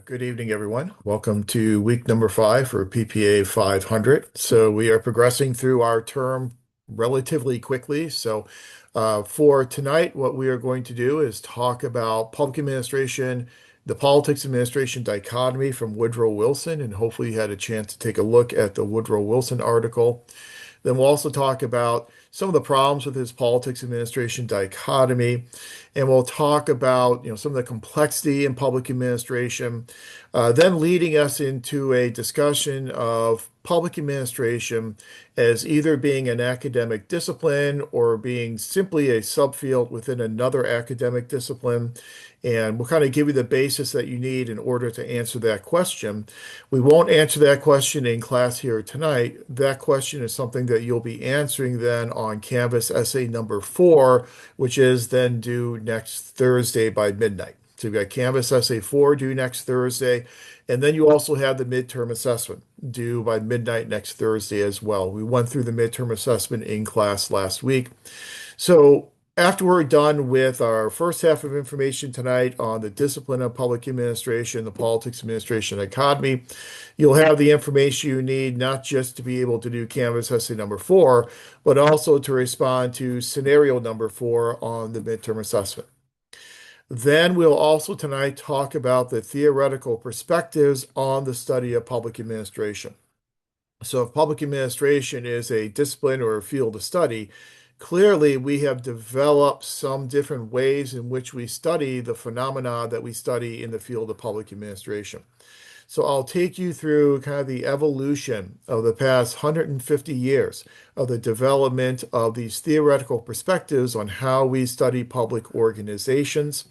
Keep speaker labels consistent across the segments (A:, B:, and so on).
A: Good evening, everyone. Welcome to week number 5 for PPA 500. So we are progressing through our term relatively quickly. For tonight, what we are going to do is talk about public administration, the politics administration dichotomy from Woodrow Wilson, and hopefully you had a chance to take a look at the Woodrow Wilson article. Then we'll also talk about some of the problems with his politics administration dichotomy, and we'll talk about some of the complexity in public administration, then leading us into a discussion of public administration as either being an academic discipline or being simply a subfield within another academic discipline. And we'll kind of give you the basis that you need in order to answer that question. We won't answer that question in class here tonight. That question is something that you'll be answering then on Canvas essay number 4, which is then due next Thursday by midnight. So you've got Canvas essay 4 due next Thursday, and then you also have the midterm assessment due by midnight next Thursday as well. We went through the midterm assessment in class last week. So after we're done with our first half of information tonight on the discipline of public administration, the politics administration economy, you'll have the information you need not just to be able to do Canvas essay number 4, but also to respond to scenario number 4 on the midterm assessment. Then we'll also tonight talk about the theoretical perspectives on the study of public administration. So if public administration is a discipline or a field of study, clearly we have developed some different ways in which we study the phenomena that we study in the field of public administration. So I'll take you through kind of the evolution of the past 150 years of the development of these theoretical perspectives on how we study public organizations.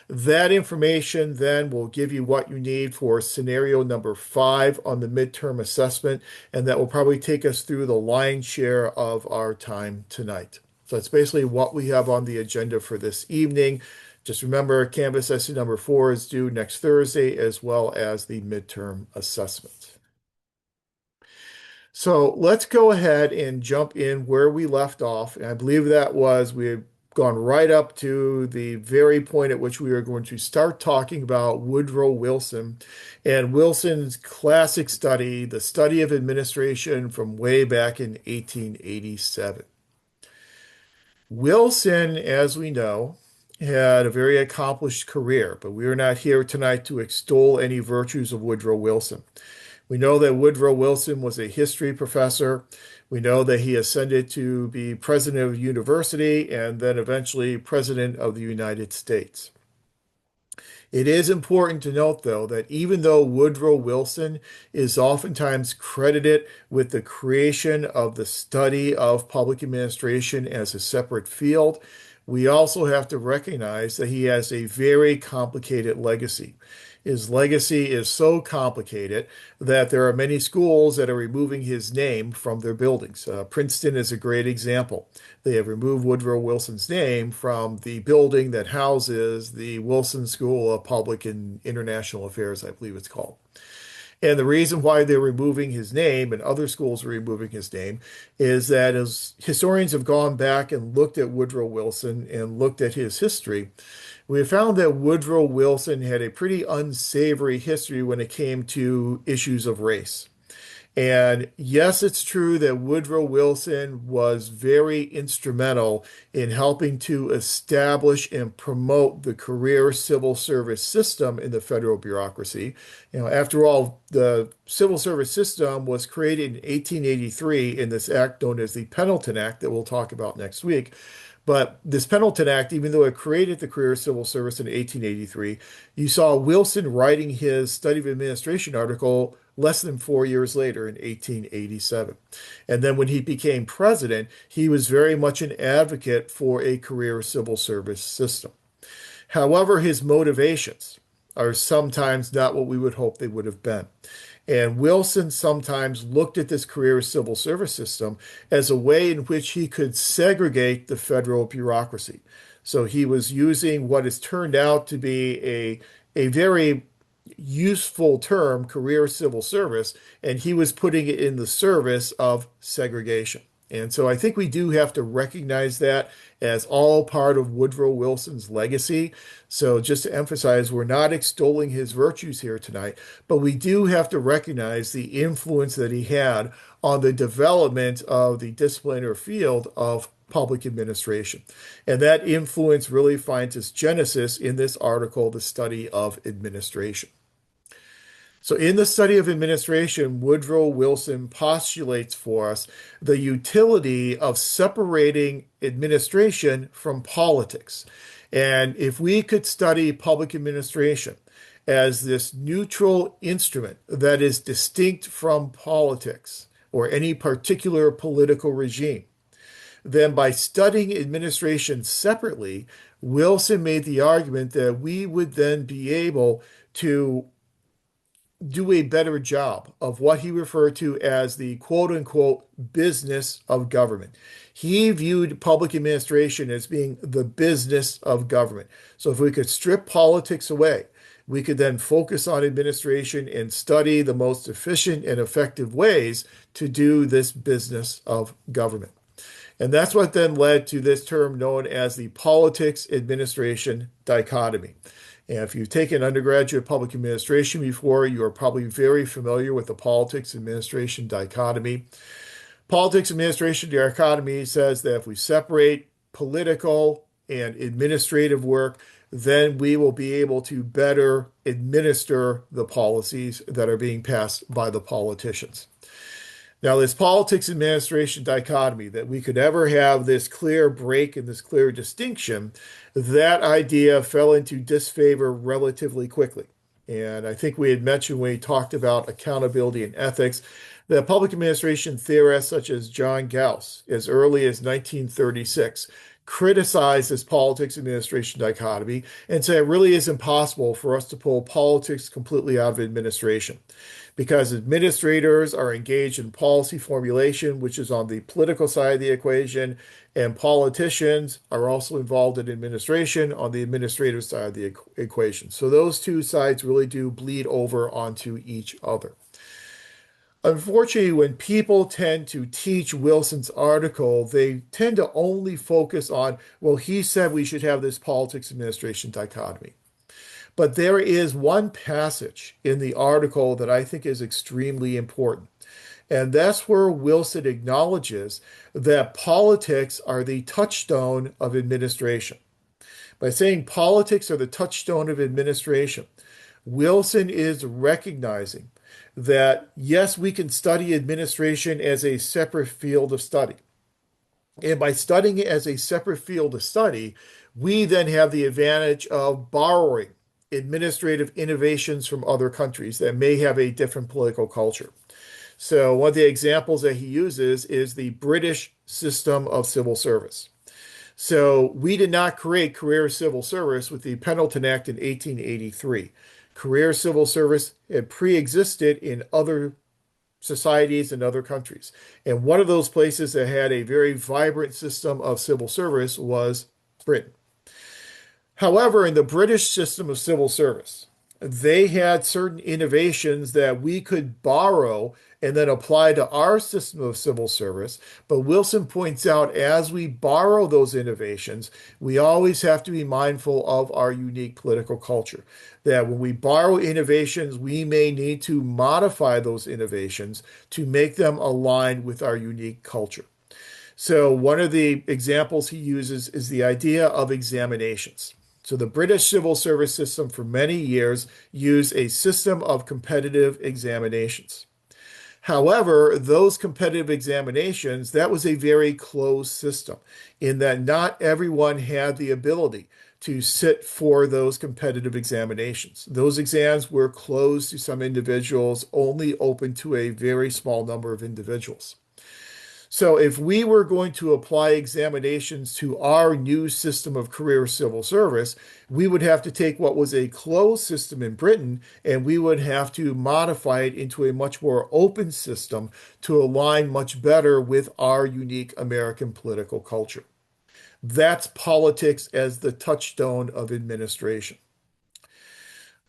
A: That information then will give you what you need for scenario number 5 on the midterm assessment, and that will probably take us through the lion's share of our time tonight. So that's basically what we have on the agenda for this evening. Just remember, Canvas essay number 4 is due next Thursday, as well as the midterm assessment. So let's go ahead and jump in where we left off. And I believe that was we had gone right up to the very point at which we were going to start talking about Woodrow Wilson and Wilson's classic study, the study of administration from way back in 1887. Wilson, as we know, had a very accomplished career, but we are not here tonight to extol any virtues of Woodrow Wilson. We know that Woodrow Wilson was a history professor. We know that he ascended to be president of the university and then eventually president of the United States. It is important to note, though, that even though Woodrow Wilson is oftentimes credited with the creation of the study of public administration as a separate field, we also have to recognize that he has a very complicated legacy. His legacy is so complicated that there are many schools that are removing his name from their buildings. Princeton is a great example. They have removed Woodrow Wilson's name from the building that houses the Wilson School of Public and International Affairs, I believe it's called. And the reason why they're removing his name and other schools are removing his name is that as historians have gone back and looked at Woodrow Wilson and looked at his history, we have found that Woodrow Wilson had a pretty unsavory history when it came to issues of race. And yes, it's true that Woodrow Wilson was very instrumental in helping to establish and promote the career civil service system in the federal bureaucracy. After all, the civil service system was created in 1883 in this act known as the Pendleton Act that we'll talk about next week. But this Pendleton Act, even though it created the career civil service in 1883, you saw Wilson writing his study of administration article less than 4 years later in 1887. And then when he became president, he was very much an advocate for a career civil service system. However, his motivations are sometimes not what we would hope they would have been. And Wilson sometimes looked at this career civil service system as a way in which he could segregate the federal bureaucracy. So he was using what has turned out to be a very useful term, career civil service, and he was putting it in the service of segregation. And so I think we do have to recognize that as all part of Woodrow Wilson's legacy. So just to emphasize, we're not extolling his virtues here tonight, but we do have to recognize the influence that he had on the development of the disciplinary field of public administration. And that influence really finds its genesis in this article, The Study of Administration. So, in the study of administration, Woodrow Wilson postulates for us the utility of separating administration from politics. And if we could study public administration as this neutral instrument that is distinct from politics or any particular political regime, then by studying administration separately, Wilson made the argument that we would then be able to do a better job of what he referred to as the quote unquote business of government. He viewed public administration as being the business of government. So if we could strip politics away, we could then focus on administration and study the most efficient and effective ways to do this business of government. And that's what then led to this term known as the politics administration dichotomy. And if you've taken undergraduate public administration before, you are probably very familiar with the politics administration dichotomy. Politics administration dichotomy says that if we separate political and administrative work, then we will be able to better administer the policies that are being passed by the politicians. Now, this politics administration dichotomy, that we could ever have this clear break and this clear distinction, that idea fell into disfavor relatively quickly. And I think we had mentioned when we talked about accountability and ethics that public administration theorists such as John Gauss, as early as 1936, criticized this politics administration dichotomy and said it really is impossible for us to pull politics completely out of administration, because administrators are engaged in policy formulation, which is on the political side of the equation, and politicians are also involved in administration on the administrative side of the equation. So those two sides really do bleed over onto each other. Unfortunately, when people tend to teach Wilson's article, they tend to only focus on, well, he said we should have this politics administration dichotomy. But there is one passage in the article that I think is extremely important. And that's where Wilson acknowledges that politics are the touchstone of administration. By saying politics are the touchstone of administration, Wilson is recognizing that, yes, we can study administration as a separate field of study. And by studying it as a separate field of study, we then have the advantage of borrowing administrative innovations from other countries that may have a different political culture. So one of the examples that he uses is the British system of civil service. So we did not create career civil service with the Pendleton Act in 1883. Career civil service had pre-existed in other societies and other countries. And one of those places that had a very vibrant system of civil service was Britain. However, in the British system of civil service, they had certain innovations that we could borrow and then apply to our system of civil service. But Wilson points out as we borrow those innovations, we always have to be mindful of our unique political culture. That when we borrow innovations, we may need to modify those innovations to make them aligned with our unique culture. So one of the examples he uses is the idea of examinations. So the British civil service system for many years used a system of competitive examinations. However, those competitive examinations, that was a very closed system in that not everyone had the ability to sit for those competitive examinations. Those exams were closed to some individuals, only open to a very small number of individuals. So if we were going to apply examinations to our new system of career civil service, we would have to take what was a closed system in Britain and we would have to modify it into a much more open system to align much better with our unique American political culture. That's politics as the touchstone of administration.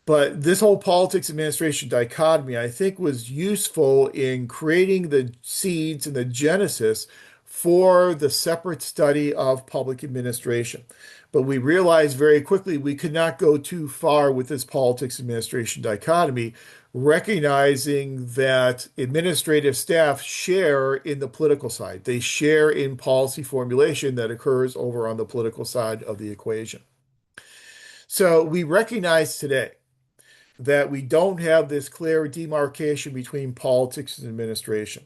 A: But this whole politics administration dichotomy, I think, was useful in creating the seeds and the genesis for the separate study of public administration. But we realized very quickly we could not go too far with this politics administration dichotomy, recognizing that administrative staff share in the political side. They share in policy formulation that occurs over on the political side of the equation. So we recognize today that we don't have this clear demarcation between politics and administration.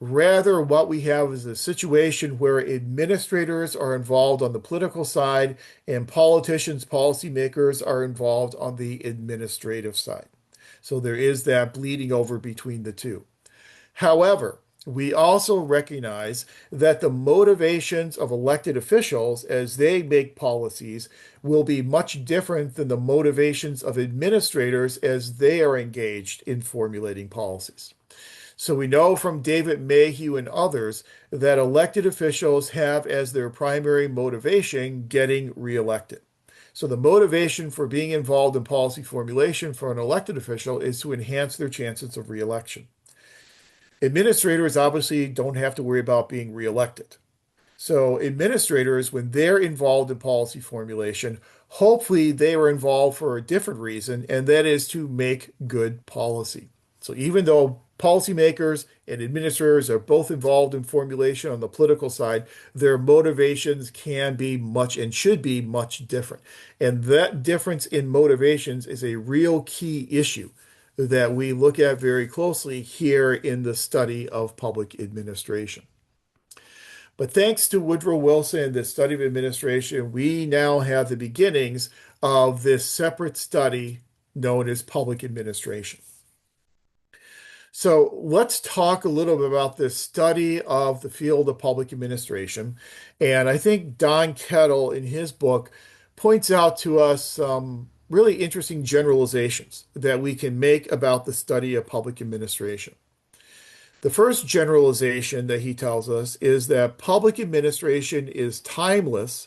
A: Rather, what we have is a situation where administrators are involved on the political side and politicians, policymakers are involved on the administrative side. So there is that bleeding over between the two. However, we also recognize that the motivations of elected officials as they make policies will be much different than the motivations of administrators as they are engaged in formulating policies. So we know from David Mayhew and others that elected officials have as their primary motivation getting reelected. So the motivation for being involved in policy formulation for an elected official is to enhance their chances of reelection. Administrators obviously don't have to worry about being reelected. So administrators, when they're involved in policy formulation, hopefully they are involved for a different reason, and that is to make good policy. So even though policymakers and administrators are both involved in formulation on the political side, their motivations can be much and should be much different. And that difference in motivations is a real key issue that we look at very closely here in the study of public administration. But thanks to Woodrow Wilson and the study of administration, we now have the beginnings of this separate study known as public administration. So let's talk a little bit about this study of the field of public administration. And I think Don Kettle, in his book, points out to us some really interesting generalizations that we can make about the study of public administration. The first generalization that he tells us is that public administration is timeless,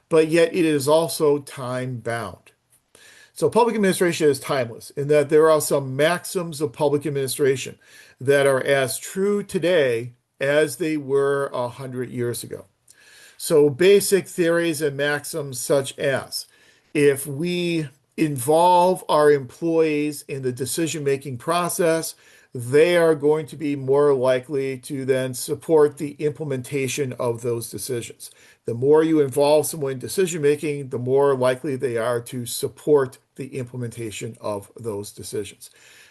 A: but yet it is also time-bound. So public administration is timeless in that there are some maxims of public administration that are as true today as they were 100 years ago. So basic theories and maxims such as if we involve our employees in the decision-making process, they are going to be more likely to then support the implementation of those decisions. The more you involve someone in decision-making, the more likely they are to support the implementation of those decisions.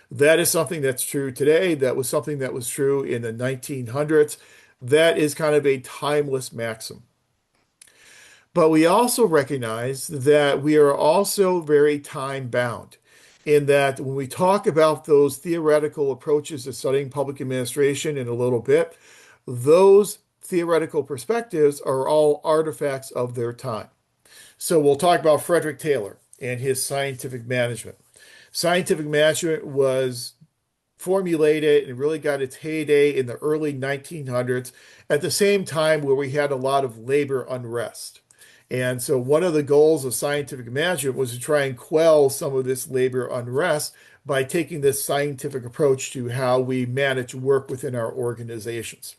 A: That is something that's true today. That was something that was true in the 1900s. That is kind of a timeless maxim. But we also recognize that we are also very time-bound in that when we talk about those theoretical approaches to studying public administration in a little bit, those theoretical perspectives are all artifacts of their time. So we'll talk about Frederick Taylor and his scientific management. Scientific management was formulated and really got its heyday in the early 1900s at the same time where we had a lot of labor unrest. And so one of the goals of scientific management was to try and quell some of this labor unrest by taking this scientific approach to how we manage work within our organizations.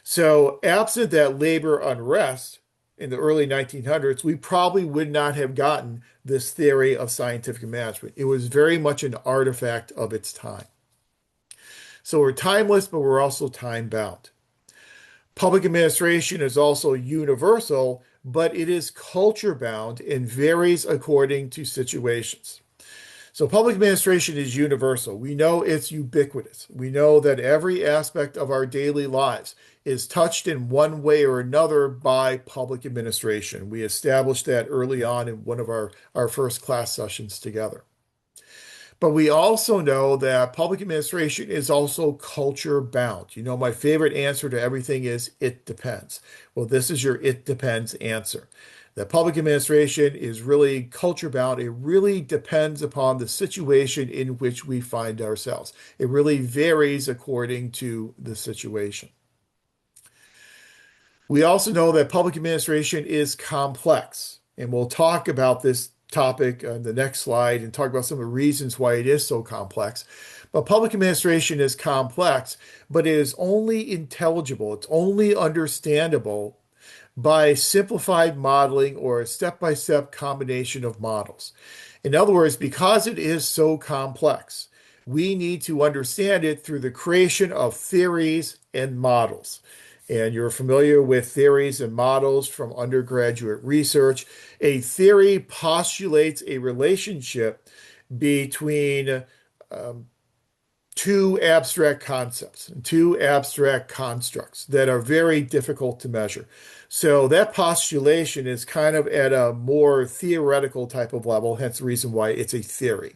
A: So absent that labor unrest in the early 1900s, we probably would not have gotten this theory of scientific management. It was very much an artifact of its time. So we're timeless, but we're also time-bound. Public administration is also universal, but it is culture-bound and varies according to situations. So public administration is universal. We know it's ubiquitous. We know that every aspect of our daily lives is touched in one way or another by public administration. We established that early on in one of our first class sessions together. But we also know that public administration is also culture bound. You know, my favorite answer to everything is it depends. Well, this is your it depends answer. That public administration is really culture bound. It really depends upon the situation in which we find ourselves. It really varies according to the situation. We also know that public administration is complex, and we'll talk about this topic on the next slide and talk about some of the reasons why it is so complex. But public administration is complex, but it is only intelligible, it's only understandable by simplified modeling or a step-by-step combination of models. In other words, because it is so complex, we need to understand it through the creation of theories and models. And you're familiar with theories and models from undergraduate research. A theory postulates a relationship between um, two abstract concepts and two abstract constructs that are very difficult to measure. So that postulation is kind of at a more theoretical type of level, hence the reason why it's a theory.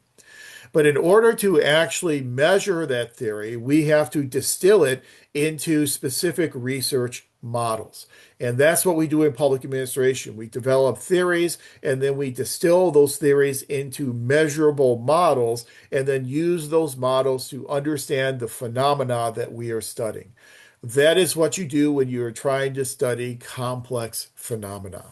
A: But in order to actually measure that theory, we have to distill it into specific research models. And that's what we do in public administration. We develop theories and then we distill those theories into measurable models and then use those models to understand the phenomena that we are studying. That is what you do when you're trying to study complex phenomena.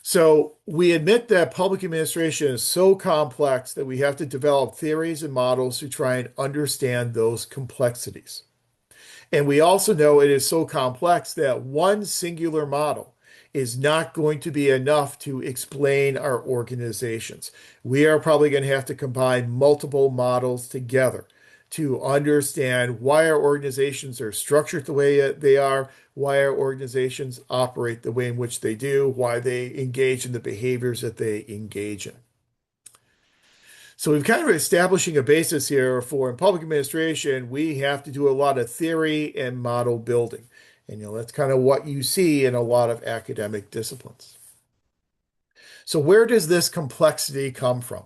A: So we admit that public administration is so complex that we have to develop theories and models to try and understand those complexities. And we also know it is so complex that one singular model is not going to be enough to explain our organizations. We are probably going to have to combine multiple models together to understand why our organizations are structured the way they are, why our organizations operate the way in which they do, why they engage in the behaviors that they engage in. So we've kind of establishing a basis here for in public administration, we have to do a lot of theory and model building. And that's kind of what you see in a lot of academic disciplines. So where does this complexity come from?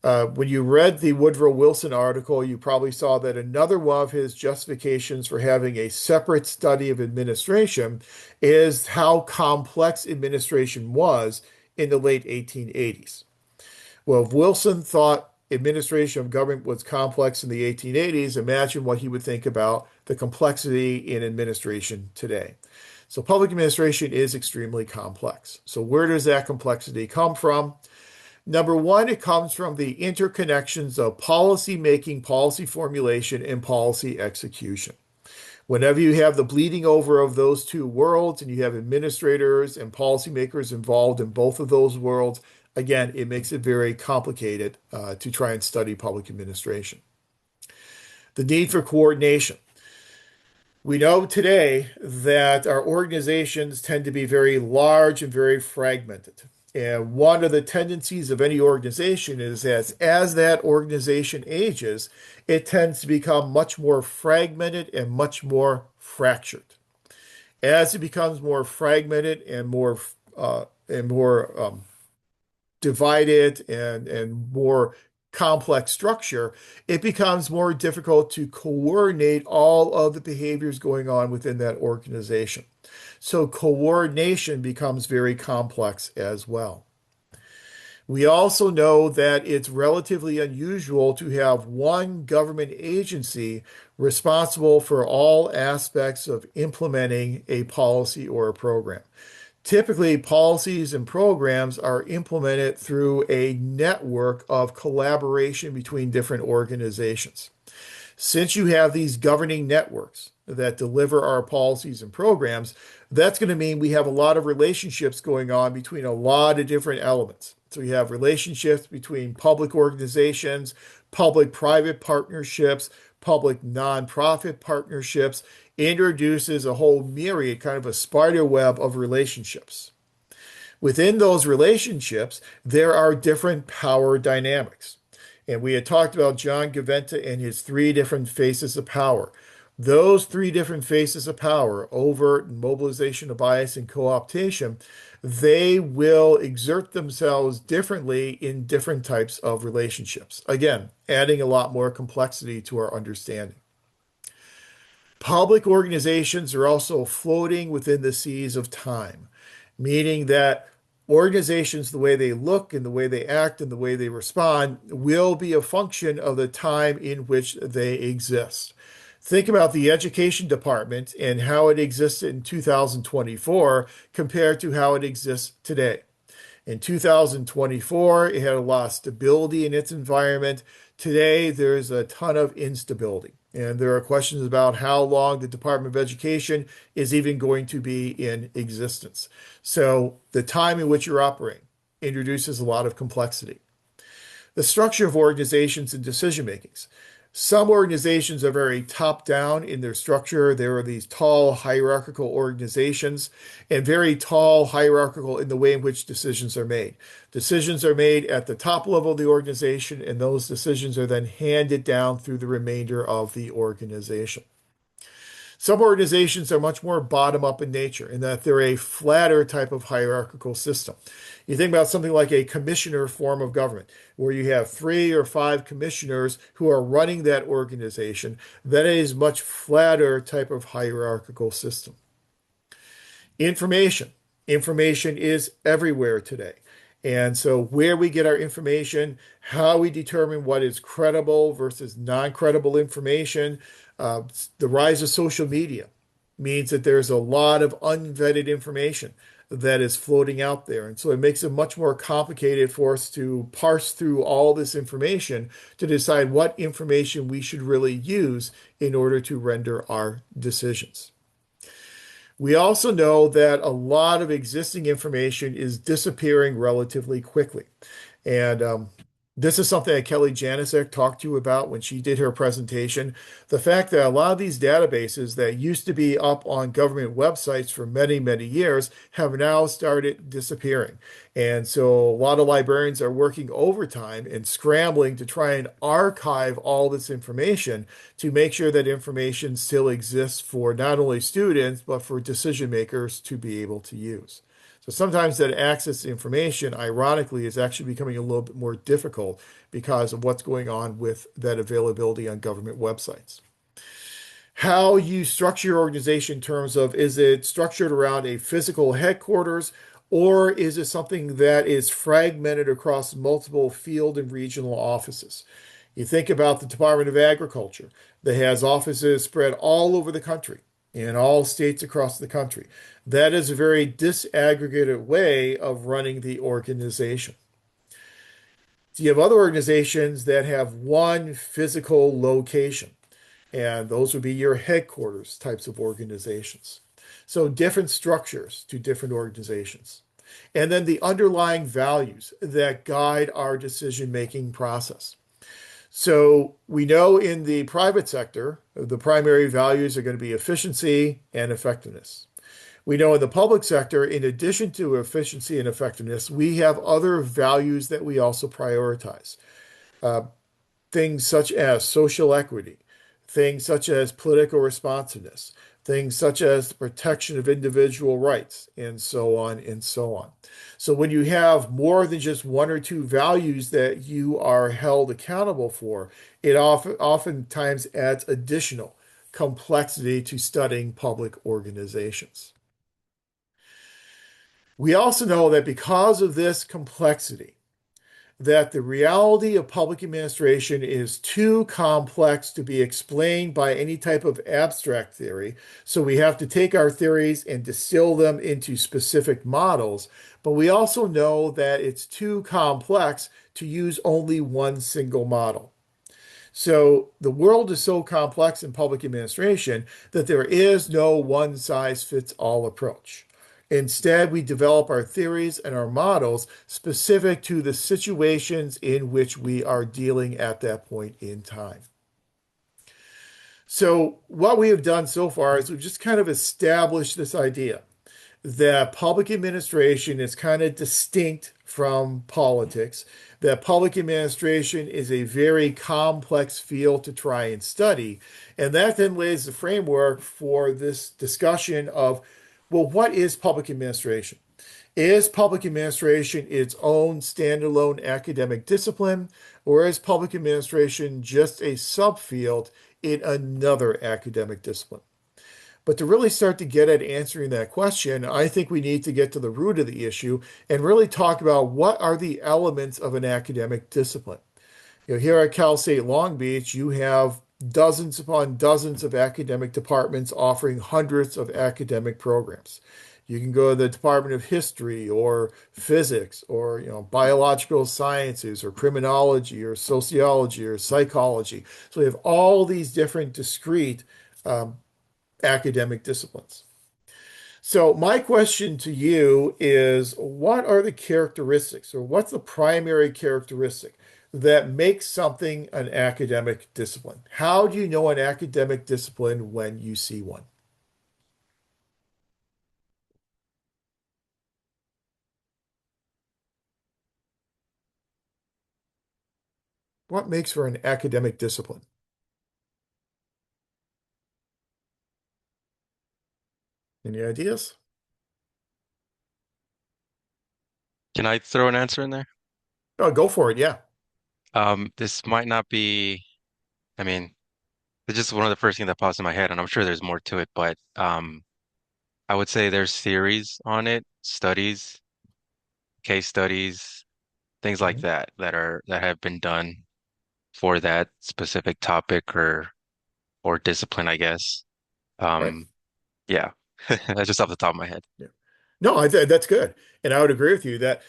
A: When you read the Woodrow Wilson article, you probably saw that another one of his justifications for having a separate study of administration is how complex administration was in the late 1880s. Well, if Wilson thought administration of government was complex in the 1880s, imagine what he would think about the complexity in administration today. So public administration is extremely complex. So where does that complexity come from? Number one, it comes from the interconnections of policy making, policy formulation, and policy execution. Whenever you have the bleeding over of those two worlds and you have administrators and policymakers involved in both of those worlds, again, it makes it very complicated to try and study public administration. The need for coordination. We know today that our organizations tend to be very large and very fragmented. And one of the tendencies of any organization is that as that organization ages, it tends to become much more fragmented and much more fractured. As it becomes more fragmented and more divided and more complex structure, it becomes more difficult to coordinate all of the behaviors going on within that organization. So coordination becomes very complex as well. We also know that it's relatively unusual to have one government agency responsible for all aspects of implementing a policy or a program. Typically, policies and programs are implemented through a network of collaboration between different organizations. Since you have these governing networks that deliver our policies and programs, that's going to mean we have a lot of relationships going on between a lot of different elements. So we have relationships between public organizations, public-private partnerships, public nonprofit partnerships, introduces a whole myriad, kind of a spider web of relationships. Within those relationships, there are different power dynamics. And we had talked about John Gaventa and his three different faces of power. Those three different faces of power, overt, mobilization of bias, and co-optation, they will exert themselves differently in different types of relationships. Again, adding a lot more complexity to our understanding. Public organizations are also floating within the seas of time, meaning that organizations, the way they look and the way they act and the way they respond, will be a function of the time in which they exist. Think about the education department and how it existed in 2024 compared to how it exists today. In 2024, it had a lot of stability in its environment. Today, there's a ton of instability. And there are questions about how long the Department of Education is even going to be in existence. So, the time in which you're operating introduces a lot of complexity. The structure of organizations and decision makings. Some organizations are very top down in their structure. There are these tall hierarchical organizations and very tall hierarchical in the way in which decisions are made. Decisions are made at the top level of the organization, and those decisions are then handed down through the remainder of the organization. Some organizations are much more bottom up in nature in that they're a flatter type of hierarchical system. You think about something like a commissioner form of government, where you have 3 or 5 commissioners who are running that organization. That is much flatter type of hierarchical system. Information. Information is everywhere today. And so, where we get our information, how we determine what is credible versus non credible information, uh, the rise of social media means that there's a lot of unvetted information that is floating out there. And so, it makes it much more complicated for us to parse through all this information to decide what information we should really use in order to render our decisions. We also know that a lot of existing information is disappearing relatively quickly. And this is something that Kelly Janicek talked to you about when she did her presentation. The fact that a lot of these databases that used to be up on government websites for many, many years have now started disappearing. And so a lot of librarians are working overtime and scrambling to try and archive all this information to make sure that information still exists for not only students, but for decision makers to be able to use. So sometimes that access to information, ironically, is actually becoming a little bit more difficult because of what's going on with that availability on government websites. How you structure your organization in terms of, is it structured around a physical headquarters, or is it something that is fragmented across multiple field and regional offices? You think about the Department of Agriculture that has offices spread all over the country in all states across the country. That is a very disaggregated way of running the organization. So you have other organizations that have one physical location, and those would be your headquarters types of organizations. So different structures to different organizations. And then the underlying values that guide our decision-making process. So we know in the private sector, the primary values are going to be efficiency and effectiveness. We know in the public sector, in addition to efficiency and effectiveness, we have other values that we also prioritize. Uh, Things such as social equity, things such as political responsiveness, things such as the protection of individual rights, and so on and so on. So when you have more than just 1 or 2 values that you are held accountable for, it oftentimes adds additional complexity to studying public organizations. We also know that because of this complexity, that the reality of public administration is too complex to be explained by any type of abstract theory. So we have to take our theories and distill them into specific models. But we also know that it's too complex to use only one single model. So the world is so complex in public administration that there is no one size fits all approach. Instead, we develop our theories and our models specific to the situations in which we are dealing at that point in time. So, what we have done so far is we've just kind of established this idea that public administration is kind of distinct from politics, that public administration is a very complex field to try and study. And that then lays the framework for this discussion of, well, what is public administration? Is public administration its own standalone academic discipline, or is public administration just a subfield in another academic discipline? But to really start to get at answering that question, I think we need to get to the root of the issue and really talk about what are the elements of an academic discipline. Here at Cal State Long Beach, you have dozens upon dozens of academic departments offering hundreds of academic programs. You can go to the Department of History or Physics or biological sciences or criminology or sociology or psychology. So we have all these different discrete um, academic disciplines. So my question to you is, what are the characteristics or what's the primary characteristic that makes something an academic discipline? How do you know an academic discipline when you see one? What makes for an academic discipline? Any ideas?
B: Can I throw an answer in there?
A: Oh, go for it. Yeah.
B: This might not be, I mean, it's just one of the first things that pops in my head, and I'm sure there's more to it, but I would say there's theories on it, studies, case studies, things like
A: Mhm.
B: that have been done for that specific topic or discipline, I guess.
A: Right.
B: Um, yeah, that's just off the top of my head.
A: Yeah. No, that's good. And I would agree with you that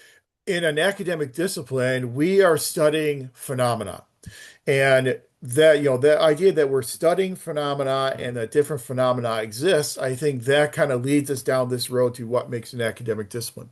A: in an academic discipline, we are studying phenomena. And that, the idea that we're studying phenomena and that different phenomena exist, I think that kind of leads us down this road to what makes an academic discipline.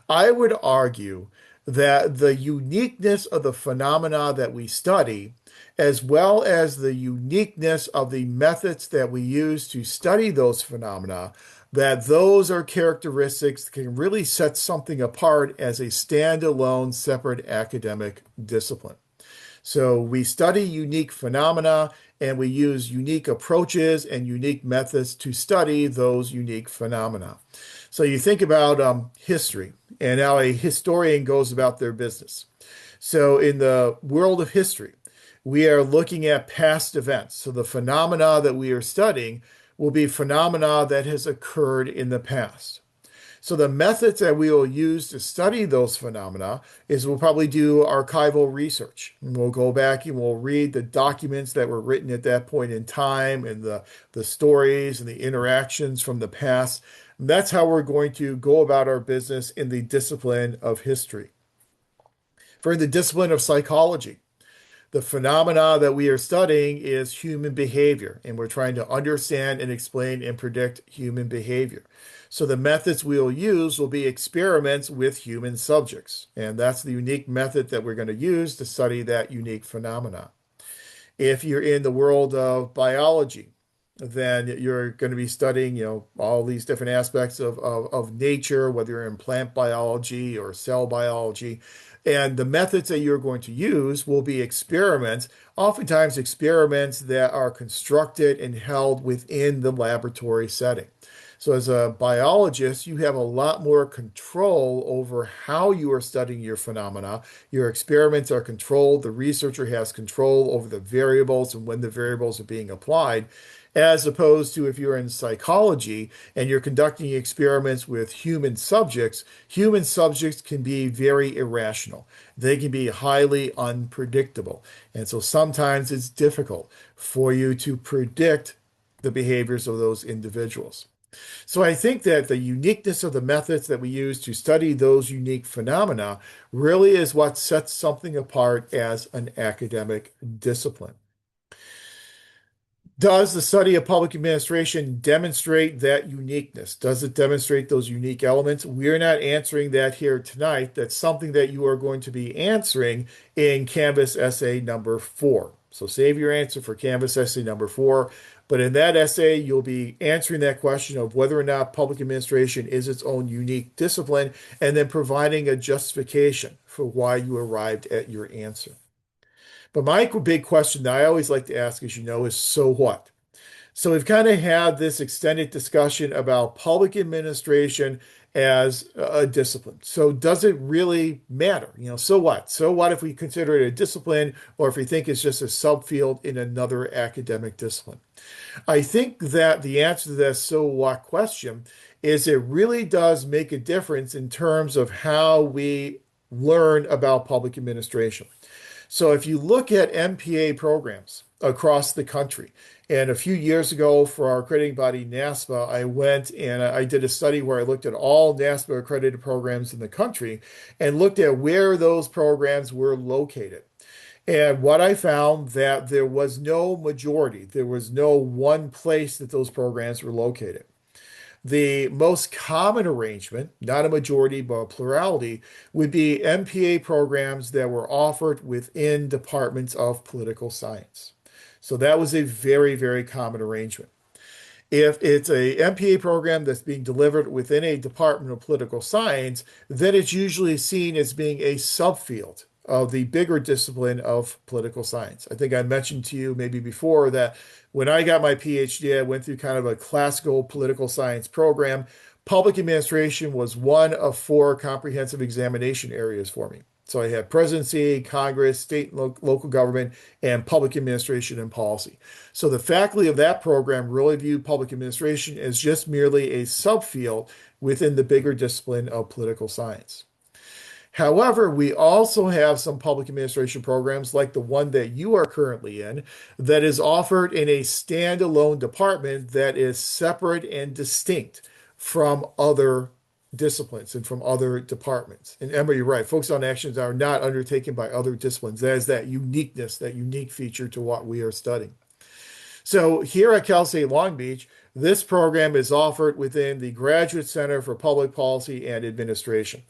A: I would argue that the uniqueness of the phenomena that we study, as well as the uniqueness of the methods that we use to study those phenomena, that those are characteristics that can really set something apart as a standalone, separate academic discipline. So we study unique phenomena and we use unique approaches and unique methods to study those unique phenomena. So you think about history and how a historian goes about their business. So in the world of history, we are looking at past events. So the phenomena that we are studying will be phenomena that has occurred in the past. So the methods that we will use to study those phenomena is we'll probably do archival research. And we'll go back and we'll read the documents that were written at that point in time and the stories and the interactions from the past. And that's how we're going to go about our business in the discipline of history. For the discipline of psychology, the phenomena that we are studying is human behavior, and we're trying to understand and explain and predict human behavior. So the methods we'll use will be experiments with human subjects, and that's the unique method that we're going to use to study that unique phenomena. If you're in the world of biology, then you're going to be studying, all these different aspects of nature, whether you're in plant biology or cell biology. And the methods that you're going to use will be experiments, oftentimes experiments that are constructed and held within the laboratory setting. So, as a biologist, you have a lot more control over how you are studying your phenomena. Your experiments are controlled. The researcher has control over the variables and when the variables are being applied, as opposed to if you're in psychology and you're conducting experiments with human subjects can be very irrational. They can be highly unpredictable. And so sometimes it's difficult for you to predict the behaviors of those individuals. So I think that the uniqueness of the methods that we use to study those unique phenomena really is what sets something apart as an academic discipline. Does the study of public administration demonstrate that uniqueness? Does it demonstrate those unique elements? We're not answering that here tonight. That's something that you are going to be answering in Canvas essay number 4. So save your answer for Canvas essay number 4. But in that essay, you'll be answering that question of whether or not public administration is its own unique discipline and then providing a justification for why you arrived at your answer. But my big question that I always like to ask, as you know, is so what? So we've kind of had this extended discussion about public administration as a discipline. So does it really matter? So what? So what if we consider it a discipline or if we think it's just a subfield in another academic discipline? I think that the answer to that so what question is it really does make a difference in terms of how we learn about public administration. So if you look at MPA programs across the country, and a few years ago for our accrediting body, NASPA, I went and I did a study where I looked at all NASPA accredited programs in the country and looked at where those programs were located. And what I found that there was no majority, there was no one place that those programs were located. The most common arrangement, not a majority, but a plurality, would be MPA programs that were offered within departments of political science. So that was a very, very common arrangement. If it's a MPA program that's being delivered within a department of political science, then it's usually seen as being a subfield of the bigger discipline of political science. I think I mentioned to you maybe before that when I got my PhD, I went through kind of a classical political science program. Public administration was one of four comprehensive examination areas for me. So I had presidency, Congress, state and local government, and public administration and policy. So the faculty of that program really viewed public administration as just merely a subfield within the bigger discipline of political science. However, we also have some public administration programs like the one that you are currently in that is offered in a standalone department that is separate and distinct from other disciplines and from other departments. And Emma, you're right. Focus on actions are not undertaken by other disciplines. That is that uniqueness, that unique feature to what we are studying. So here at Cal State Long Beach, this program is offered within the Graduate Center for Public Policy and Administration.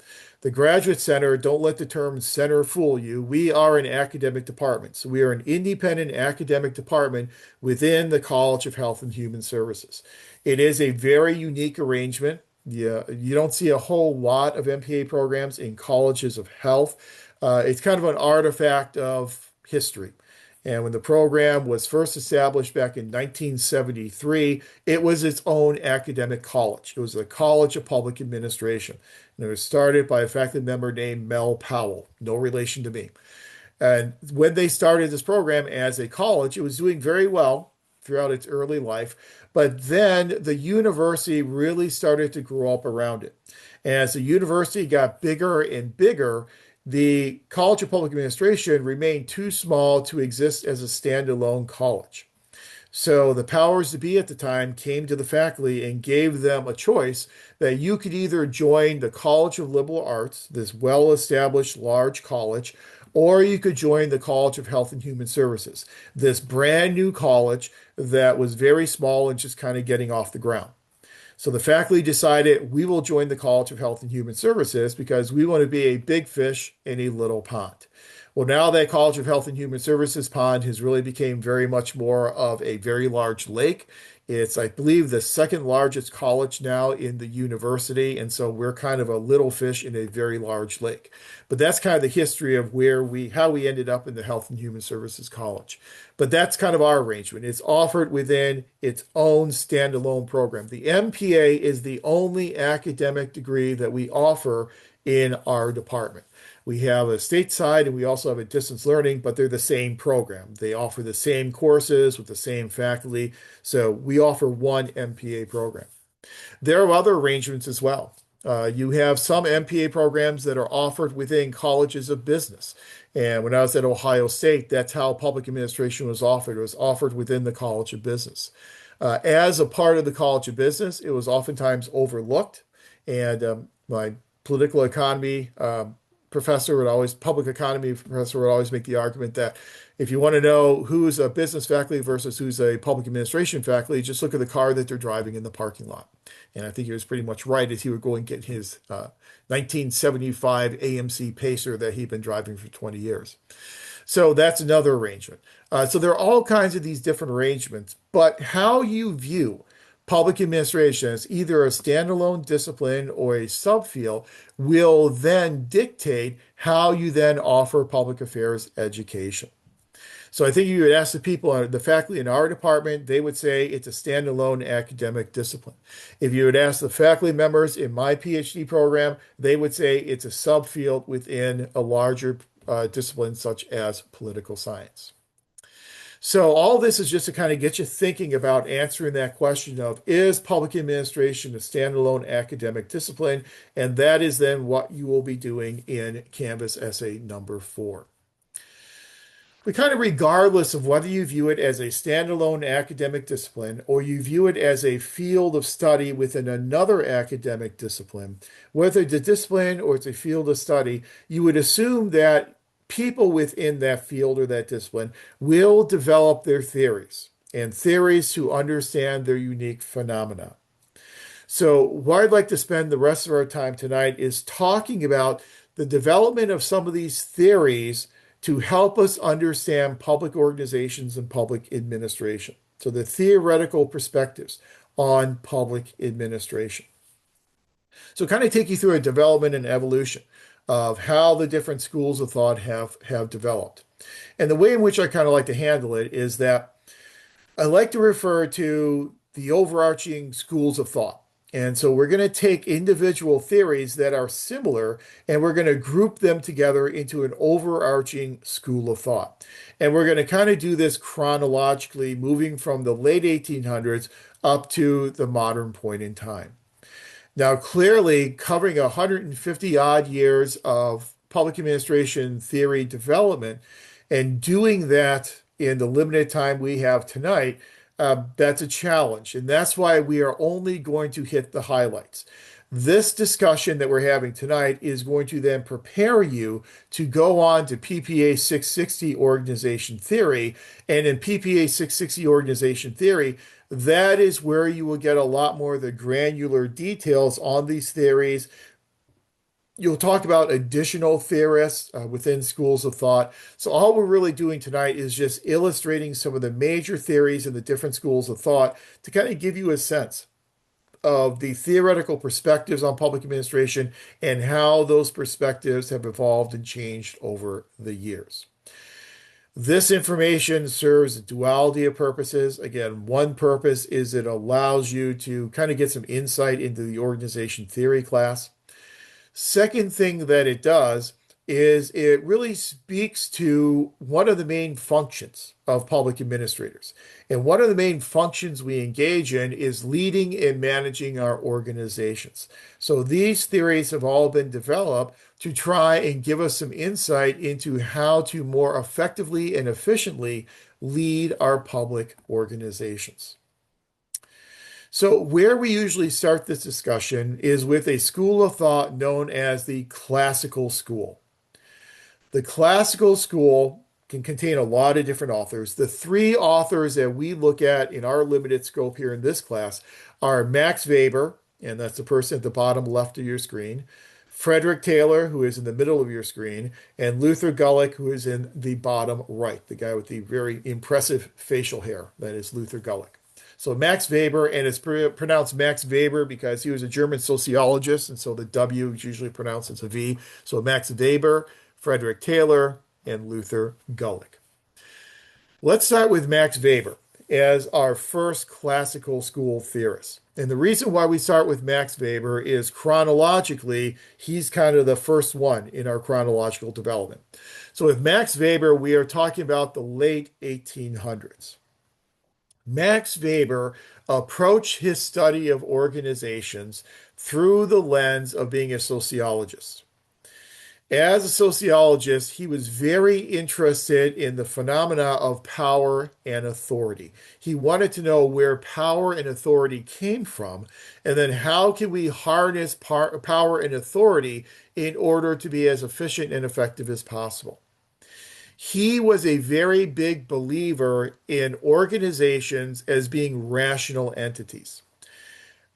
A: The Graduate Center, don't let the term center fool you. We are an academic department. So we are an independent academic department within the College of Health and Human Services. It is a very unique arrangement. Yeah, you don't see a whole lot of MPA programs in colleges of health. It's kind of an artifact of history. And when the program was first established back in 1973, it was its own academic college. It was the College of Public Administration. And it was started by a faculty member named Mel Powell, no relation to me. And when they started this program as a college, it was doing very well throughout its early life. But then the university really started to grow up around it. As the university got bigger and bigger, the College of Public Administration remained too small to exist as a standalone college. So the powers to be at the time came to the faculty and gave them a choice that you could either join the College of Liberal Arts, this well-established large college, or you could join the College of Health and Human Services, this brand new college that was very small and just kind of getting off the ground. So the faculty decided we will join the College of Health and Human Services because we want to be a big fish in a little pond. Well, now that College of Health and Human Services pond has really become very much more of a very large lake. It's, I believe, the second largest college now in the university. And so we're kind of a little fish in a very large lake. But that's kind of the history of how we ended up in the Health and Human Services College. But that's kind of our arrangement. It's offered within its own standalone program. The MPA is the only academic degree that we offer in our department. We have a stateside and we also have a distance learning, but they're the same program. They offer the same courses with the same faculty. So we offer one MPA program. There are other arrangements as well. You have some MPA programs that are offered within colleges of business. And when I was at Ohio State, that's how public administration was offered. It was offered within the College of Business. As a part of the College of Business, it was oftentimes overlooked. And my political economy public economy professor would always make the argument that if you want to know who's a business faculty versus who's a public administration faculty, just look at the car that they're driving in the parking lot. And I think he was pretty much right as he would go and get his 1975 AMC Pacer that he'd been driving for 20 years. So that's another arrangement. So there are all kinds of these different arrangements, but how you view public administration as either a standalone discipline or a subfield will then dictate how you then offer public affairs education. So I think you would ask the people, the faculty in our department, they would say it's a standalone academic discipline. If you would ask the faculty members in my PhD program, they would say it's a subfield within a larger discipline such as political science. So all this is just to kind of get you thinking about answering that question of, is public administration a standalone academic discipline? And that is then what you will be doing in Canvas essay number 4. But kind of regardless of whether you view it as a standalone academic discipline or you view it as a field of study within another academic discipline, whether it's a discipline or it's a field of study, you would assume that people within that field or that discipline will develop their theories and theories to understand their unique phenomena. So, what I'd like to spend the rest of our time tonight is talking about the development of some of these theories to help us understand public organizations and public administration. So, the theoretical perspectives on public administration. So, kind of take you through a development and evolution of how the different schools of thought have developed. And the way in which I kind of like to handle it is that I like to refer to the overarching schools of thought. And so we're going to take individual theories that are similar and we're going to group them together into an overarching school of thought. And we're going to kind of do this chronologically, moving from the late 1800s up to the modern point in time. Now, clearly, covering 150 odd years of public administration theory development and doing that in the limited time we have tonight, that's a challenge. And that's why we are only going to hit the highlights. This discussion that we're having tonight is going to then prepare you to go on to PPA 660 organization theory. And in PPA 660 organization theory, that is where you will get a lot more of the granular details on these theories. You'll talk about additional theorists within schools of thought. So, all we're really doing tonight is just illustrating some of the major theories in the different schools of thought to kind of give you a sense of the theoretical perspectives on public administration and how those perspectives have evolved and changed over the years. This information serves a duality of purposes. Again, one purpose is it allows you to kind of get some insight into the organization theory class. Second thing that it does is it really speaks to one of the main functions of public administrators. And one of the main functions we engage in is leading and managing our organizations. So these theories have all been developed to try and give us some insight into how to more effectively and efficiently lead our public organizations. So, where we usually start this discussion is with a school of thought known as the classical school. The classical school can contain a lot of different authors. The three authors that we look at in our limited scope here in this class are Max Weber, and that's the person at the bottom left of your screen, Frederick Taylor, who is in the middle of your screen, and Luther Gulick, who is in the bottom right, the guy with the very impressive facial hair. That is Luther Gulick. So Max Weber, and it's pronounced Max Weber because he was a German sociologist, and so the W is usually pronounced as a V. So Max Weber, Frederick Taylor, and Luther Gulick. Let's start with Max Weber as our first classical school theorist. And the reason why we start with Max Weber is chronologically, he's kind of the first one in our chronological development. So with Max Weber, we are talking about the late 1800s. Max Weber approached his study of organizations through the lens of being a sociologist. As a sociologist, he was very interested in the phenomena of power and authority. He wanted to know where power and authority came from, and then how can we harness power and authority in order to be as efficient and effective as possible. He was a very big believer in organizations as being rational entities.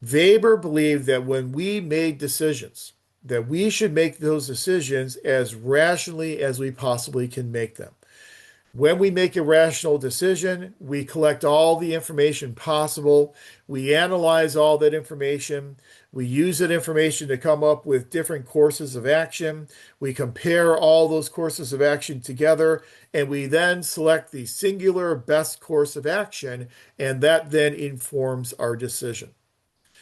A: Weber believed that when we made decisions, that we should make those decisions as rationally as we possibly can make them. When we make a rational decision, we collect all the information possible. We analyze all that information. We use that information to come up with different courses of action. We compare all those courses of action together, and we then select the singular best course of action, and that then informs our decision.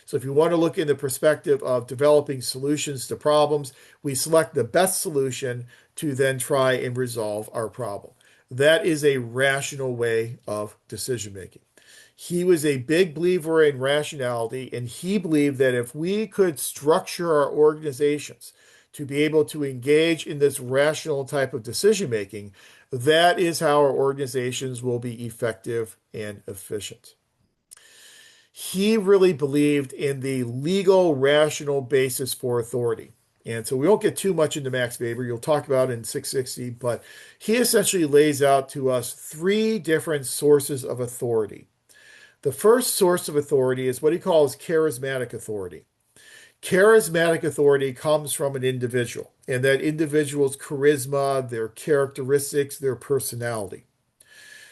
A: So if you want to look in the perspective of developing solutions to problems, we select the best solution to then try and resolve our problem. That is a rational way of decision making. He was a big believer in rationality, and he believed that if we could structure our organizations to be able to engage in this rational type of decision making, that is how our organizations will be effective and efficient. He really believed in the legal, rational basis for authority. And so we won't get too much into Max Weber. You'll talk about it in 660, but he essentially lays out to us three different sources of authority. The first source of authority is what he calls charismatic authority. Charismatic authority comes from an individual, and that individual's charisma, their characteristics, their personality.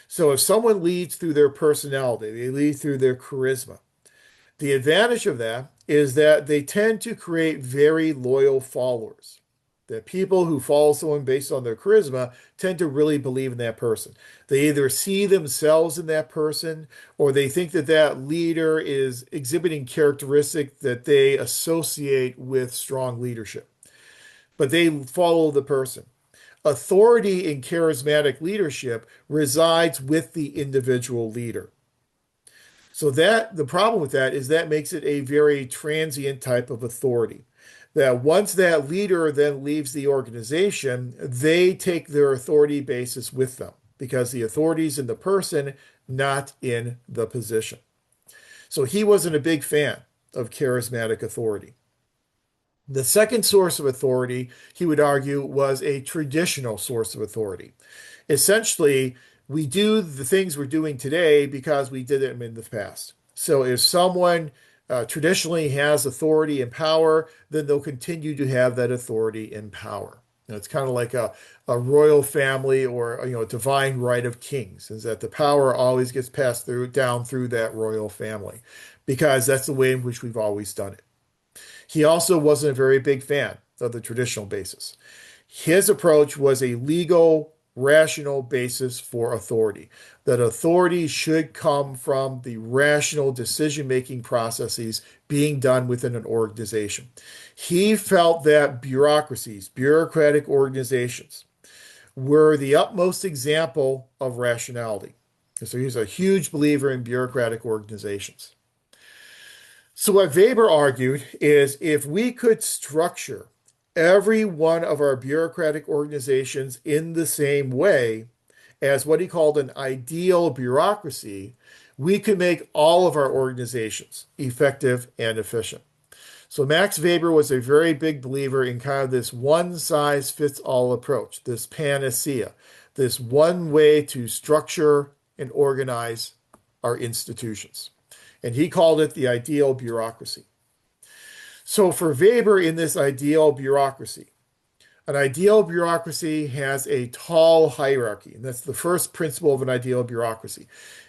A: So if someone leads through their personality, they lead through their charisma. The advantage of that is that they tend to create very loyal followers. That people who follow someone based on their charisma tend to really believe in that person. They either see themselves in that person or they think that that leader is exhibiting characteristics that they associate with strong leadership. But they follow the person. Authority in charismatic leadership resides with the individual leader. So that the problem with that is that makes it a very transient type of authority. That once that leader then leaves the organization, they take their authority basis with them because the authority is in the person, not in the position. So he wasn't a big fan of charismatic authority. The second source of authority, he would argue, was a traditional source of authority. Essentially, we do the things we're doing today because we did them in the past. So if someone traditionally has authority and power, then they'll continue to have that authority and power. It's kind of like a royal family or a divine right of kings, is that the power always gets passed through down through that royal family because that's the way in which we've always done it. He also wasn't a very big fan of the traditional basis. His approach was a legal, rational basis for authority, that authority should come from the rational decision-making processes being done within an organization. He felt that bureaucracies, bureaucratic organizations, were the utmost example of rationality. So he's a huge believer in bureaucratic organizations. So, what Weber argued is if we could structure every one of our bureaucratic organizations in the same way as what he called an ideal bureaucracy, we could make all of our organizations effective and efficient. So, Max Weber was a very big believer in kind of this one size fits all approach, this panacea, this one way to structure and organize our institutions. And he called it the ideal bureaucracy. So for Weber in this ideal bureaucracy, an ideal bureaucracy has a tall hierarchy. And that's the first principle of an ideal bureaucracy.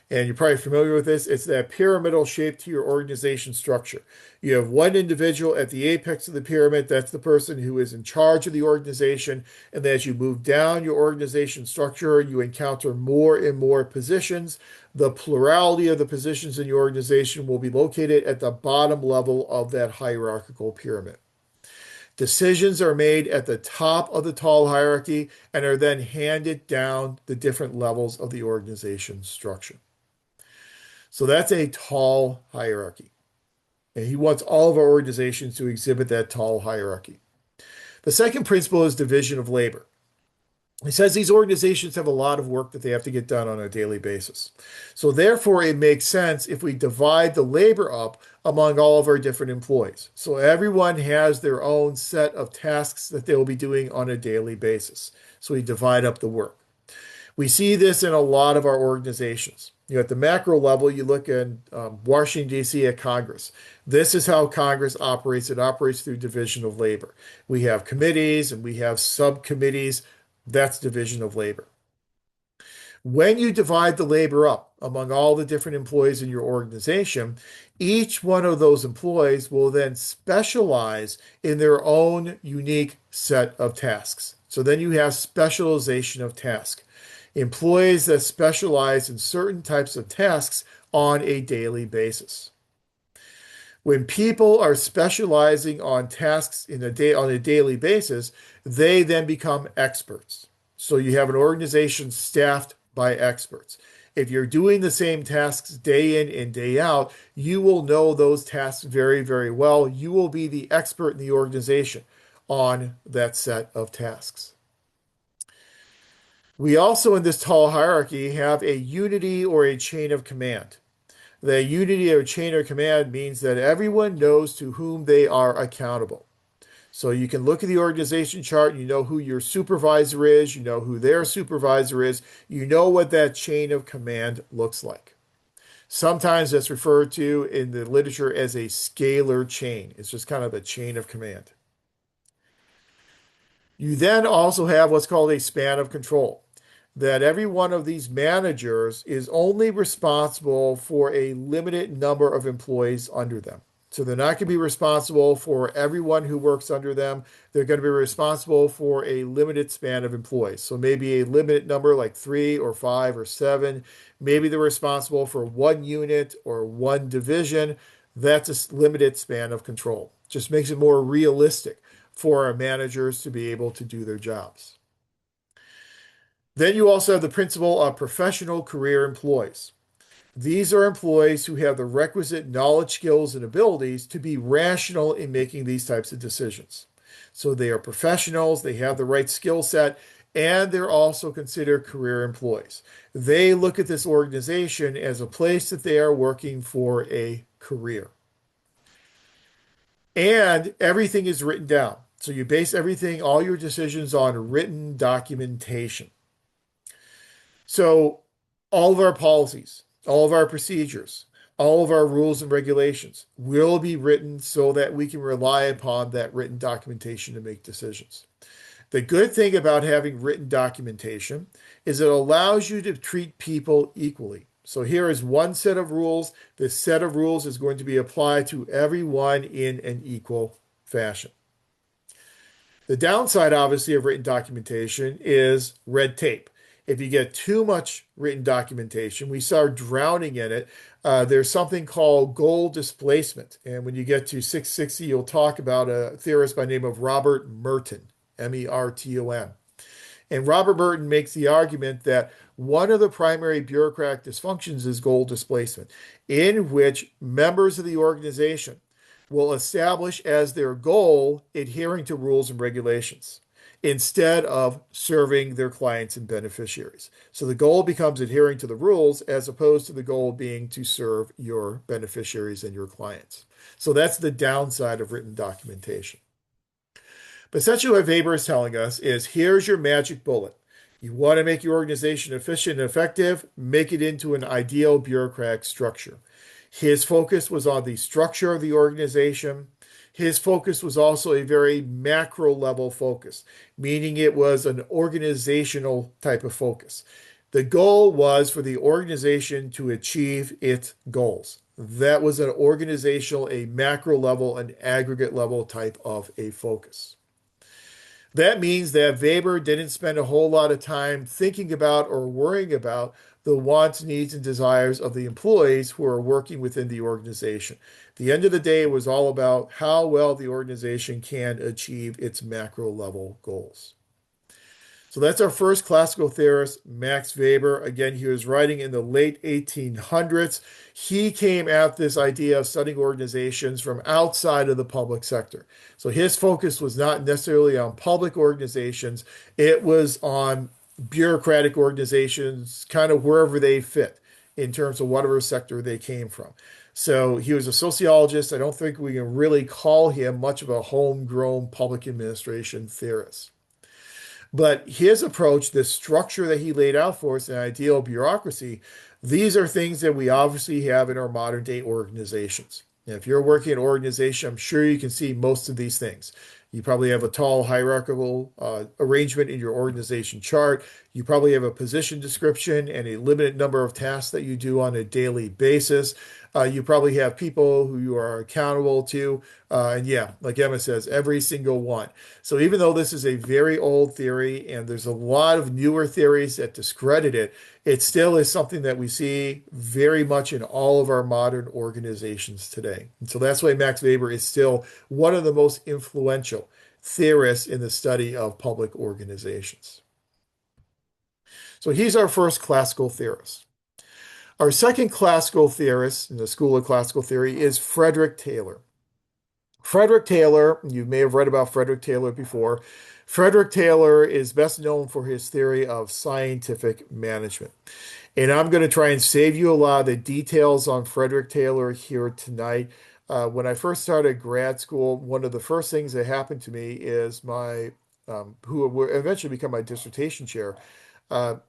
A: And you're probably familiar with this. It's that pyramidal shape to your organization structure. You have one individual at the apex of the pyramid. That's the person who is in charge of the organization. And as you move down your organization structure, you encounter more and more positions. The plurality of the positions in your organization will be located at the bottom level of that hierarchical pyramid. Decisions are made at the top of the tall hierarchy and are then handed down the different levels of the organization structure. So that's a tall hierarchy. And he wants all of our organizations to exhibit that tall hierarchy. The second principle is division of labor. He says these organizations have a lot of work that they have to get done on a daily basis. So therefore, it makes sense if we divide the labor up among all of our different employees. So everyone has their own set of tasks that they will be doing on a daily basis. So we divide up the work. We see this in a lot of our organizations. At the macro level, you look at Washington, D.C. at Congress. This is how Congress operates. It operates through division of labor. We have committees and we have subcommittees. That's division of labor. When you divide the labor up among all the different employees in your organization, each one of those employees will then specialize in their own unique set of tasks. So then you have specialization of task. Employees that specialize in certain types of tasks on a daily basis. When people are specializing on tasks on a daily basis, they then become experts. So you have an organization staffed by experts. If you're doing the same tasks day in and day out, you will know those tasks very, very well. You will be the expert in the organization. on that set of tasks. We also, in this tall hierarchy, have a unity or a chain of command. The unity or chain of command means that everyone knows to whom they are accountable. So you can look at the organization chart, you know who your supervisor is, you know who their supervisor is, you know what that chain of command looks like. Sometimes that's referred to in the literature as a scalar chain. It's just kind of a chain of command. You then also have what's called a span of control, that every one of these managers is only responsible for a limited number of employees under them. So they're not going to be responsible for everyone who works under them. They're going to be responsible for a limited span of employees. So maybe a limited number like three or five or seven. Maybe they're responsible for one unit or one division. That's a limited span of control. Just makes it more realistic for our managers to be able to do their jobs. Then you also have the principle of professional career employees. These are employees who have the requisite knowledge, skills, and abilities to be rational in making these types of decisions. So they are professionals, they have the right skill set, and they're also considered career employees. They look at this organization as a place that they are working for a career. And everything is written down. So you base everything, all your decisions on written documentation. So all of our policies, all of our procedures, all of our rules and regulations will be written so that we can rely upon that written documentation to make decisions. The good thing about having written documentation is it allows you to treat people equally. So here is one set of rules. This set of rules is going to be applied to everyone in an equal fashion. The downside, obviously, of written documentation is red tape. If you get too much written documentation, we start drowning in it. There's something called goal displacement. And when you get to 660, you'll talk about a theorist by the name of Robert Merton, Merton. And Robert Merton makes the argument that one of the primary bureaucratic dysfunctions is goal displacement, in which members of the organization will establish as their goal adhering to rules and regulations instead of serving their clients and beneficiaries. So the goal becomes adhering to the rules as opposed to the goal being to serve your beneficiaries and your clients. So that's the downside of written documentation. But essentially, what Weber is telling us is here's your magic bullet. You want to make your organization efficient and effective, make it into an ideal bureaucratic structure. His focus was on the structure of the organization. His focus was also a very macro level focus, meaning it was an organizational type of focus. The goal was for the organization to achieve its goals. That was an organizational, a macro level, an aggregate level type of a focus. That means that Weber didn't spend a whole lot of time thinking about or worrying about the wants, needs, and desires of the employees who are working within the organization. At the end of the day, it was all about how well the organization can achieve its macro level goals. So that's our first classical theorist, Max Weber. Again, he was writing in the late 1800s. He came at this idea of studying organizations from outside of the public sector. So his focus was not necessarily on public organizations, it was on bureaucratic organizations, kind of wherever they fit in terms of whatever sector they came from. So he was a sociologist. I don't think we can really call him much of a homegrown public administration theorist. But his approach, the structure that he laid out for us, an ideal bureaucracy, these are things that we obviously have in our modern day organizations. And if you're working in an organization, I'm sure you can see most of these things. You probably have a tall hierarchical arrangement in your organization chart. You probably have a position description and a limited number of tasks that you do on a daily basis. You probably have people who you are accountable to. And yeah, like Emma says, every single one. So even though this is a very old theory and there's a lot of newer theories that discredit it, it still is something that we see very much in all of our modern organizations today. And so that's why Max Weber is still one of the most influential theorists in the study of public organizations. So he's our first classical theorist. Our second classical theorist in the School of Classical Theory is Frederick Taylor. Frederick Taylor, you may have read about Frederick Taylor before. Frederick Taylor is best known for his theory of scientific management. And I'm going to try and save you a lot of the details on Frederick Taylor here tonight. When I first started grad school, one of the first things that happened to me is who will eventually become my dissertation chair,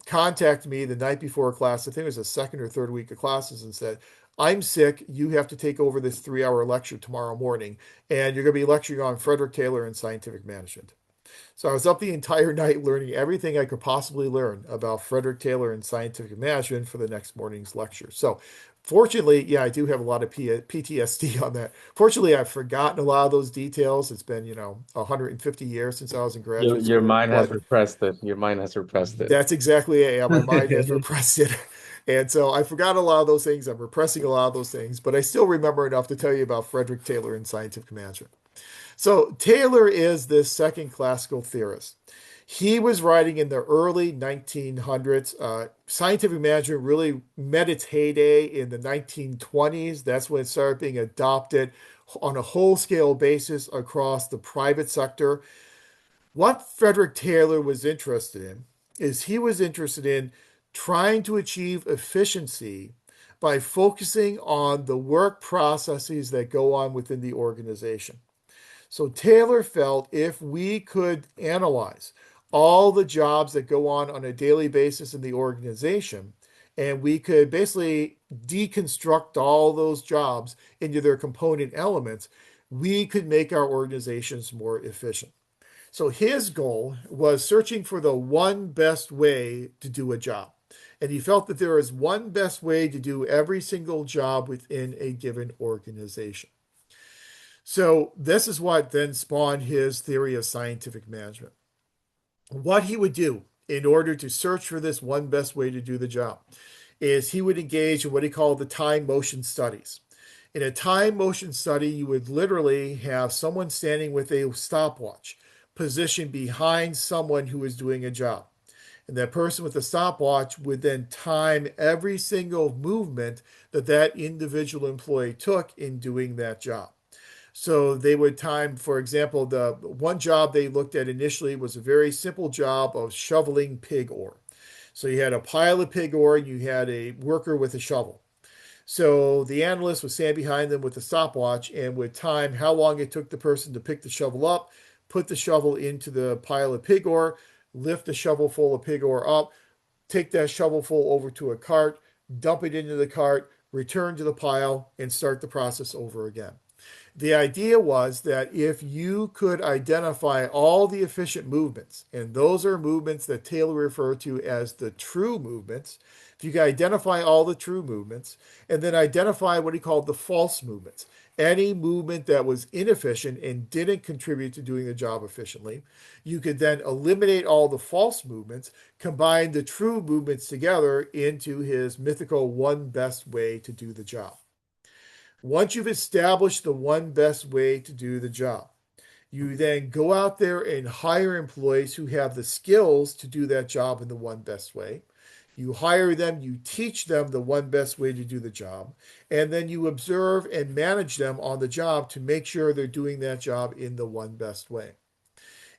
A: contacted me the night before class. I think it was the second or third week of classes, and said, "I'm sick. You have to take over this 3 hour lecture tomorrow morning, and you're going to be lecturing on Frederick Taylor and scientific management." So I was up the entire night learning everything I could possibly learn about Frederick Taylor and scientific management for the next morning's lecture. So fortunately, yeah, I do have a lot of PTSD on that. Fortunately, I've forgotten a lot of those details. It's been, 150 years since I was in
C: Your
A: graduate
C: your
A: school,
C: mind has
A: but
C: repressed it. Your mind has repressed it.
A: that's exactly it. Yeah, my mind has repressed it. And so I forgot a lot of those things. I'm repressing a lot of those things, but I still remember enough to tell you about Frederick Taylor and scientific management. So Taylor is this second classical theorist. He was writing in the early 1900s. Scientific management really met its heyday in the 1920s. That's when it started being adopted on a whole scale basis across the private sector. What Frederick Taylor was interested in is he was interested in trying to achieve efficiency by focusing on the work processes that go on within the organization. So Taylor felt if we could analyze all the jobs that go on a daily basis in the organization, and we could basically deconstruct all those jobs into their component elements, we could make our organizations more efficient. So his goal was searching for the one best way to do a job. And he felt that there is one best way to do every single job within a given organization. So this is what then spawned his theory of scientific management. What he would do in order to search for this one best way to do the job is he would engage in what he called the time motion studies. In a time motion study, you would literally have someone standing with a stopwatch positioned behind someone who is doing a job. And that person with the stopwatch would then time every single movement that that individual employee took in doing that job. So they would time, for example, the one job they looked at initially was a very simple job of shoveling pig ore. So you had a pile of pig ore and you had a worker with a shovel. So the analyst would stand behind them with a stopwatch and would time how long it took the person to pick the shovel up, put the shovel into the pile of pig ore, lift the shovel full of pig ore up, take that shovel full over to a cart, dump it into the cart, return to the pile, and start the process over again. The idea was that if you could identify all the efficient movements, and those are movements that Taylor referred to as the true movements, if you could identify all the true movements and then identify what he called the false movements, any movement that was inefficient and didn't contribute to doing the job efficiently, you could then eliminate all the false movements, combine the true movements together into his mythical one best way to do the job. Once you've established the one best way to do the job, you then go out there and hire employees who have the skills to do that job in the one best way. You hire them, you teach them the one best way to do the job, and then you observe and manage them on the job to make sure they're doing that job in the one best way.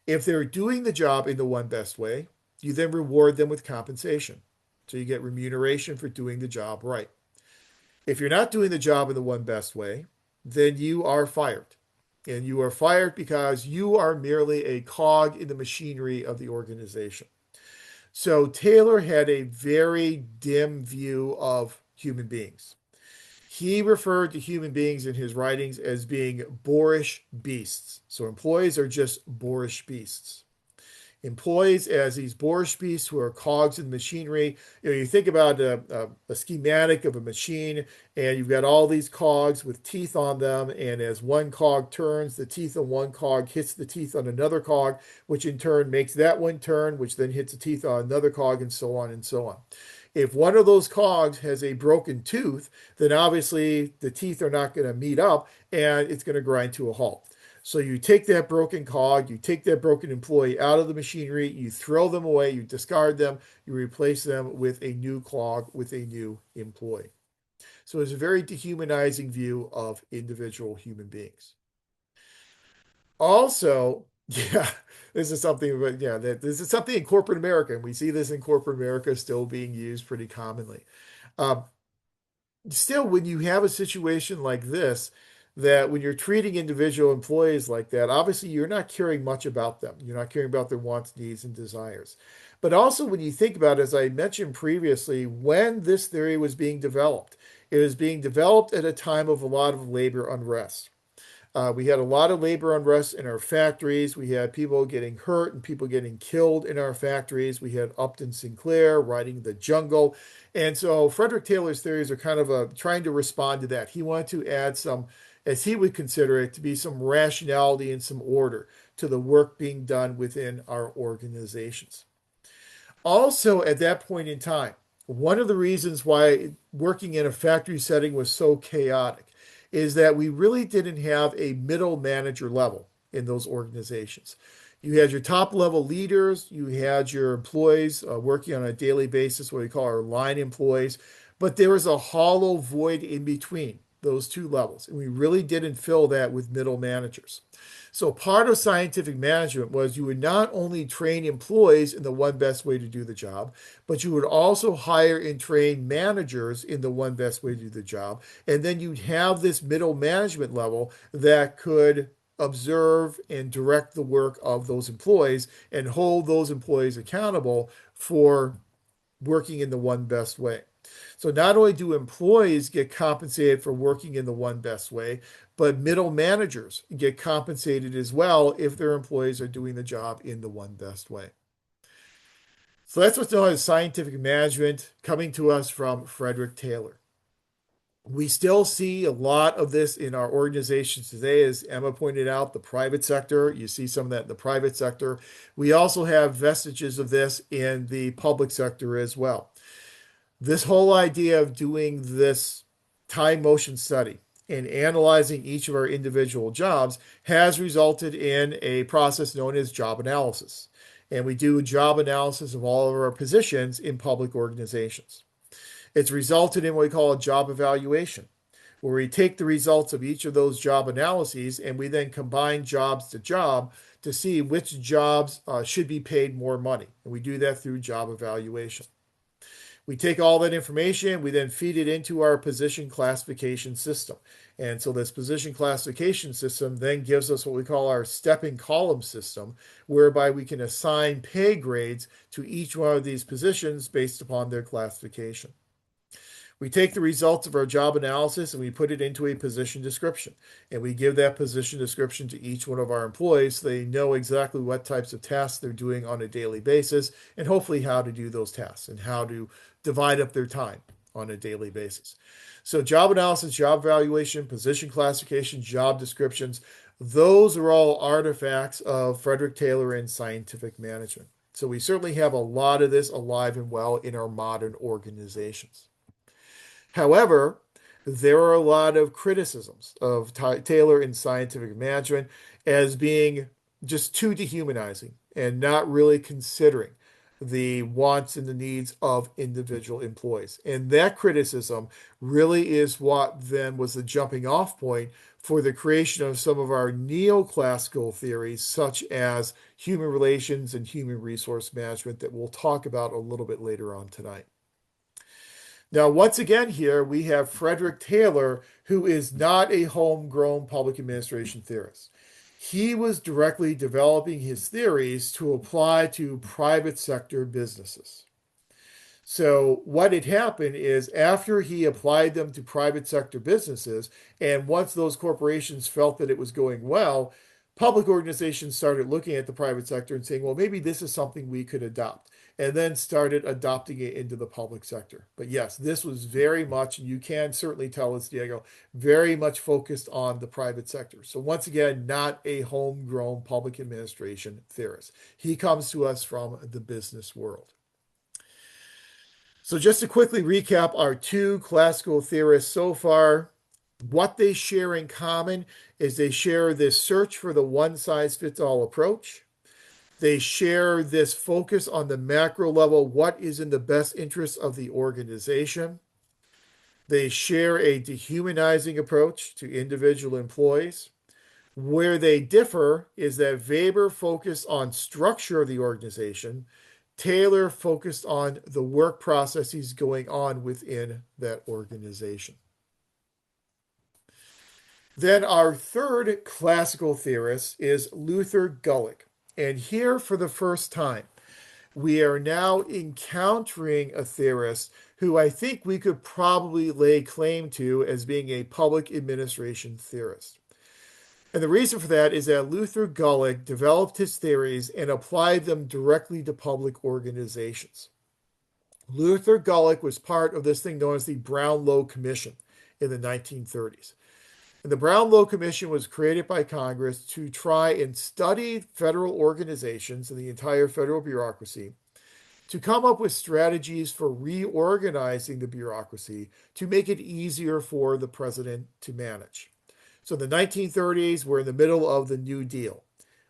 A: If they're doing the job in the one best way, you then reward them with compensation. So you get remuneration for doing the job right. If you're not doing the job in the one best way, then you are fired. And you are fired because you are merely a cog in the machinery of the organization. So Taylor had a very dim view of human beings. He referred to human beings in his writings as being boorish beasts. So employees are just boorish beasts. Employees as these boorish beasts who are cogs in the machinery. You think about a schematic of a machine, and you've got all these cogs with teeth on them. And as one cog turns, the teeth on one cog hits the teeth on another cog, which in turn makes that one turn, which then hits the teeth on another cog, and so on and so on. If one of those cogs has a broken tooth, then obviously the teeth are not going to meet up and it's going to grind to a halt. So you take that broken cog, you take that broken employee out of the machinery, you throw them away, you discard them, you replace them with a new cog, with a new employee. So it's a very dehumanizing view of individual human beings. Also, yeah, this is something, but yeah, this is something in corporate America, and we see this in corporate America still being used pretty commonly. Um, Still, when you have a situation like this, that when you're treating individual employees like that, obviously you're not caring much about them. You're not caring about their wants, needs, and desires. But also, when you think about it, as I mentioned previously, when this theory was being developed, it was being developed at a time of a lot of labor unrest. We had a lot of labor unrest in our factories. We had people getting hurt and people getting killed in our factories. We had Upton Sinclair riding the jungle. And so Frederick Taylor's theories are kind of trying to respond to that. He wanted to add some, as he would consider it, to be some rationality and some order to the work being done within our organizations. Also, at that point in time, one of the reasons why working in a factory setting was so chaotic is that we really didn't have a middle manager level in those organizations. You had your top level leaders, you had your employees working on a daily basis, what we call our line employees, but there was a hollow void in between those two levels. And we really didn't fill that with middle managers. So part of scientific management was you would not only train employees in the one best way to do the job, but you would also hire and train managers in the one best way to do the job. And then you'd have this middle management level that could observe and direct the work of those employees and hold those employees accountable for working in the one best way. So not only do employees get compensated for working in the one best way, but middle managers get compensated as well if their employees are doing the job in the one best way. So that's what's known as scientific management coming to us from Frederick Taylor. We still see a lot of this in our organizations today, as Emma pointed out, the private sector. You see some of that in the private sector. We also have vestiges of this in the public sector as well. This whole idea of doing this time motion study and analyzing each of our individual jobs has resulted in a process known as job analysis. And we do job analysis of all of our positions in public organizations. It's resulted in what we call a job evaluation, where we take the results of each of those job analyses and we then combine jobs to job to see which jobs should be paid more money. And we do that through job evaluation. We take all that information, we then feed it into our position classification system. And so this position classification system then gives us what we call our stepping column system, whereby we can assign pay grades to each one of these positions based upon their classification. We take the results of our job analysis and we put it into a position description. And we give that position description to each one of our employees so they know exactly what types of tasks they're doing on a daily basis and hopefully how to do those tasks and how to divide up their time on a daily basis. So, job analysis, job evaluation, position classification, job descriptions, those are all artifacts of Frederick Taylor and scientific management. So, we certainly have a lot of this alive and well in our modern organizations. However, there are a lot of criticisms of Taylor in scientific management as being just too dehumanizing and not really considering the wants and the needs of individual employees. And that criticism really is what then was the jumping off point for the creation of some of our neoclassical theories, such as human relations and human resource management, that we'll talk about a little bit later on tonight. Now, once again, here we have Frederick Taylor, who is not a homegrown public administration theorist. He was directly developing his theories to apply to private sector businesses. So, what had happened is after he applied them to private sector businesses, and once those corporations felt that it was going well, public organizations started looking at the private sector and saying, well, maybe this is something we could adopt, and then started adopting it into the public sector. But yes, this was very much, you can certainly tell us, Diego, very much focused on the private sector. So, once again, not a homegrown public administration theorist. He comes to us from the business world. So, just to quickly recap our two classical theorists so far, what they share in common is they share this search for the one size fits all approach. They share this focus on the macro level, what is in the best interest of the organization. They share a dehumanizing approach to individual employees. Where they differ is that Weber focused on structure of the organization, Taylor focused on the work processes going on within that organization. Then our third classical theorist is Luther Gulick. And here, for the first time, we are now encountering a theorist who I think we could probably lay claim to as being a public administration theorist. And the reason for that is that Luther Gulick developed his theories and applied them directly to public organizations. Luther Gulick was part of this thing known as the Brownlow Commission in the 1930s. And the Brownlow Commission was created by Congress to try and study federal organizations and the entire federal bureaucracy to come up with strategies for reorganizing the bureaucracy to make it easier for the president to manage. So in the 1930s, we're in the middle of the New Deal.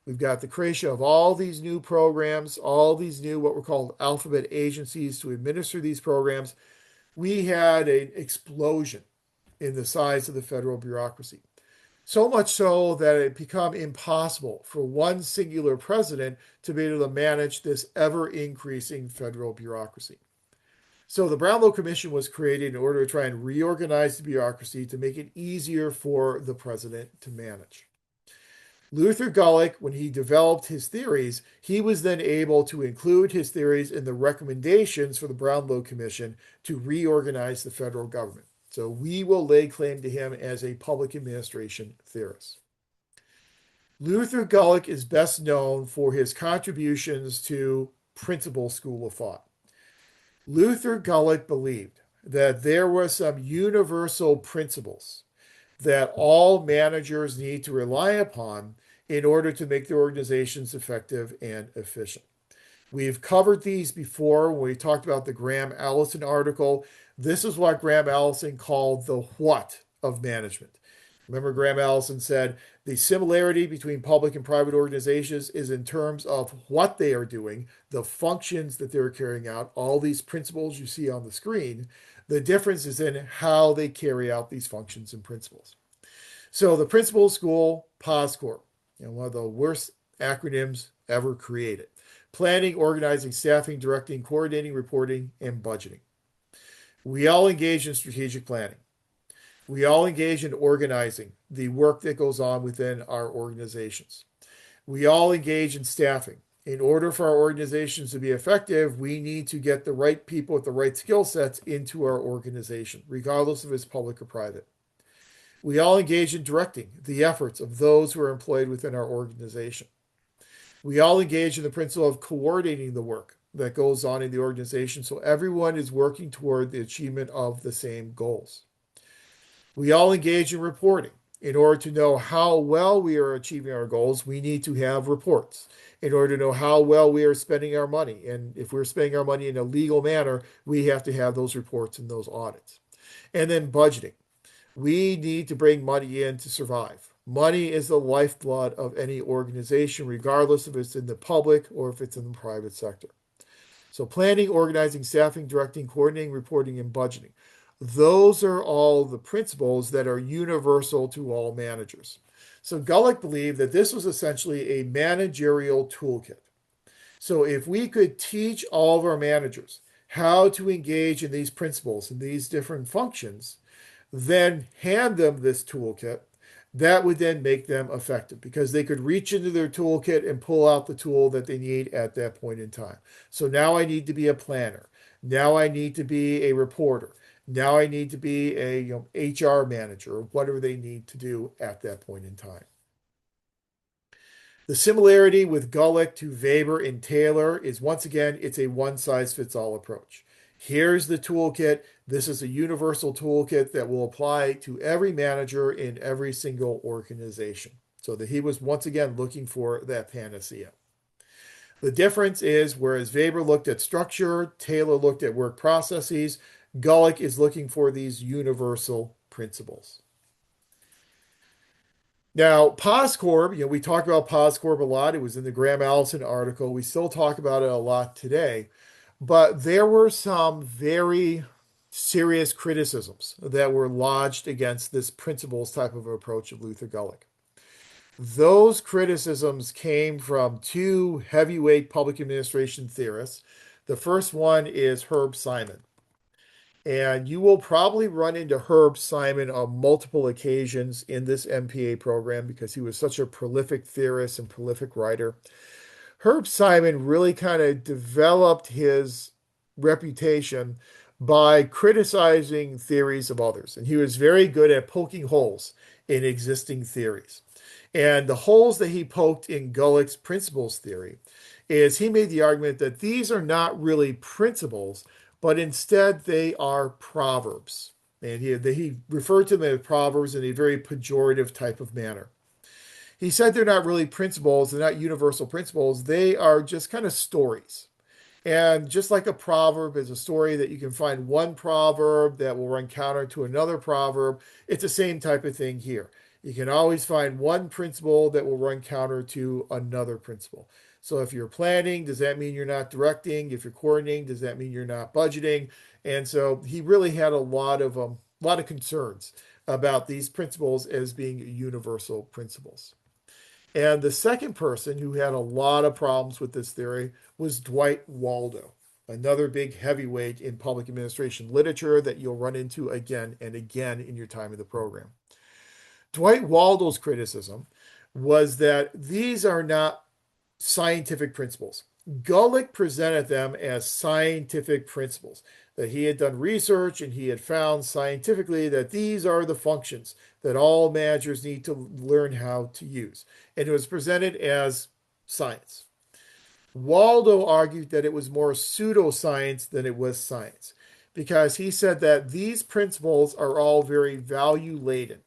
A: We've got the creation of all these new programs, all these new what were called alphabet agencies to administer these programs. We had an explosion in the size of the federal bureaucracy. So much so that it became impossible for one singular president to be able to manage this ever increasing federal bureaucracy. So the Brownlow Commission was created in order to try and reorganize the bureaucracy to make it easier for the president to manage. Luther Gulick, when he developed his theories, he was then able to include his theories in the recommendations for the Brownlow Commission to reorganize the federal government. So we will lay claim to him as a public administration theorist. Luther Gulick is best known for his contributions to principal school of thought. Luther Gulick believed that there were some universal principles that all managers need to rely upon in order to make their organizations effective and efficient. We've covered these before when we talked about the Graham Allison article. This is what Graham Allison called the what of management. Remember, Graham Allison said the similarity between public and private organizations is in terms of what they are doing, the functions that they're carrying out, all these principles you see on the screen. The difference is in how they carry out these functions and principles. So the principal school, POSCORP, one of the worst acronyms ever created. Planning, organizing, staffing, directing, coordinating, reporting, and budgeting. We all engage in strategic planning. We all engage in organizing the work that goes on within our organizations. We all engage in staffing. In order for our organizations to be effective, we need to get the right people with the right skill sets into our organization, regardless if it's public or private. We all engage in directing the efforts of those who are employed within our organization. We all engage in the principle of coordinating the work that goes on in the organization so everyone is working toward the achievement of the same goals. We all engage in reporting. In order to know how well we are achieving our goals, we need to have reports. In order to know how well we are spending our money, and if we're spending our money in a legal manner, we have to have those reports and those audits. And then budgeting. We need to bring money in to survive. Money is the lifeblood of any organization, regardless if it's in the public or if it's in the private sector. So planning, organizing, staffing, directing, coordinating, reporting, and budgeting. Those are all the principles that are universal to all managers. So Gulick believed that this was essentially a managerial toolkit. So if we could teach all of our managers how to engage in these principles and these different functions, then hand them this toolkit, that would then make them effective because they could reach into their toolkit and pull out the tool that they need at that point in time. So now I need to be a planner. Now I need to be a reporter. Now I need to be a HR manager or whatever they need to do at that point in time. The similarity with Gulick to Weber and Taylor is once again, it's a one-size-fits-all approach. Here's the toolkit. This is a universal toolkit that will apply to every manager in every single organization. So that he was once again looking for that panacea. The difference is whereas Weber looked at structure, Taylor looked at work processes, Gulick is looking for these universal principles. Now, POSCORP, we talked about POSCORP a lot. It was in the Graham Allison article. We still talk about it a lot today. But there were some very serious criticisms that were lodged against this principles type of approach of Luther Gulick. Those criticisms came from two heavyweight public administration theorists. The first one is Herb Simon. And you will probably run into Herb Simon on multiple occasions in this MPA program because he was such a prolific theorist and prolific writer. Herb Simon really kind of developed his reputation by criticizing theories of others. And he was very good at poking holes in existing theories. And the holes that he poked in Gulick's principles theory is he made the argument that these are not really principles, but instead they are proverbs. And he referred to them as proverbs in a very pejorative type of manner. He said they're not really principles, they're not universal principles, they are just kind of stories. And just like a proverb is a story that you can find one proverb that will run counter to another proverb, it's the same type of thing here. You can always find one principle that will run counter to another principle. So if you're planning, does that mean you're not directing? If you're coordinating, does that mean you're not budgeting? And so he really had a lot of concerns about these principles as being universal principles. And the second person who had a lot of problems with this theory was Dwight Waldo, another big heavyweight in public administration literature that you'll run into again and again in your time in the program. Dwight Waldo's criticism was that these are not scientific principles. Gulick presented them as scientific principles, that he had done research and he had found scientifically that these are the functions that all managers need to learn how to use. And it was presented as science. Waldo argued that it was more pseudoscience than it was science because he said that these principles are all very value laden.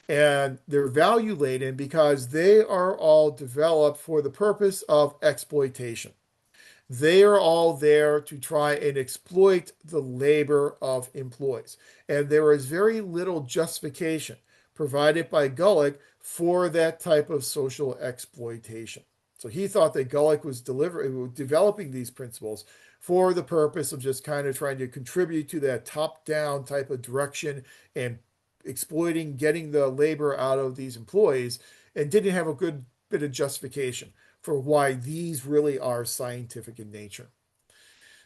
A: And they're value laden because they are all developed for the purpose of exploitation. They are all there to try and exploit the labor of employees. And there is very little justification provided by Gulick for that type of social exploitation. So he thought that Gulick was developing these principles for the purpose of just kind of trying to contribute to that top down type of direction and exploiting, getting the labor out of these employees, and didn't have a good bit of justification for why these really are scientific in nature.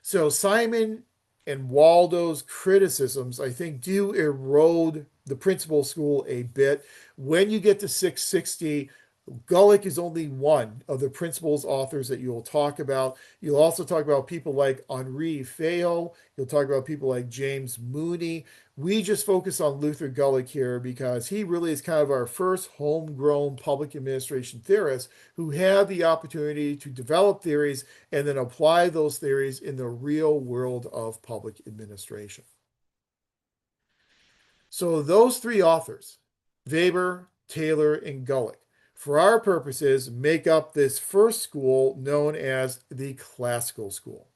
A: So Simon and Waldo's criticisms, I think, do erode the principal school a bit. When you get to 660, Gulick is only one of the principles authors that you'll talk about. You'll also talk about people like Henri Fayol. You'll talk about people like James Mooney. We just focus on Luther Gulick here because he really is kind of our first homegrown public administration theorist who had the opportunity to develop theories and then apply those theories in the real world of public administration. So those three authors, Weber, Taylor, and Gulick, for our purposes, make up this first school known as the classical school.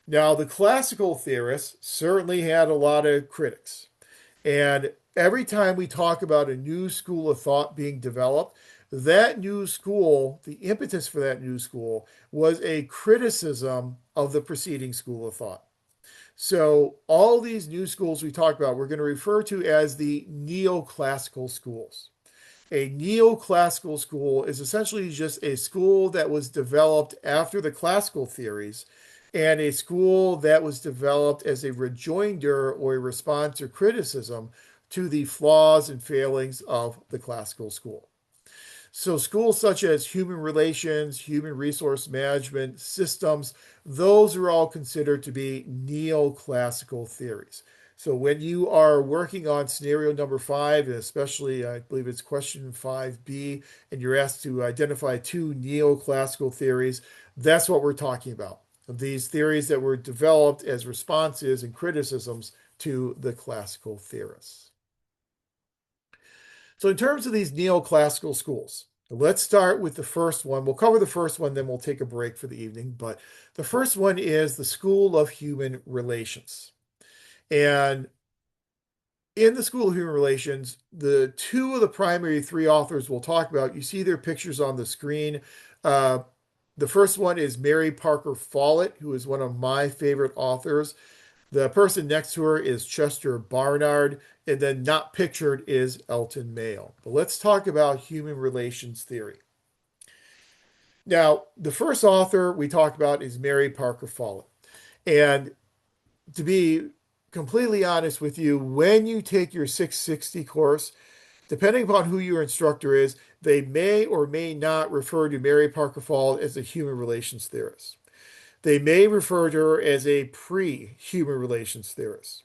A: Now, the classical theorists certainly had a lot of critics. And every time we talk about a new school of thought being developed, that new school, the impetus for that new school, was a criticism of the preceding school of thought. So, all these new schools we talk about, we're going to refer to as the neoclassical schools. A neoclassical school is essentially just a school that was developed after the classical theories and a school that was developed as a rejoinder or a response or criticism to the flaws and failings of the classical school. So schools such as human relations, human resource management, systems, those are all considered to be neoclassical theories. So when you are working on scenario number 5, and especially I believe it's question 5B, and you're asked to identify two neoclassical theories, that's what we're talking about. These theories that were developed as responses and criticisms to the classical theorists. So in terms of these neoclassical schools, let's start with the first one. We'll cover the first one, then we'll take a break for the evening. But the first one is the School of Human Relations. And in the School of Human Relations, the two of the primary three authors we'll talk about, you see their pictures on the screen. The first one is Mary Parker Follett, who is one of my favorite authors. The person next to her is Chester Barnard, and then not pictured is Elton Mayo. But let's talk about human relations theory. Now, the first author we talked about is Mary Parker Follett. And to be completely honest with you, when you take your 660 course, depending upon who your instructor is, they may or may not refer to Mary Parker Follett as a human relations theorist. They may refer to her as a pre human relations theorist.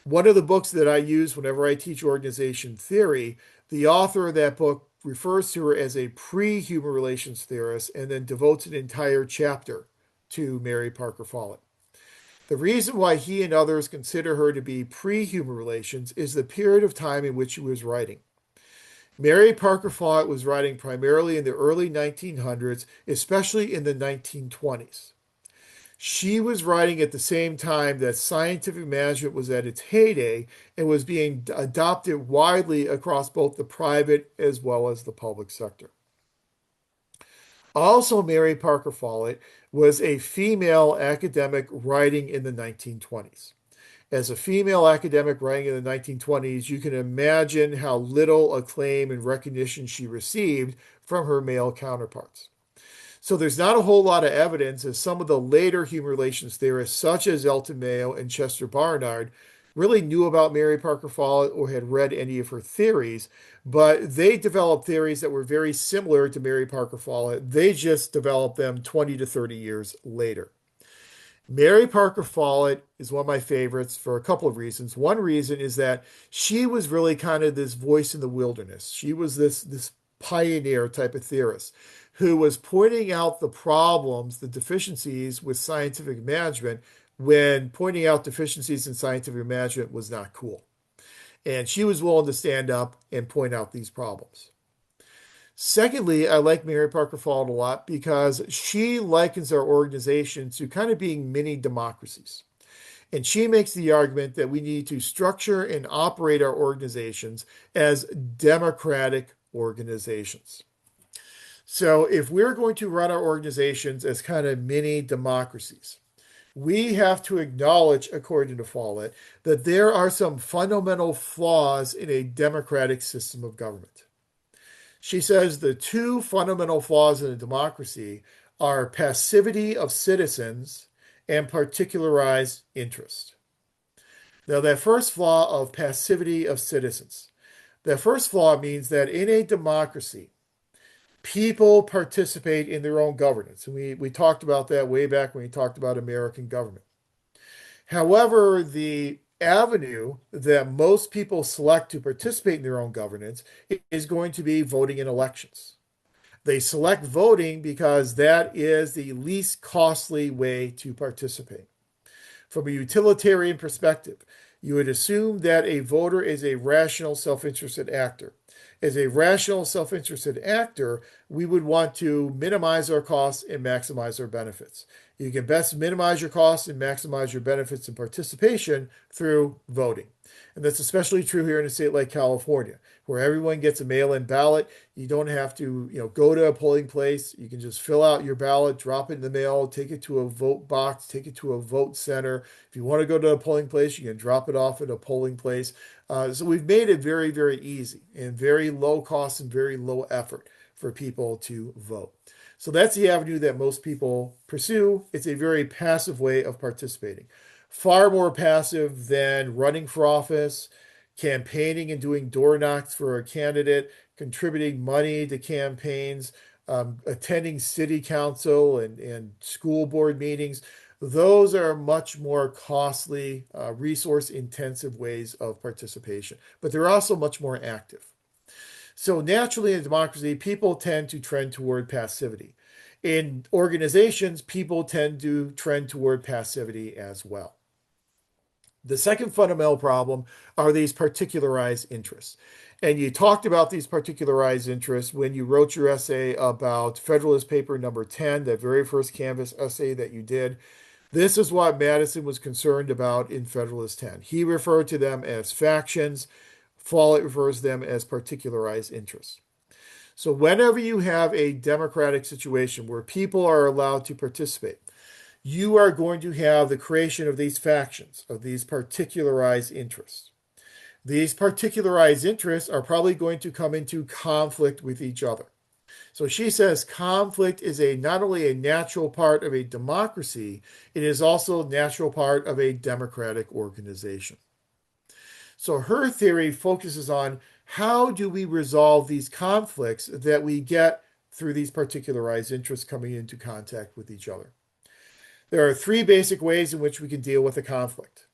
A: One of the books that I use whenever I teach organization theory, the author of that book refers to her as a pre human relations theorist and then devotes an entire chapter to Mary Parker Follett. The reason why he and others consider her to be pre human relations is the period of time in which she was writing. Mary Parker Follett was writing primarily in the early 1900s, especially in the 1920s. She was writing at the same time that scientific management was at its heyday and was being adopted widely across both the private as well as the public sector. Also, Mary Parker Follett was a female academic writing in the 1920s. As a female academic writing in the 1920s, you can imagine how little acclaim and recognition she received from her male counterparts. So there's not a whole lot of evidence as some of the later human relations theorists, such as Elton Mayo and Chester Barnard, really knew about Mary Parker Follett or had read any of her theories, but they developed theories that were very similar to Mary Parker Follett. They just developed them 20 to 30 years later. Mary Parker Follett is one of my favorites for a couple of reasons. One reason is that she was really kind of this voice in the wilderness. She was this pioneer type of theorist who was pointing out the problems, the deficiencies with scientific management when pointing out deficiencies in scientific management was not cool. And she was willing to stand up and point out these problems. Secondly, I like Mary Parker Follett a lot because she likens our organization to kind of being mini democracies. And she makes the argument that we need to structure and operate our organizations as democratic organizations. So if we're going to run our organizations as kind of mini democracies, we have to acknowledge, according to Follett, that there are some fundamental flaws in a democratic system of government. She says the two fundamental flaws in a democracy are passivity of citizens and particularized interest. Now, that first flaw of passivity of citizens, that first flaw means that in a democracy, people participate in their own governance. And we talked about that way back when we talked about American government. However, the avenue that most people select to participate in their own governance is going to be voting in elections. They select voting because that is the least costly way to participate. From a utilitarian perspective, you would assume that a voter is a rational, self-interested actor. As a rational, self-interested actor, we would want to minimize our costs and maximize our benefits. You can best minimize your costs and maximize your benefits and participation through voting. And that's especially true here in a state like California, where everyone gets a mail-in ballot. You don't have to, go to a polling place. You can just fill out your ballot, drop it in the mail, take it to a vote box, take it to a vote center. If you want to go to a polling place, you can drop it off at a polling place. So we've made it very, very easy and very low cost and very low effort for people to vote. So that's the avenue that most people pursue. It's a very passive way of participating. Far more passive than running for office, campaigning and doing door knocks for a candidate, contributing money to campaigns, attending city council and school board meetings. Those are much more costly, resource intensive ways of participation, but they're also much more active. So naturally in democracy, people tend to trend toward passivity. In organizations, people tend to trend toward passivity as well. The second fundamental problem are these particularized interests. And you talked about these particularized interests when you wrote your essay about Federalist Paper number 10, that very first Canvas essay that you did. This is what Madison was concerned about in Federalist 10. He referred to them as factions. Follett refers to them as particularized interests. So whenever you have a democratic situation where people are allowed to participate, you are going to have the creation of these factions, of these particularized interests. These particularized interests are probably going to come into conflict with each other. So she says conflict is not only a natural part of a democracy, it is also a natural part of a democratic organization. So her theory focuses on how do we resolve these conflicts that we get through these particularized interests coming into contact with each other. There are three basic ways in which we can deal with a conflict.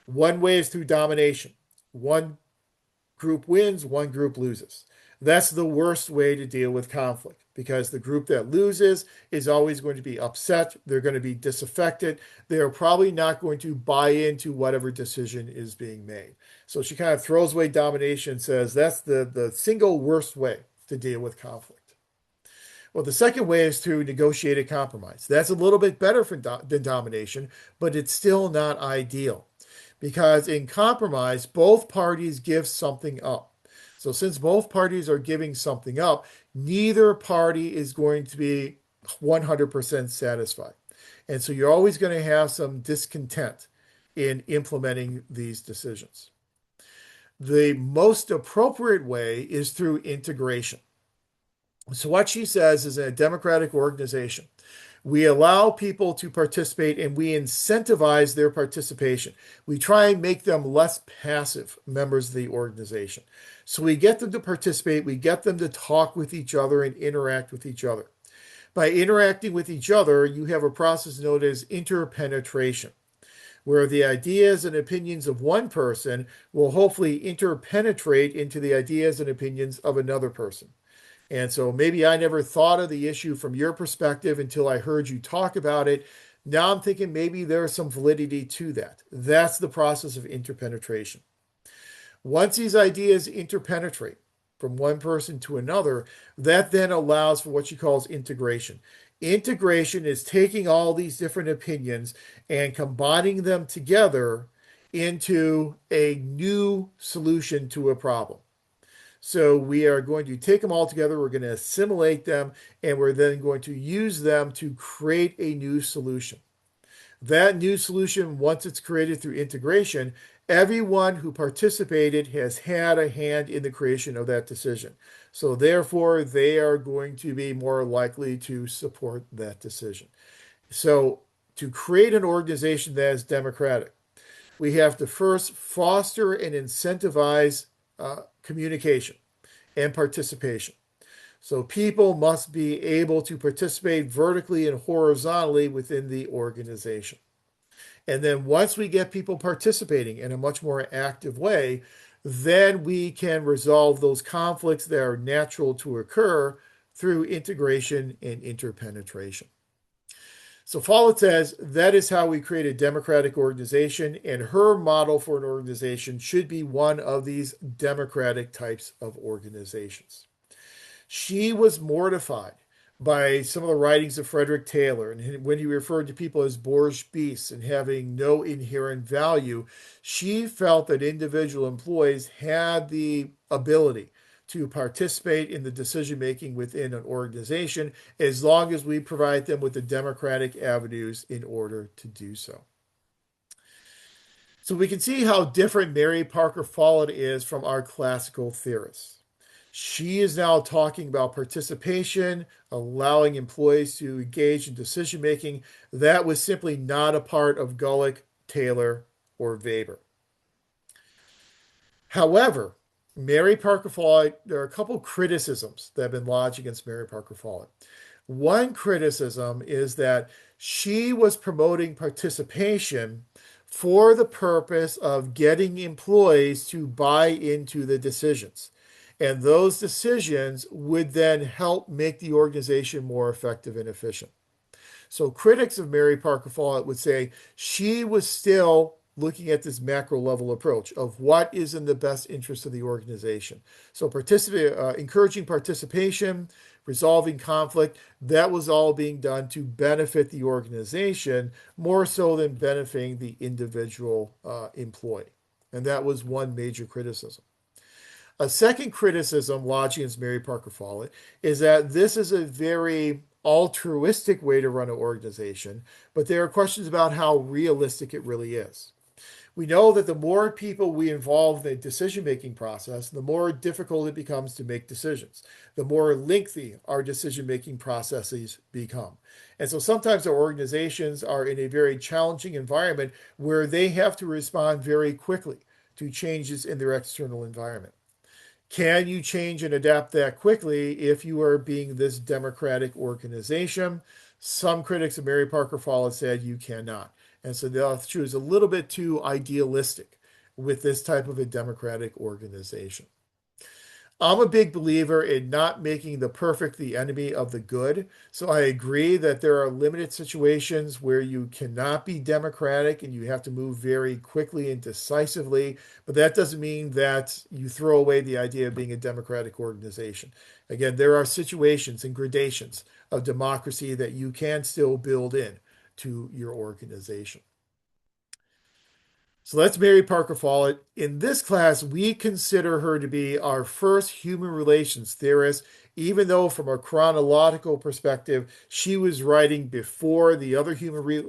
A: One way is through domination. One group wins, one group loses. That's the worst way to deal with conflict because the group that loses is always going to be upset. They're going to be disaffected. They're probably not going to buy into whatever decision is being made. So she kind of throws away domination and says that's the single worst way to deal with conflict. Well, the second way is through negotiated compromise. That's a little bit better than domination, but it's still not ideal because in compromise, both parties give something up. So, since both parties are giving something up, neither party is going to be 100% satisfied. And so, you're always going to have some discontent in implementing these decisions. The most appropriate way is through integration. So, what she says is in a democratic organization, we allow people to participate and we incentivize their participation. We try and make them less passive members of the organization. So we get them to participate, we get them to talk with each other and interact with each other. By interacting with each other, you have a process known as interpenetration, where the ideas and opinions of one person will hopefully interpenetrate into the ideas and opinions of another person. And so maybe I never thought of the issue from your perspective until I heard you talk about it. Now I'm thinking maybe there's some validity to that. That's the process of interpenetration. Once these ideas interpenetrate from one person to another, that then allows for what she calls integration. Integration is taking all these different opinions and combining them together into a new solution to a problem. So we are going to take them all together, we're going to assimilate them, and we're then going to use them to create a new solution. That new solution, once it's created through integration, everyone who participated has had a hand in the creation of that decision. So therefore, they are going to be more likely to support that decision. So to create an organization that is democratic, we have to first foster and incentivize communication and participation. So people must be able to participate vertically and horizontally within the organization. And then once we get people participating in a much more active way, then we can resolve those conflicts that are natural to occur through integration and interpenetration. So Follett says that is how we create a democratic organization, and her model for an organization should be one of these democratic types of organizations. She was mortified by some of the writings of Frederick Taylor, and when he referred to people as bourge beasts and having no inherent value, she felt that individual employees had the ability to participate in the decision making within an organization as long as we provide them with the democratic avenues in order to do so. So we can see how different Mary Parker Follett is from our classical theorists. She is now talking about participation, allowing employees to engage in decision making. That was simply not a part of Gulick, Taylor, or Weber. However, Mary Parker Follett, there are a couple of criticisms that have been lodged against Mary Parker Follett. One criticism is that she was promoting participation for the purpose of getting employees to buy into the decisions. And those decisions would then help make the organization more effective and efficient. So critics of Mary Parker Follett would say she was still looking at this macro level approach of what is in the best interest of the organization. So encouraging participation, resolving conflict, that was all being done to benefit the organization more so than benefiting the individual employee. And that was one major criticism. A second criticism lodged against Mary Parker Follett is that this is a very altruistic way to run an organization, but there are questions about how realistic it really is. We know that the more people we involve in the decision making process, the more difficult it becomes to make decisions, the more lengthy our decision making processes become. And so sometimes our organizations are in a very challenging environment where they have to respond very quickly to changes in their external environment. Can you change and adapt that quickly if you are being this democratic organization? Some critics of Mary Parker Fall have said you cannot. And so they'll choose a little bit too idealistic with this type of a democratic organization. I'm a big believer in not making the perfect the enemy of the good. So I agree that there are limited situations where you cannot be democratic and you have to move very quickly and decisively. But that doesn't mean that you throw away the idea of being a democratic organization. Again, there are situations and gradations of democracy that you can still build in to your organization. So that's Mary Parker Follett. In this class, we consider her to be our first human relations theorist, even though from a chronological perspective, she was writing before the other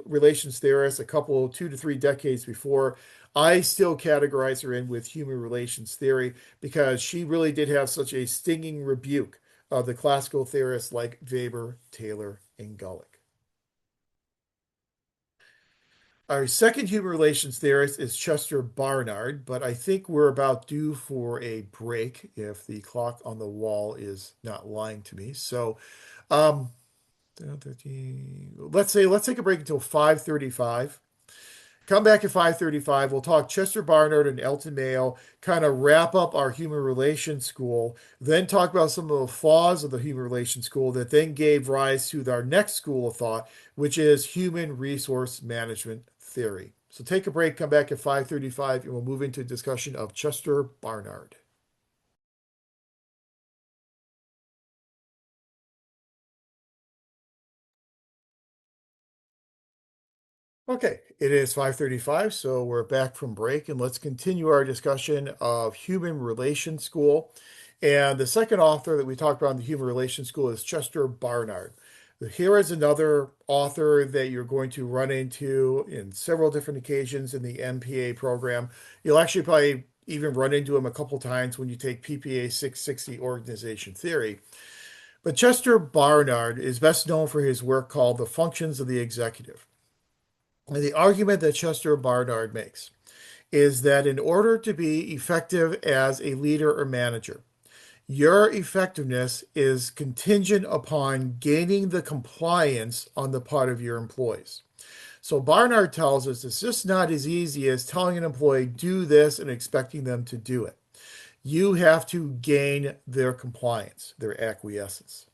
A: relations theorists, a couple, 2 to 3 decades before. I still categorize her in with human relations theory because she really did have such a stinging rebuke of the classical theorists like Weber, Taylor, and Gulick. Our second human relations theorist is Chester Barnard, but I think we're about due for a break if the clock on the wall is not lying to me. So, um, 13, let's take a break until 5:35. Come back at 5:35. We'll talk Chester Barnard and Elton Mayo, kind of wrap up our human relations school, then talk about some of the flaws of the human relations school that then gave rise to our next school of thought, which is human resource management theory. So take a break, come back at 5:35, and we'll move into a discussion of Chester Barnard. Okay, it is 5:35, so we're back from break, and let's continue our discussion of Human Relations School. And the second author that we talked about in the Human Relations School is Chester Barnard. Here is another author that you're going to run into in several different occasions in the MPA program. You'll actually probably even run into him a couple times when you take PPA 660 organization theory. But Chester Barnard is best known for his work called The Functions of the Executive. And the argument that Chester Barnard makes is that in order to be effective as a leader or manager, your effectiveness is contingent upon gaining the compliance on the part of your employees. So Barnard tells us it's just not as easy as telling an employee, do this and expecting them to do it. You have to gain their compliance, their acquiescence.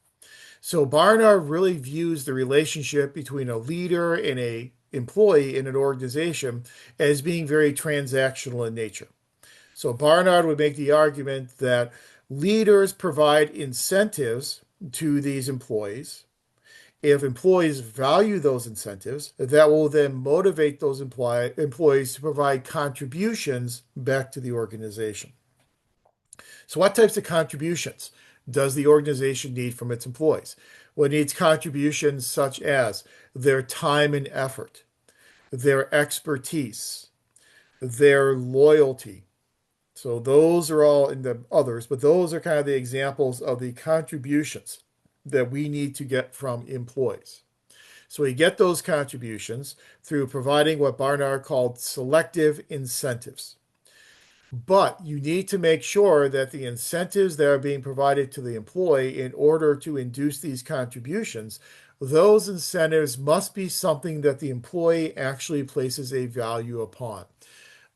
A: So Barnard really views the relationship between a leader and a employee in an organization as being very transactional in nature. So Barnard would make the argument that leaders provide incentives to these employees. If employees value those incentives, that will then motivate those employees to provide contributions back to the organization. So, what types of contributions does the organization need from its employees? Well, it needs contributions such as their time and effort, their expertise, their loyalty. So, those are all in the others, but those are kind of the examples of the contributions that we need to get from employees. So, we get those contributions through providing what Barnard called selective incentives. But you need to make sure that the incentives that are being provided to the employee in order to induce these contributions, those incentives must be something that the employee actually places a value upon.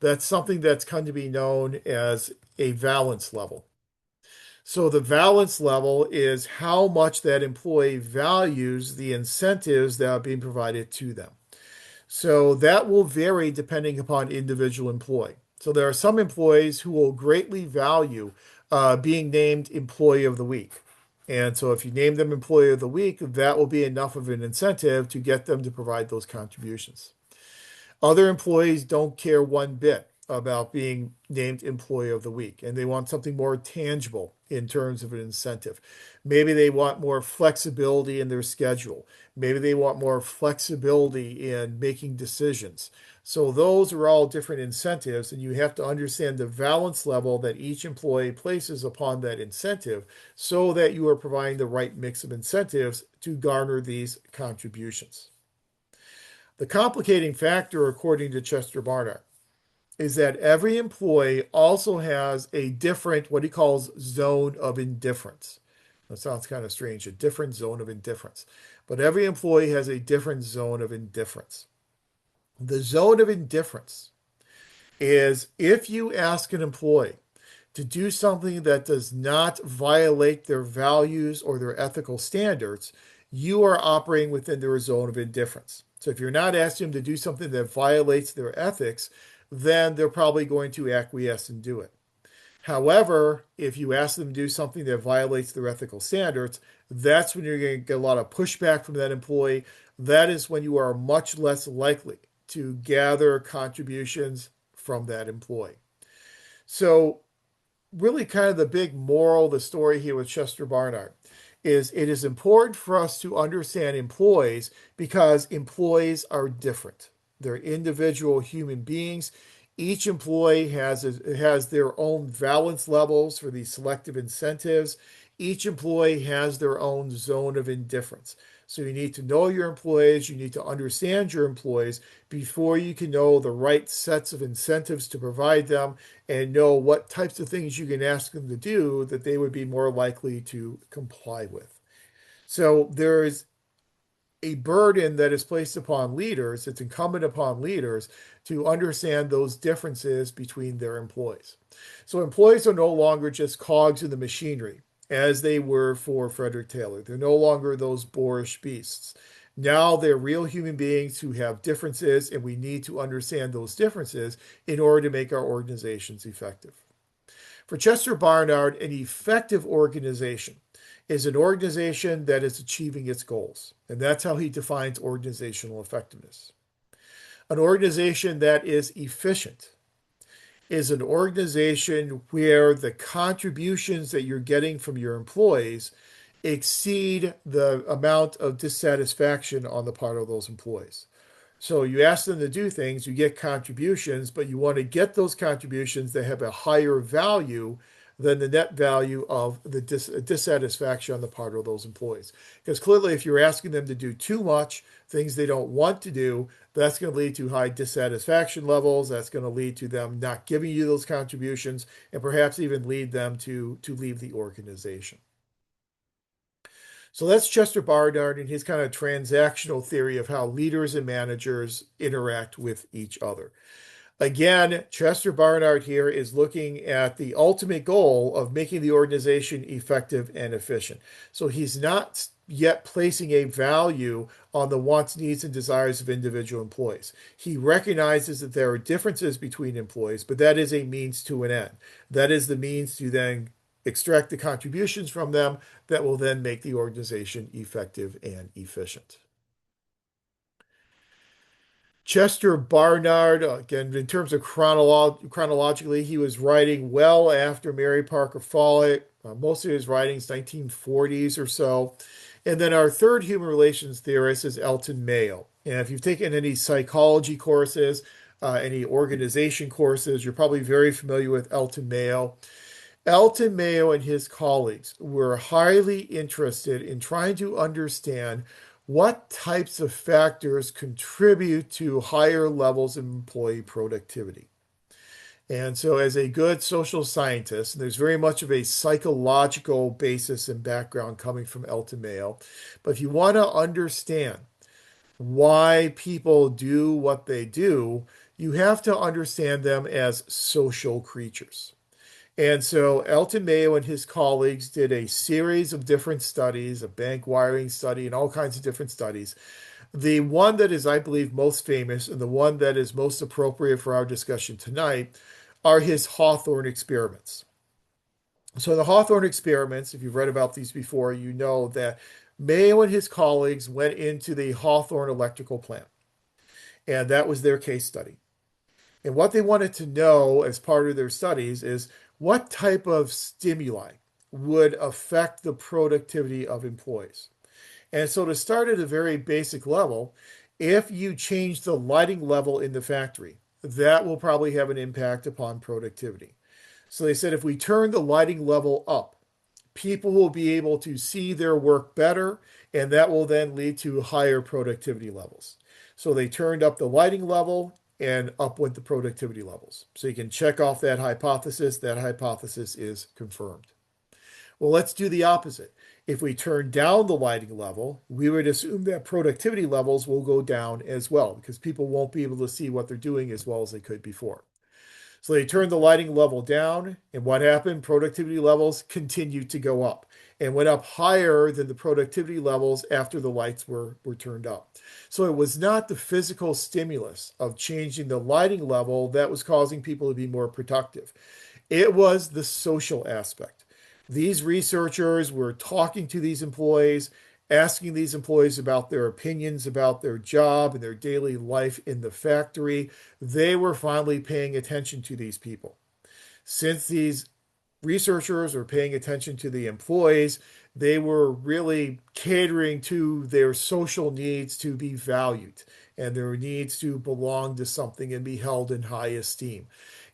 A: That's something that's come to be known as a valence level. So the valence level is how much that employee values the incentives that are being provided to them. So that will vary depending upon individual employee. So there are some employees who will greatly value being named Employee of the Week. And so if you name them Employee of the Week, that will be enough of an incentive to get them to provide those contributions. Other employees don't care one bit about being named Employee of the Week, and they want something more tangible in terms of an incentive. Maybe they want more flexibility in their schedule. Maybe they want more flexibility in making decisions. So those are all different incentives, and you have to understand the valence level that each employee places upon that incentive so that you are providing the right mix of incentives to garner these contributions. The complicating factor, according to Chester Barnard, is that every employee also has a different, what he calls, zone of indifference. That sounds kind of strange, a different zone of indifference. But every employee has a different zone of indifference. The zone of indifference is if you ask an employee to do something that does not violate their values or their ethical standards, you are operating within their zone of indifference. So if you're not asking them to do something that violates their ethics, then they're probably going to acquiesce and do it. However, if you ask them to do something that violates their ethical standards, that's when you're going to get a lot of pushback from that employee. That is when you are much less likely to gather contributions from that employee. So really kind of the big moral of the story here with Chester Barnard is it is important for us to understand employees because employees are different. They're individual human beings. Each employee has their own valence levels for these selective incentives. Each employee has their own zone of indifference. So you need to know your employees, you need to understand your employees before you can know the right sets of incentives to provide them and know what types of things you can ask them to do that they would be more likely to comply with. So there's a burden that is placed upon leaders, it's incumbent upon leaders to understand those differences between their employees. So employees are no longer just cogs in the machinery as they were for Frederick Taylor. They're no longer those boorish beasts. Now they're real human beings who have differences, and we need to understand those differences in order to make our organizations effective. For Chester Barnard, an effective organization is an organization that is achieving its goals. And that's how he defines organizational effectiveness. An organization that is efficient is an organization where the contributions that you're getting from your employees exceed the amount of dissatisfaction on the part of those employees. So you ask them to do things, you get contributions, but you want to get those contributions that have a higher value than the net value of the dissatisfaction on the part of those employees. Because clearly, if you're asking them to do too much, things they don't want to do, that's going to lead to high dissatisfaction levels. That's going to lead to them not giving you those contributions and perhaps even lead them to leave the organization. So that's Chester Barnard and his kind of transactional theory of how leaders and managers interact with each other. Again, Chester Barnard here is looking at the ultimate goal of making the organization effective and efficient. So he's not yet placing a value on the wants, needs, and desires of individual employees. He recognizes that there are differences between employees, but that is a means to an end. That is the means to then extract the contributions from them that will then make the organization effective and efficient. Chester Barnard, again, in terms of chronologically, he was writing well after Mary Parker Follett. Most of his writings, 1940s or so. And then our third human relations theorist is Elton Mayo. And if you've taken any psychology courses, any organization courses, you're probably very familiar with Elton Mayo. Elton Mayo and his colleagues were highly interested in trying to understand what types of factors contribute to higher levels of employee productivity. And so, as a good social scientist, and there's very much of a psychological basis and background coming from Elton Mayo, but if you want to understand why people do what they do, you have to understand them as social creatures. And so Elton Mayo and his colleagues did a series of different studies, a bank wiring study, and all kinds of different studies. The one that is, I believe, most famous and the one that is most appropriate for our discussion tonight are his Hawthorne experiments. So, the Hawthorne experiments, if you've read about these before, you know that Mayo and his colleagues went into the Hawthorne electrical plant, and that was their case study. And what they wanted to know as part of their studies is what type of stimuli would affect the productivity of employees. And so, to start at a very basic level, if you change the lighting level in the factory, that will probably have an impact upon productivity. So, they said if we turn the lighting level up, people will be able to see their work better, and that will then lead to higher productivity levels. So, they turned up the lighting level and up went the productivity levels. So, you can check off that hypothesis. That hypothesis is confirmed. Well, let's do the opposite. If we turn down the lighting level, we would assume that productivity levels will go down as well because people won't be able to see what they're doing as well as they could before. So they turned the lighting level down, and what happened? Productivity levels continued to go up and went up higher than the productivity levels after the lights were turned up. So it was not the physical stimulus of changing the lighting level that was causing people to be more productive. It was the social aspect. These researchers were talking to these employees, asking these employees about their opinions about their job and their daily life in the factory. They were finally paying attention to these people. Since these researchers were paying attention to the employees, they were really catering to their social needs to be valued and their needs to belong to something and be held in high esteem.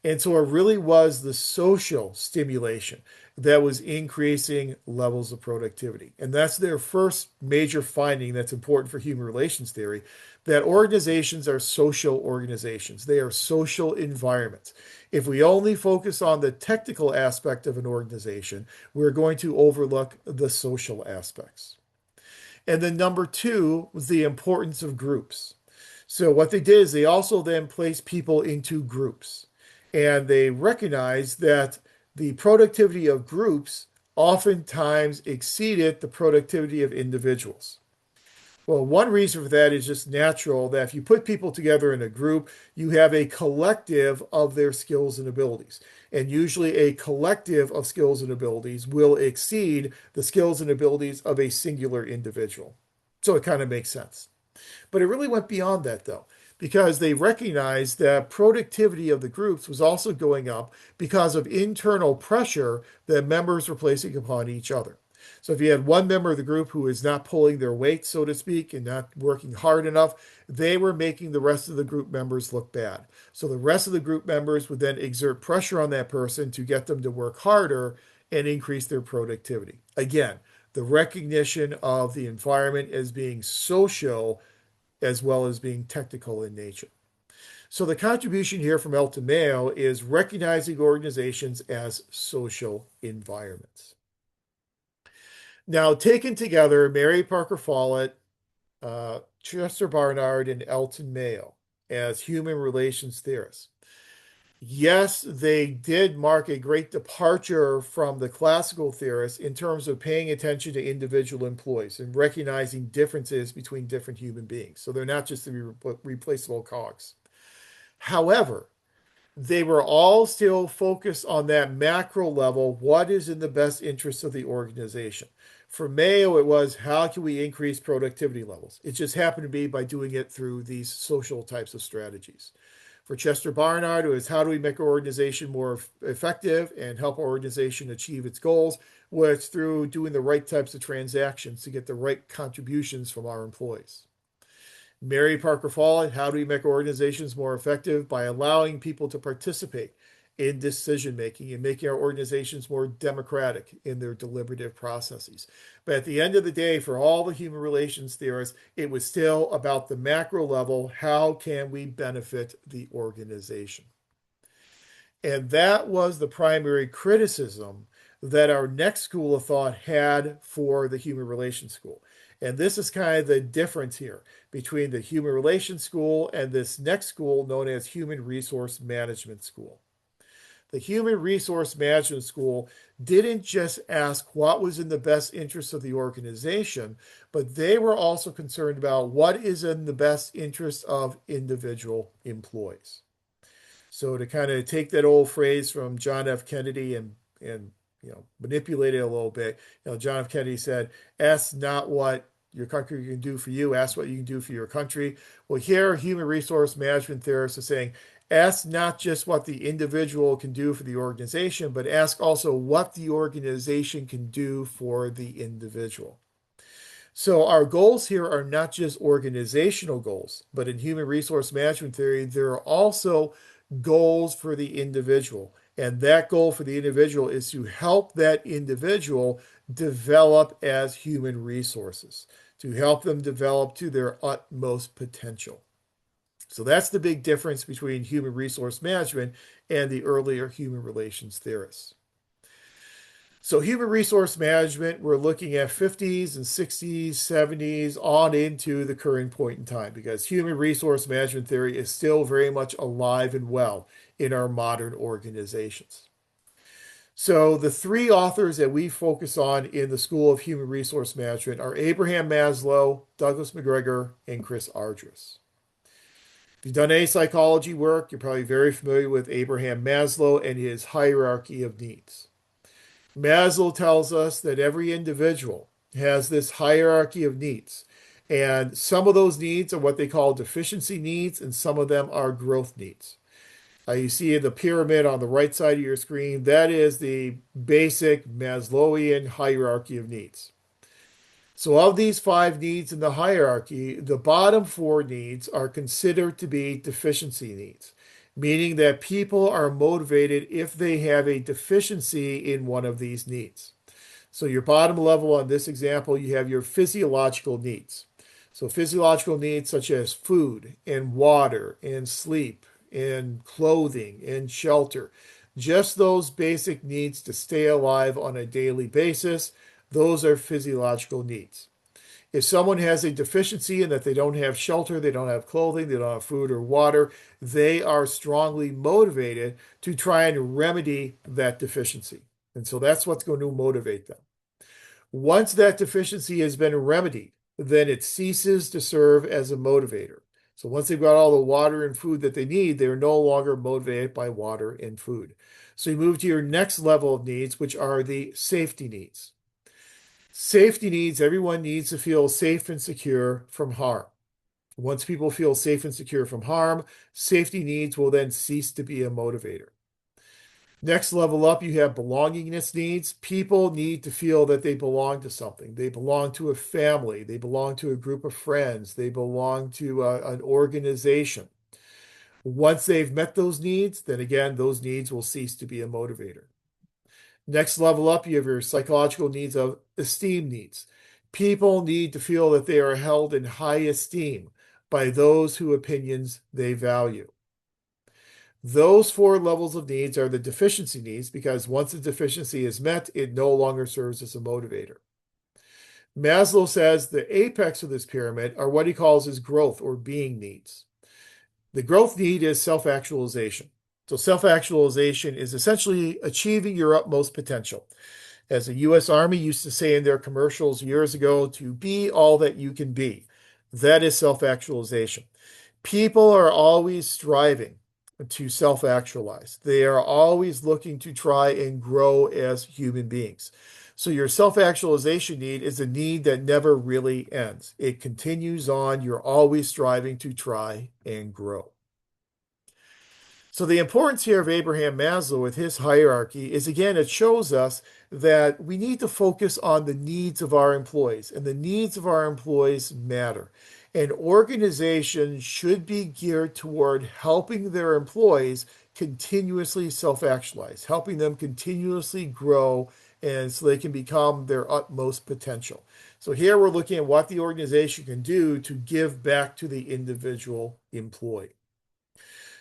A: And so it really was the social stimulation that was increasing levels of productivity. And that's their first major finding that's important for human relations theory, that organizations are social organizations. They are social environments. If we only focus on the technical aspect of an organization, we're going to overlook the social aspects. And then number two was the importance of groups. So what they did is they also then placed people into groups. And they recognized that the productivity of groups oftentimes exceeded the productivity of individuals. Well, one reason for that is just natural that if you put people together in a group, you have a collective of their skills and abilities. And usually, a collective of skills and abilities will exceed the skills and abilities of a singular individual. So it kind of makes sense. But it really went beyond that, though, because they recognized that productivity of the groups was also going up because of internal pressure that members were placing upon each other. So if you had one member of the group who is not pulling their weight, so to speak, and not working hard enough, they were making the rest of the group members look bad. So the rest of the group members would then exert pressure on that person to get them to work harder and increase their productivity. Again, the recognition of the environment as being social as well as being technical in nature. So the contribution here from Elton Mayo is recognizing organizations as social environments. Now, taken together, Mary Parker Follett, Chester Barnard, and Elton Mayo as human relations theorists. Yes, they did mark a great departure from the classical theorists in terms of paying attention to individual employees and recognizing differences between different human beings. So they're not just the replaceable cogs. However, they were all still focused on that macro level. What is in the best interest of the organization? For Mayo, it was how can we increase productivity levels? It just happened to be by doing it through these social types of strategies. For Chester Barnard, it was how do we make our organization more effective and help our organization achieve its goals, which through doing the right types of transactions to get the right contributions from our employees. Mary Parker Follett, how do we make organizations more effective? By allowing people to participate in decision making and making our organizations more democratic in their deliberative processes. But at the end of the day, for all the human relations theorists, it was still about the macro level. How can we benefit the organization? And that was the primary criticism that our next school of thought had for the human relations school. And this is kind of the difference here between the human relations school and this next school known as human resource management school. The human resource management school didn't just ask what was in the best interest of the organization, but they were also concerned about what is in the best interest of individual employees. So to kind of take that old phrase from John F. Kennedy and manipulate it a little bit, John F. Kennedy said, "Ask not what your country can do for you, ask what you can do for your country." Well, here, human resource management theorists are saying, Ask not just what the individual can do for the organization, but ask also what the organization can do for the individual. So our goals here are not just organizational goals, but in human resource management theory, there are also goals for the individual. And that goal for the individual is to help that individual develop as human resources, to help them develop to their utmost potential. So that's the big difference between human resource management and the earlier human relations theorists. So human resource management, we're looking at 50s and 60s, 70s, on into the current point in time, because human resource management theory is still very much alive and well in our modern organizations. So the three authors that we focus on in the School of Human Resource Management are Abraham Maslow, Douglas McGregor, and Chris Argyris. If you've done any psychology work, you're probably very familiar with Abraham Maslow and his hierarchy of needs. Maslow tells us that every individual has this hierarchy of needs. And some of those needs are what they call deficiency needs, and some of them are growth needs. You see in the pyramid on the right side of your screen, that is the basic Maslowian hierarchy of needs. So, of these five needs in the hierarchy, the bottom four needs are considered to be deficiency needs, meaning that people are motivated if they have a deficiency in one of these needs. So, your bottom level on this example, you have your physiological needs. So, physiological needs such as food and water and sleep and clothing and shelter, just those basic needs to stay alive on a daily basis. Those are physiological needs. If someone has a deficiency in that they don't have shelter, they don't have clothing, they don't have food or water, they are strongly motivated to try and remedy that deficiency. And so that's what's going to motivate them. Once that deficiency has been remedied, then it ceases to serve as a motivator. So once they've got all the water and food that they need, they're no longer motivated by water and food. So you move to your next level of needs, which are the safety needs. Safety needs, everyone needs to feel safe and secure from harm. Once people feel safe and secure from harm, safety needs will then cease to be a motivator. Next level up, you have belongingness needs. People need to feel that they belong to something. They belong to a family. They belong to a group of friends. They belong to an organization. Once they've met those needs, then again, those needs will cease to be a motivator. Next level up, you have your psychological needs of esteem needs. People need to feel that they are held in high esteem by those whose opinions they value. Those four levels of needs are the deficiency needs, because once the deficiency is met, it no longer serves as a motivator. Maslow says the apex of this pyramid are what he calls his growth or being needs. The growth need is self-actualization. So self-actualization is essentially achieving your utmost potential. As the U.S. Army used to say in their commercials years ago, to be all that you can be. That is self-actualization. People are always striving to self-actualize. They are always looking to try and grow as human beings. So your self-actualization need is a need that never really ends. It continues on. You're always striving to try and grow. So the importance here of Abraham Maslow with his hierarchy is, again, it shows us that we need to focus on the needs of our employees, and the needs of our employees matter. An organization should be geared toward helping their employees continuously self-actualize, helping them continuously grow, and so they can become their utmost potential. So here we're looking at what the organization can do to give back to the individual employee.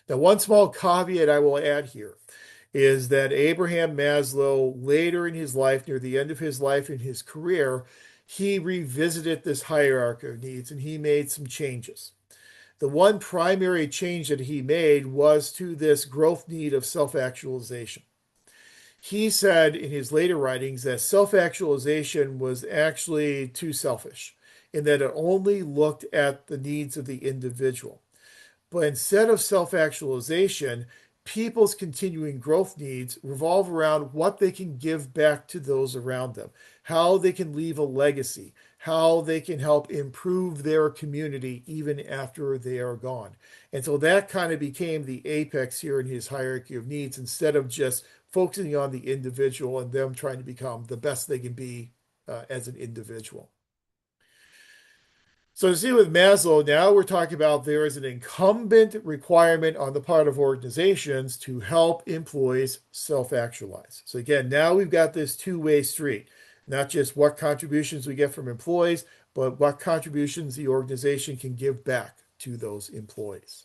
A: Now, one small caveat I will add here is that Abraham Maslow, later in his life, near the end of his life in his career, he revisited this hierarchy of needs and he made some changes. The one primary change that he made was to this growth need of self-actualization. He said in his later writings that self-actualization was actually too selfish, in that it only looked at the needs of the individual. But instead of self-actualization, people's continuing growth needs revolve around what they can give back to those around them, how they can leave a legacy, how they can help improve their community even after they are gone. And so that kind of became the apex here in his hierarchy of needs instead of just focusing on the individual and them trying to become the best they can be as an individual. So to see with Maslow, now we're talking about there is an incumbent requirement on the part of organizations to help employees self-actualize. So again, now we've got this two-way street, not just what contributions we get from employees, but what contributions the organization can give back to those employees.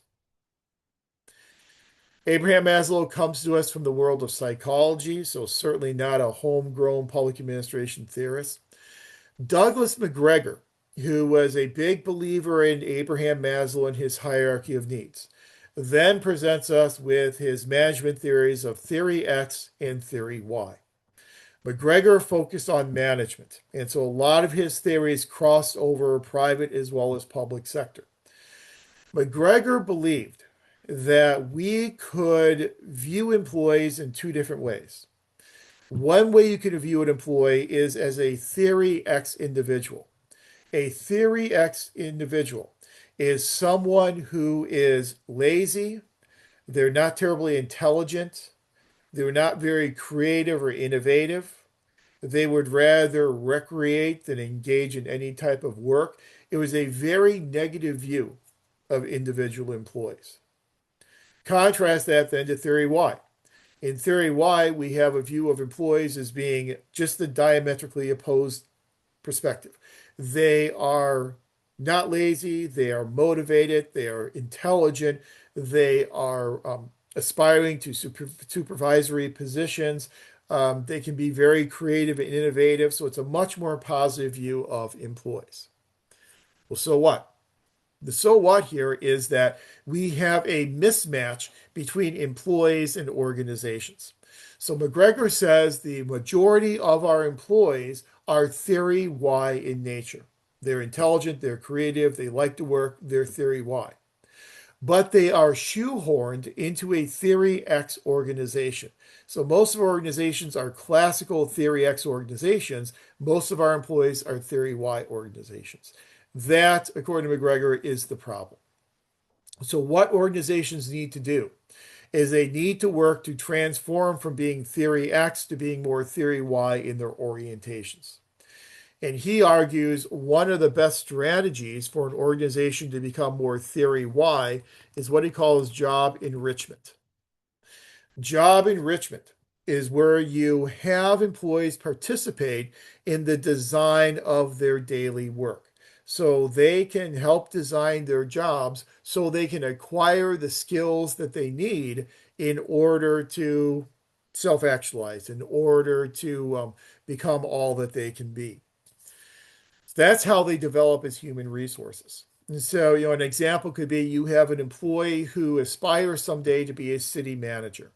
A: Abraham Maslow comes to us from the world of psychology, so certainly not a homegrown public administration theorist. Douglas McGregor, who was a big believer in Abraham Maslow and his hierarchy of needs, then presents us with his management theories of Theory X and Theory Y. McGregor focused on management, and so a lot of his theories crossed over private as well as public sector. McGregor believed that we could view employees in two different ways. One way you could view an employee is as a Theory X individual. A Theory X individual is someone who is lazy, they're not terribly intelligent, they're not very creative or innovative, they would rather recreate than engage in any type of work. It was a very negative view of individual employees. Contrast that then to Theory Y. In Theory Y, we have a view of employees as being just the diametrically opposed perspective. They are not lazy, they are motivated, they are intelligent, they are aspiring to supervisory positions. They can be very creative and innovative, so it's a much more positive view of employees. Well, so what? The so what here is that we have a mismatch between employees and organizations. So McGregor says the majority of our employees are Theory Y in nature. They're intelligent, they're creative, they like to work, they're Theory Y. But they are shoehorned into a Theory X organization. So most of our organizations are classical Theory X organizations. Most of our employees are Theory Y organizations. That, according to McGregor, is the problem. So what organizations need to do is they need to work to transform from being Theory X to being more Theory Y in their orientations. And he argues one of the best strategies for an organization to become more Theory Y is what he calls job enrichment. Job enrichment is where you have employees participate in the design of their daily work. So they can help design their jobs so they can acquire the skills that they need in order to self-actualize, in order to become all that they can be. That's how they develop as human resources. And so, an example could be you have an employee who aspires someday to be a city manager.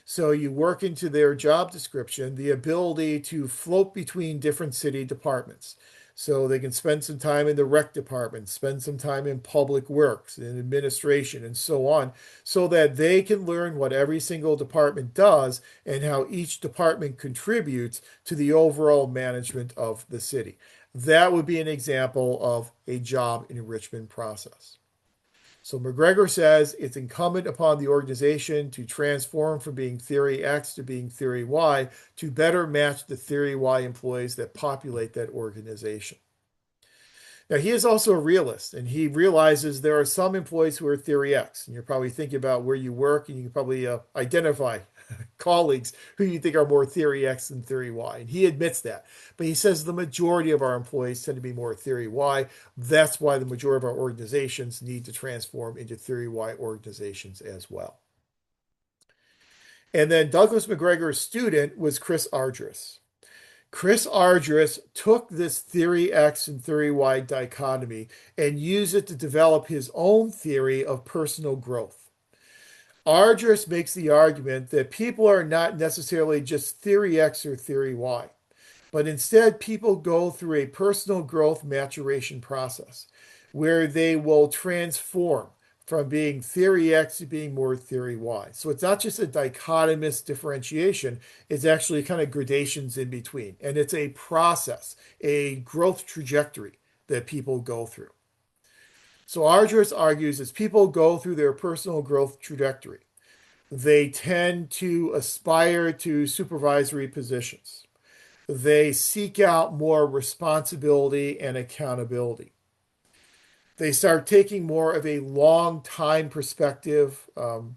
A: So you work into their job description the ability to float between different city departments. So they can spend some time in the rec department, spend some time in public works, in administration, and so on, so that they can learn what every single department does and how each department contributes to the overall management of the city. That would be an example of a job enrichment process. So McGregor says it's incumbent upon the organization to transform from being Theory X to being Theory Y to better match the Theory Y employees that populate that organization. Now, he is also a realist, and he realizes there are some employees who are Theory X. And you're probably thinking about where you work, and you can probably identify colleagues who you think are more Theory X than Theory Y. And he admits that. But he says the majority of our employees tend to be more Theory Y. That's why the majority of our organizations need to transform into Theory Y organizations as well. And then Douglas McGregor's student was Chris Argyris. Chris Argyris took this Theory X and Theory Y dichotomy and used it to develop his own theory of personal growth. Argyris makes the argument that people are not necessarily just Theory X or Theory Y, but instead people go through a personal growth maturation process where they will transform from being theory X to being more theory Y. So it's not just a dichotomous differentiation, it's actually kind of gradations in between. And it's a process, a growth trajectory that people go through. So Ardress argues as people go through their personal growth trajectory, they tend to aspire to supervisory positions. They seek out more responsibility and accountability. They start taking more of a long time perspective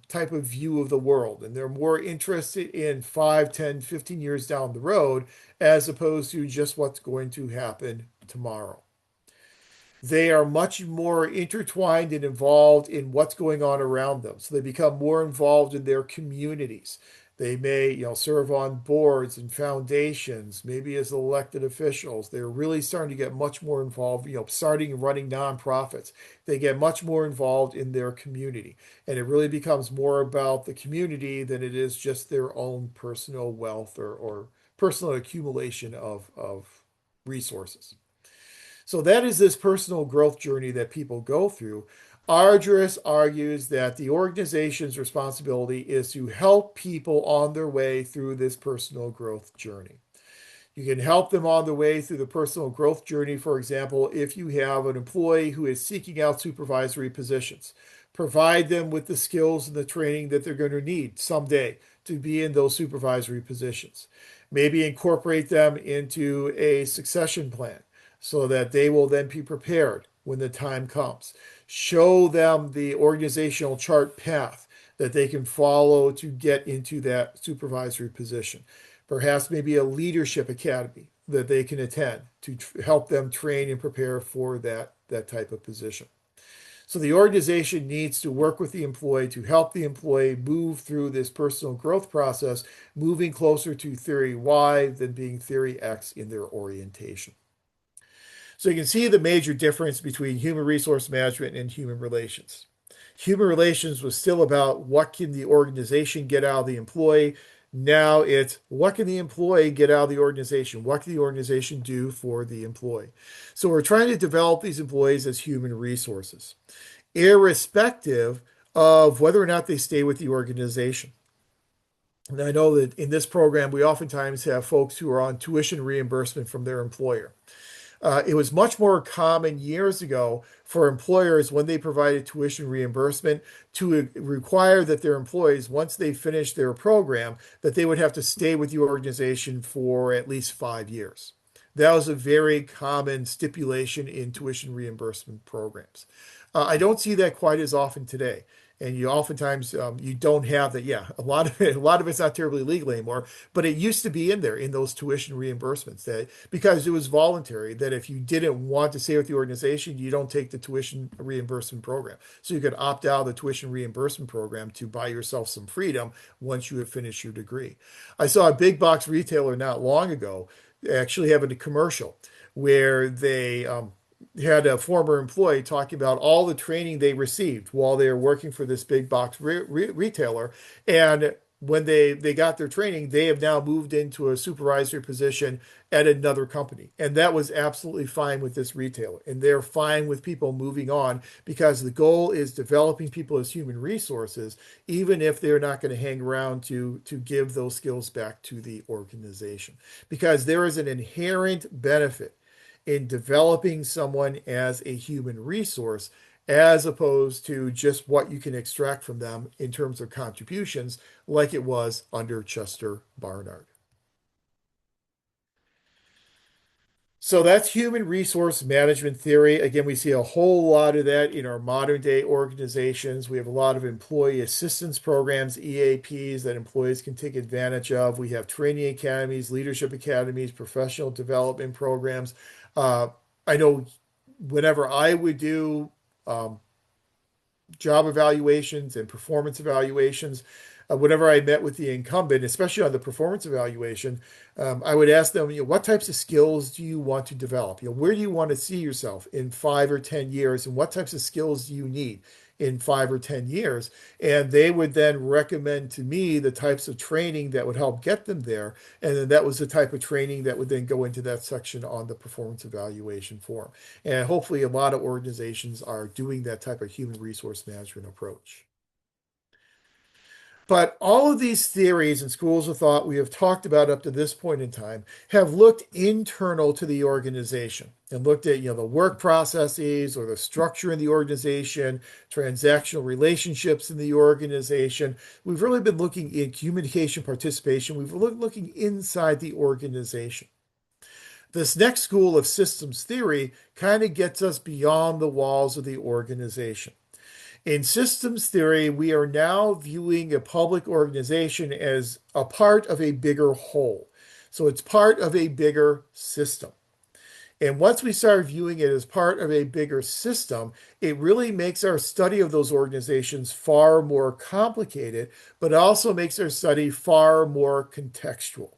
A: type of view of the world. And they're more interested in 5, 10, 15 years down the road as opposed to just what's going to happen tomorrow. They are much more intertwined and involved in what's going on around them. So they become more involved in their communities. They may, serve on boards and foundations, maybe as elected officials. They're really starting to get much more involved, starting and running nonprofits. They get much more involved in their community. And it really becomes more about the community than it is just their own personal wealth or personal accumulation of resources. So that is this personal growth journey that people go through. Ardress argues that the organization's responsibility is to help people on their way through this personal growth journey. You can help them on the way through the personal growth journey, for example, if you have an employee who is seeking out supervisory positions. Provide them with the skills and the training that they're going to need someday to be in those supervisory positions. Maybe incorporate them into a succession plan so that they will then be prepared when the time comes. Show them the organizational chart path that they can follow to get into that supervisory position. Perhaps maybe a leadership academy that they can attend to help them train and prepare for that type of position. So the organization needs to work with the employee to help the employee move through this personal growth process, moving closer to theory Y than being theory X in their orientation. So you can see the major difference between human resource management and human relations. Human relations was still about what can the organization get out of the employee. Now it's what can the employee get out of the organization? What can the organization do for the employee? So we're trying to develop these employees as human resources, irrespective of whether or not they stay with the organization. And I know that in this program, we oftentimes have folks who are on tuition reimbursement from their employer. It was much more common years ago for employers, when they provided tuition reimbursement, to require that their employees, once they finished their program, that they would have to stay with the organization for at least 5 years. That was a very common stipulation in tuition reimbursement programs. I don't see that quite as often today. And you oftentimes you don't have that. Yeah, a lot of it's not terribly legal anymore. But it used to be in there in those tuition reimbursements that because it was voluntary. That if you didn't want to stay with the organization, you don't take the tuition reimbursement program. So you could opt out of the tuition reimbursement program to buy yourself some freedom once you have finished your degree. I saw a big box retailer not long ago actually having a commercial where they had a former employee talking about all the training they received while they were working for this big box retailer. And when they got their training, they have now moved into a supervisory position at another company. And that was absolutely fine with this retailer. And they're fine with people moving on because the goal is developing people as human resources, even if they're not going to hang around to give those skills back to the organization. Because there is an inherent benefit in developing someone as a human resource as opposed to just what you can extract from them in terms of contributions, like it was under Chester Barnard. So that's human resource management theory. Again, we see a whole lot of that in our modern day organizations. We have a lot of employee assistance programs, EAPs, that employees can take advantage of. We have training academies, leadership academies, professional development programs. Uh, I know whenever I would do job evaluations and performance evaluations, whenever I met with the incumbent, especially on the performance evaluation, I would ask them, what types of skills do you want to develop? Where do you want to see yourself in 5 or 10 years, and what types of skills do you need in 5 or 10 years. And they would then recommend to me the types of training that would help get them there. And then that was the type of training that would then go into that section on the performance evaluation form. And hopefully, a lot of organizations are doing that type of human resource management approach. But all of these theories and schools of thought we have talked about up to this point in time have looked internal to the organization and looked at, the work processes or the structure in the organization, transactional relationships in the organization. We've really been looking in communication participation. We've been looking inside the organization. This next school of systems theory kind of gets us beyond the walls of the organization. In systems theory, we are now viewing a public organization as a part of a bigger whole. So it's part of a bigger system. And once we start viewing it as part of a bigger system, it really makes our study of those organizations far more complicated, but also makes our study far more contextual.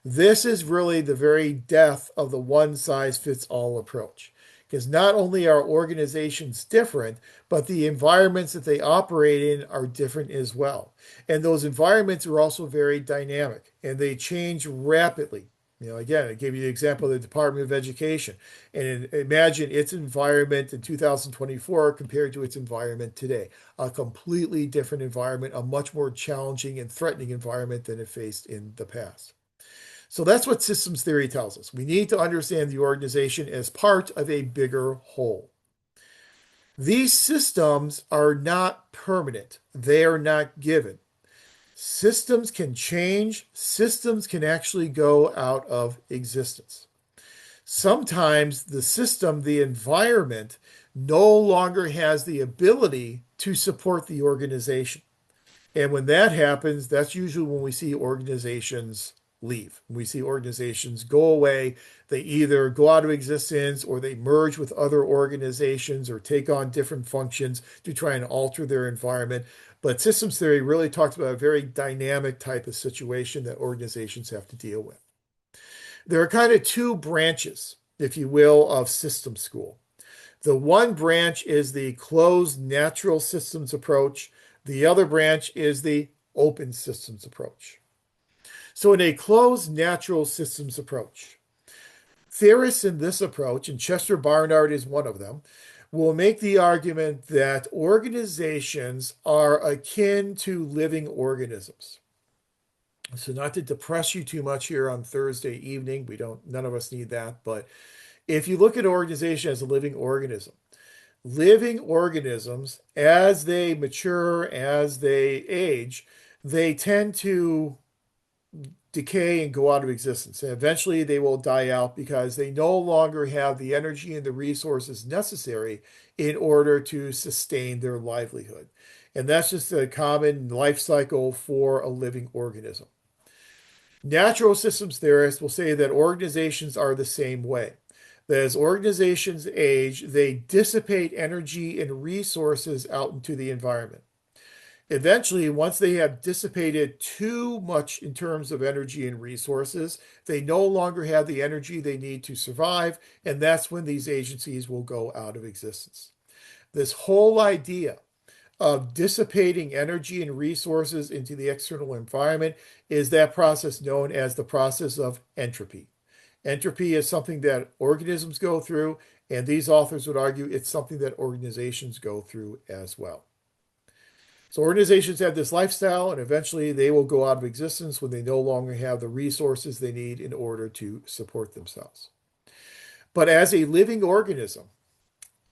A: This is really the very death of the one size fits all approach. Because not only are organizations different, but the environments that they operate in are different as well. And those environments are also very dynamic and they change rapidly. Again, I gave you the example of the Department of Education. And imagine its environment in 2024 compared to its environment today. A completely different environment, a much more challenging and threatening environment than it faced in the past. So that's what systems theory tells us. We need to understand the organization as part of a bigger whole. These systems are not permanent. They are not given. Systems can change. Systems can actually go out of existence. Sometimes the system, the environment, no longer has the ability to support the organization. And when that happens, that's usually when we see organizations leave. We see organizations go away. They either go out of existence or they merge with other organizations or take on different functions to try and alter their environment. But systems theory really talks about a very dynamic type of situation that organizations have to deal with. There are kind of two branches, if you will, of system school. The one branch is the closed natural systems approach. The other branch is the open systems approach. So in a closed natural systems approach, theorists in this approach, and Chester Barnard is one of them, will make the argument that organizations are akin to living organisms. So not to depress you too much here on Thursday evening, none of us need that, but if you look at organization as a living organisms, as they mature, as they age, they tend to decay and go out of existence. And eventually they will die out because they no longer have the energy and the resources necessary in order to sustain their livelihood. And that's just a common life cycle for a living organism. Natural systems theorists will say that organizations are the same way. That as organizations age, they dissipate energy and resources out into the environment. Eventually, once they have dissipated too much in terms of energy and resources, they no longer have the energy they need to survive, and that's when these agencies will go out of existence. This whole idea of dissipating energy and resources into the external environment is that process known as the process of entropy. Entropy is something that organisms go through, and these authors would argue it's something that organizations go through as well. So organizations have this lifestyle, and eventually they will go out of existence when they no longer have the resources they need in order to support themselves. But as a living organism,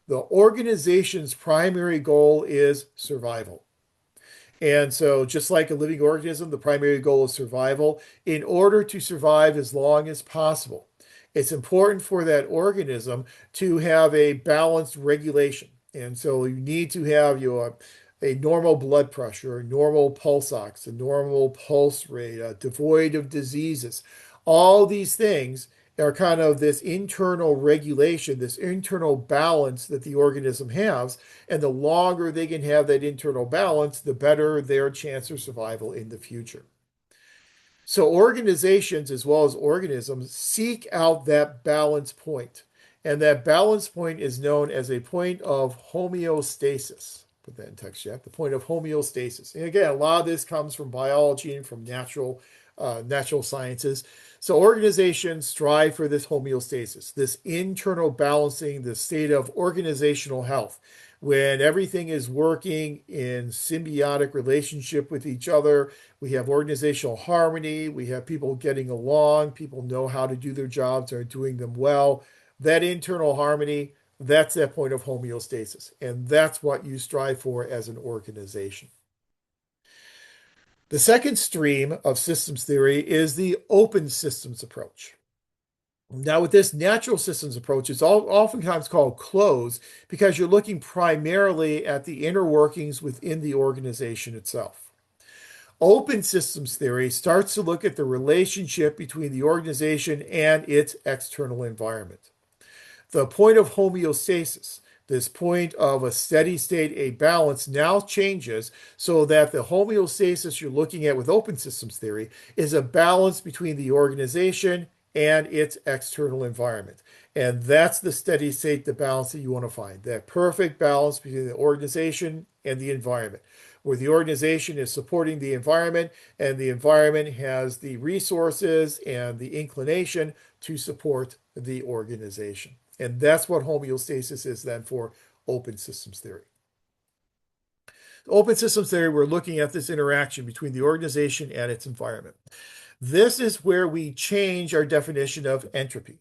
A: the organization's primary goal is survival. And so, just like a living organism, the primary goal is survival. In order to survive as long as possible, it's important for that organism to have a balanced regulation. And so, you need to have a normal blood pressure, a normal pulse ox, a normal pulse rate, devoid of diseases. All these things are kind of this internal regulation, this internal balance that the organism has. And the longer they can have that internal balance, the better their chance of survival in the future. So organizations, as well as organisms, seek out that balance point. And that balance point is known as a point of homeostasis. Put that in text chat. The point of homeostasis. And again, a lot of this comes from biology and from natural sciences. So organizations strive for this homeostasis, this internal balancing, the state of organizational health, when everything is working in symbiotic relationship with each other. We have organizational harmony. We have people getting along. People know how to do their jobs, are doing them well. That internal harmony, that's that point of homeostasis. And that's what you strive for as an organization. The second stream of systems theory is the open systems approach. Now, with this natural systems approach, it's oftentimes called closed because you're looking primarily at the inner workings within the organization itself. Open systems theory starts to look at the relationship between the organization and its external environment. The point of homeostasis, this point of a steady state, a balance, now changes so that the homeostasis you're looking at with open systems theory is a balance between the organization and its external environment. And that's the steady state, the balance that you want to find, that perfect balance between the organization and the environment, where the organization is supporting the environment and the environment has the resources and the inclination to support the organization. And that's what homeostasis is then for open systems theory. Open systems theory, we're looking at this interaction between the organization and its environment. This is where we change our definition of entropy.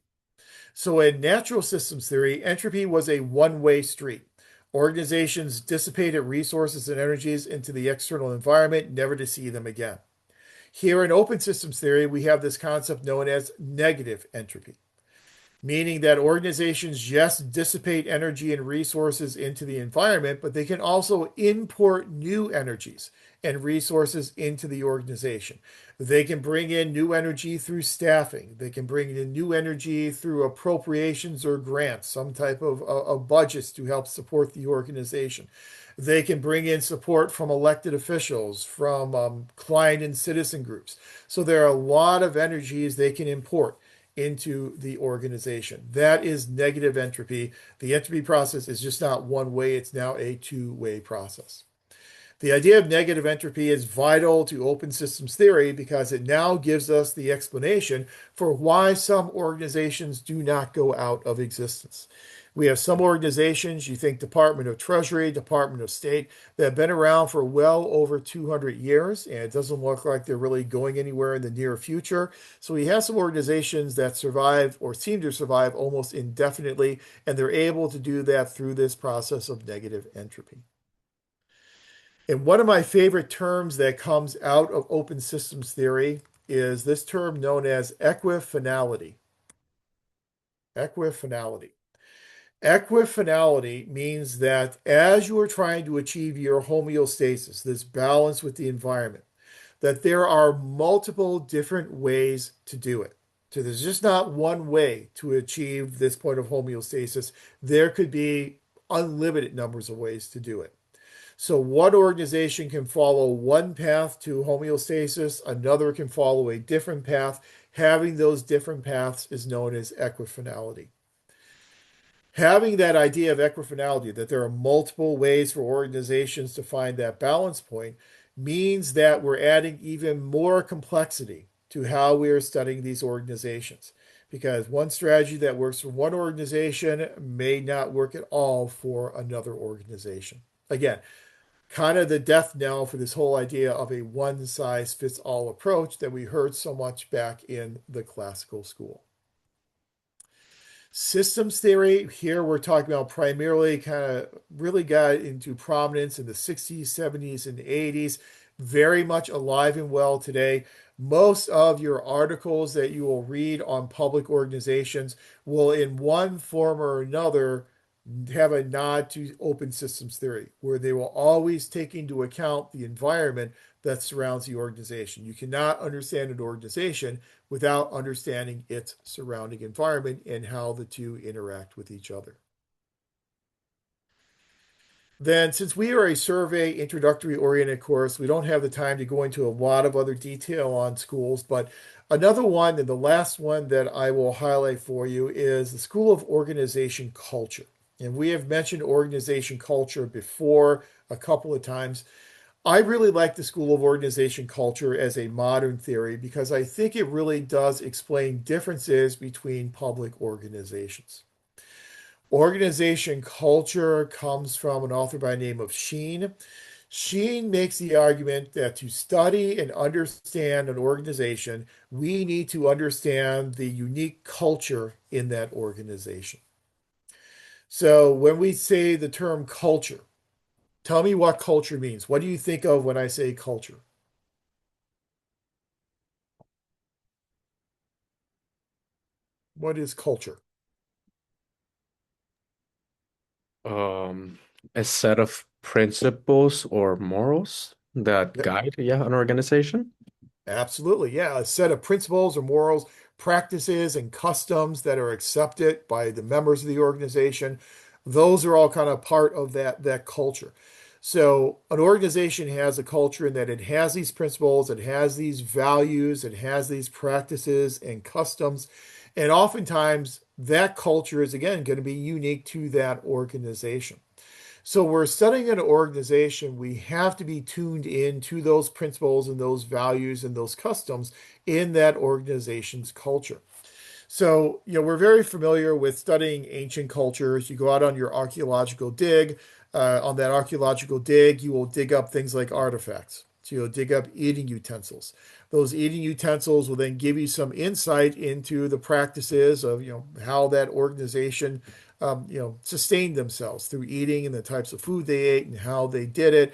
A: So in natural systems theory, entropy was a one-way street. Organizations dissipated resources and energies into the external environment, never to see them again. Here in open systems theory, we have this concept known as negative entropy, meaning that organizations, yes, dissipate energy and resources into the environment, but they can also import new energies and resources into the organization. They can bring in new energy through staffing. They can bring in new energy through appropriations or grants, some type of budgets to help support the organization. They can bring in support from elected officials, from client and citizen groups. So there are a lot of energies they can import into the organization. That is negative entropy. The entropy process is just not one way, it's now a two-way process. The idea of negative entropy is vital to open systems theory because it now gives us the explanation for why some organizations do not go out of existence. We have some organizations, you think Department of Treasury, Department of State, that have been around for well over 200 years, and it doesn't look like they're really going anywhere in the near future. So we have some organizations that survive or seem to survive almost indefinitely, and they're able to do that through this process of negative entropy. And one of my favorite terms that comes out of open systems theory is this term known as equifinality. Equifinality. Equifinality means that as you are trying to achieve your homeostasis, this balance with the environment, that there are multiple different ways to do it. So there's just not one way to achieve this point of homeostasis. There could be unlimited numbers of ways to do it. So one organization can follow one path to homeostasis, another can follow a different path. Having those different paths is known as equifinality. Having that idea of equifinality, that there are multiple ways for organizations to find that balance point, means that we're adding even more complexity to how we are studying these organizations. Because one strategy that works for one organization may not work at all for another organization. Again, kind of the death knell for this whole idea of a one-size-fits-all approach that we heard so much back in the classical school. Systems theory, here we're talking about primarily kind of really got into prominence in the 60s, 70s, and 80s, very much alive and well today. Most of your articles that you will read on public organizations will, in one form or another, have a nod to open systems theory, where they will always take into account the environment that surrounds the organization. You cannot understand an organization without understanding its surrounding environment and how the two interact with each other. Then, since we are a survey introductory oriented course, we don't have the time to go into a lot of other detail on schools, but another one, and the last one that I will highlight for you, is the School of Organization Culture. And we have mentioned organization culture before a couple of times. I really like the School of Organization Culture as a modern theory because I think it really does explain differences between public organizations. Organization culture comes from an author by the name of Sheen. Sheen makes the argument that to study and understand an organization, we need to understand the unique culture in that organization. So when we say the term culture, tell me what culture means. What do you think of when I say culture? What is culture?
C: Um, a set of principles or morals that
A: Yep.
C: guide, yeah, an organization.
A: Absolutely. Yeah. A set of principles or morals, practices, and customs that are accepted by the members of the organization. Those are all kind of part of that culture. So an organization has a culture in that it has these principles, it has these values, it has these practices and customs. And oftentimes that culture is again going to be unique to that organization. So we're studying an organization, we have to be tuned in to those principles and those values and those customs in that organization's culture. So, we're very familiar with studying ancient cultures. You go out on your archaeological dig. On that archaeological dig, you will dig up things like artifacts. So you'll dig up eating utensils. Those eating utensils will then give you some insight into the practices of, how that organization, sustained themselves through eating and the types of food they ate and how they did it.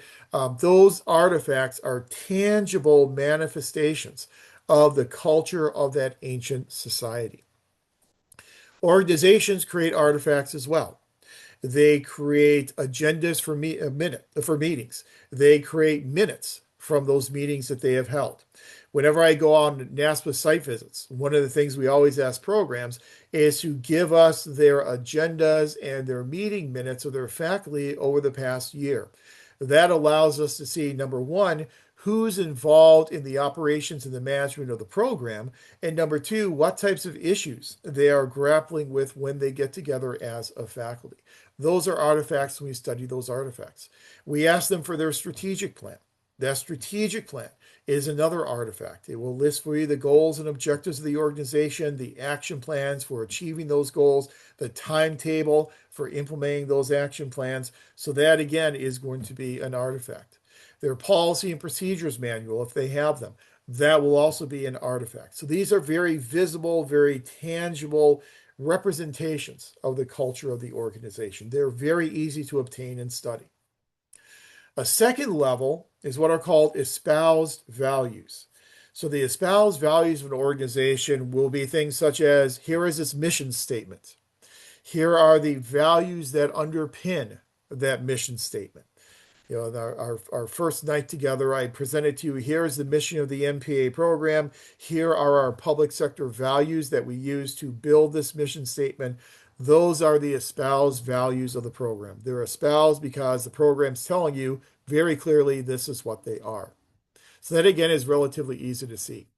A: Those artifacts are tangible manifestations of the culture of that ancient society. Organizations create artifacts as well. They create agendas for meetings. They create minutes from those meetings that they have held. Whenever I go on NASPA site visits, one of the things we always ask programs is to give us their agendas and their meeting minutes of their faculty over the past year. That allows us to see, number one, who's involved in the operations and the management of the program, and number two, what types of issues they are grappling with when they get together as a faculty. Those are artifacts when we study those artifacts. We ask them for their strategic plan. That strategic plan is another artifact. It will list for you the goals and objectives of the organization, the action plans for achieving those goals, the timetable for implementing those action plans. So that again is going to be an artifact. Their policy and procedures manual, if they have them, that will also be an artifact. So these are very visible, very tangible representations of the culture of the organization. They're very easy to obtain and study. A second level is what are called espoused values. So the espoused values of an organization will be things such as here is its mission statement. Here are the values that underpin that mission statement. Our first night together, I presented to you here's the mission of the MPA program. Here are our public sector values that we use to build this mission statement. Those are the espoused values of the program. They're espoused because the program's telling you very clearly this is what they are. So that again is relatively easy to see.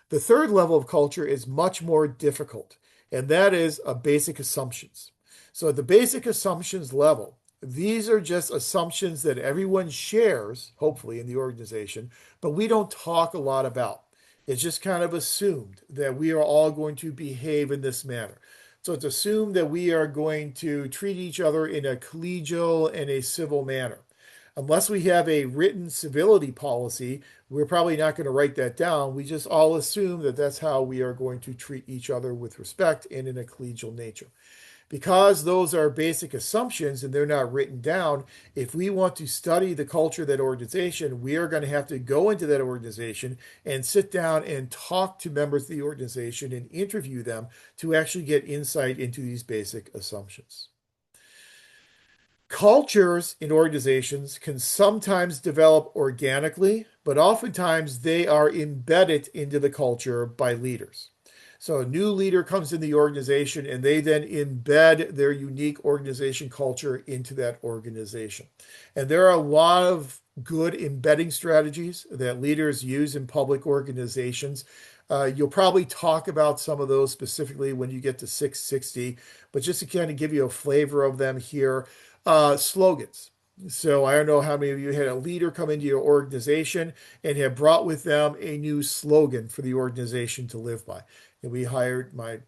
A: The third level of culture is much more difficult, and that is a basic assumptions. So at the basic assumptions level, these are just assumptions that everyone shares, hopefully, in the organization, but we don't talk a lot about. It's just kind of assumed that we are all going to behave in this manner. So it's assumed that we are going to treat each other in a collegial and a civil manner. Unless we have a written civility policy, we're probably not going to write that down. We just all assume that that's how we are going to treat each other with respect and in a collegial nature. Because those are basic assumptions and they're not written down, if we want to study the culture of that organization, we are going to have to go into that organization and sit down and talk to members of the organization and interview them to actually get insight into these basic assumptions. Cultures in organizations can sometimes develop organically, but oftentimes they are embedded into the culture by leaders. So a new leader comes in the organization and they then embed their unique organization culture into that organization. And there are a lot of good embedding strategies that leaders use in public organizations. You'll probably talk about some of those specifically when you get to 660, but just to kind of give you a flavor of them here, slogans. So I don't know how many of you had a leader come into your organization and have brought with them a new slogan for the organization to live by. And we hired my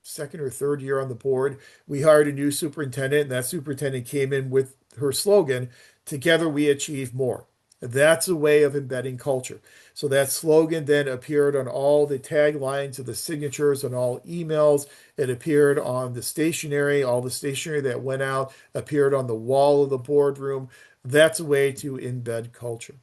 A: second or third year on the board, we hired a new superintendent, and that superintendent came in with her slogan, "Together we achieve more." That's a way of embedding culture. So that slogan then appeared on all the taglines of the signatures on all emails. It appeared on the stationery, all the stationery that went out appeared on the wall of the boardroom. That's a way to embed culture.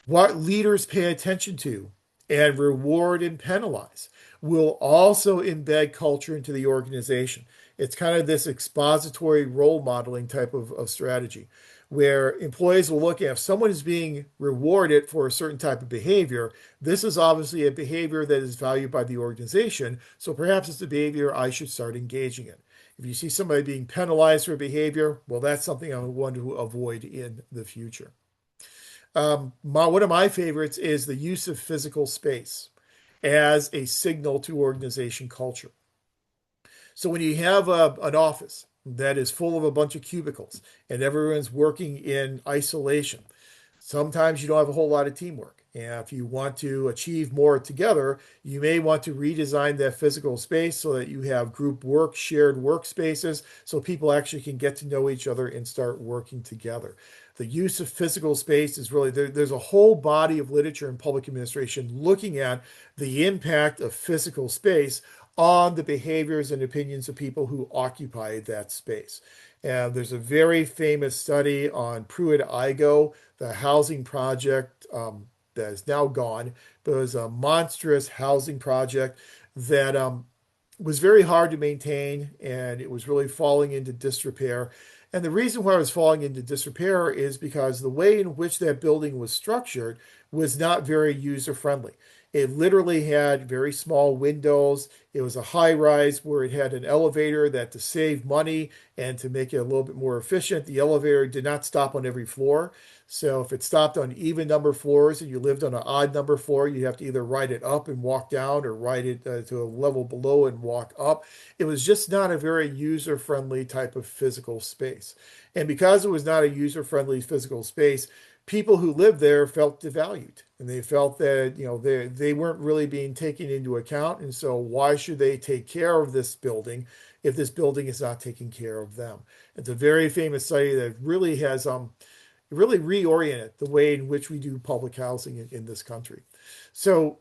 A: What leaders pay attention to and reward and penalize will also embed culture into the organization. It's kind of this expository role modeling type of strategy where employees will look at if someone is being rewarded for a certain type of behavior, this is obviously a behavior that is valued by the organization. So perhaps it's a behavior I should start engaging in. If you see somebody being penalized for behavior, well, that's something I want to avoid in the future. One of my favorites is the use of physical space as a signal to organization culture. So when you have an office that is full of a bunch of cubicles and everyone's working in isolation, sometimes you don't have a whole lot of teamwork. And if you want to achieve more together, you may want to redesign that physical space so that you have group work, shared workspaces, so people actually can get to know each other and start working together. The use of physical space is really, there's a whole body of literature in public administration looking at the impact of physical space on the behaviors and opinions of people who occupy that space. And there's a very famous study on Pruitt-Igoe, the housing project that is now gone, but it was a monstrous housing project that was very hard to maintain and it was really falling into disrepair. And the reason why it was falling into disrepair is because the way in which that building was structured was not very user friendly. It literally had very small windows. It was a high rise where it had an elevator that, to save money and to make it a little bit more efficient, the elevator did not stop on every floor. So if it stopped on even number floors and you lived on an odd number floor, you have to either ride it up and walk down or ride it to a level below and walk up. It was just not a very user-friendly type of physical space. And because it was not a user-friendly physical space, people who lived there felt devalued and they felt that they weren't really being taken into account, and so why should they take care of this building if this building is not taking care of them? It's a very famous study that really has really reoriented the way in which we do public housing in this country. So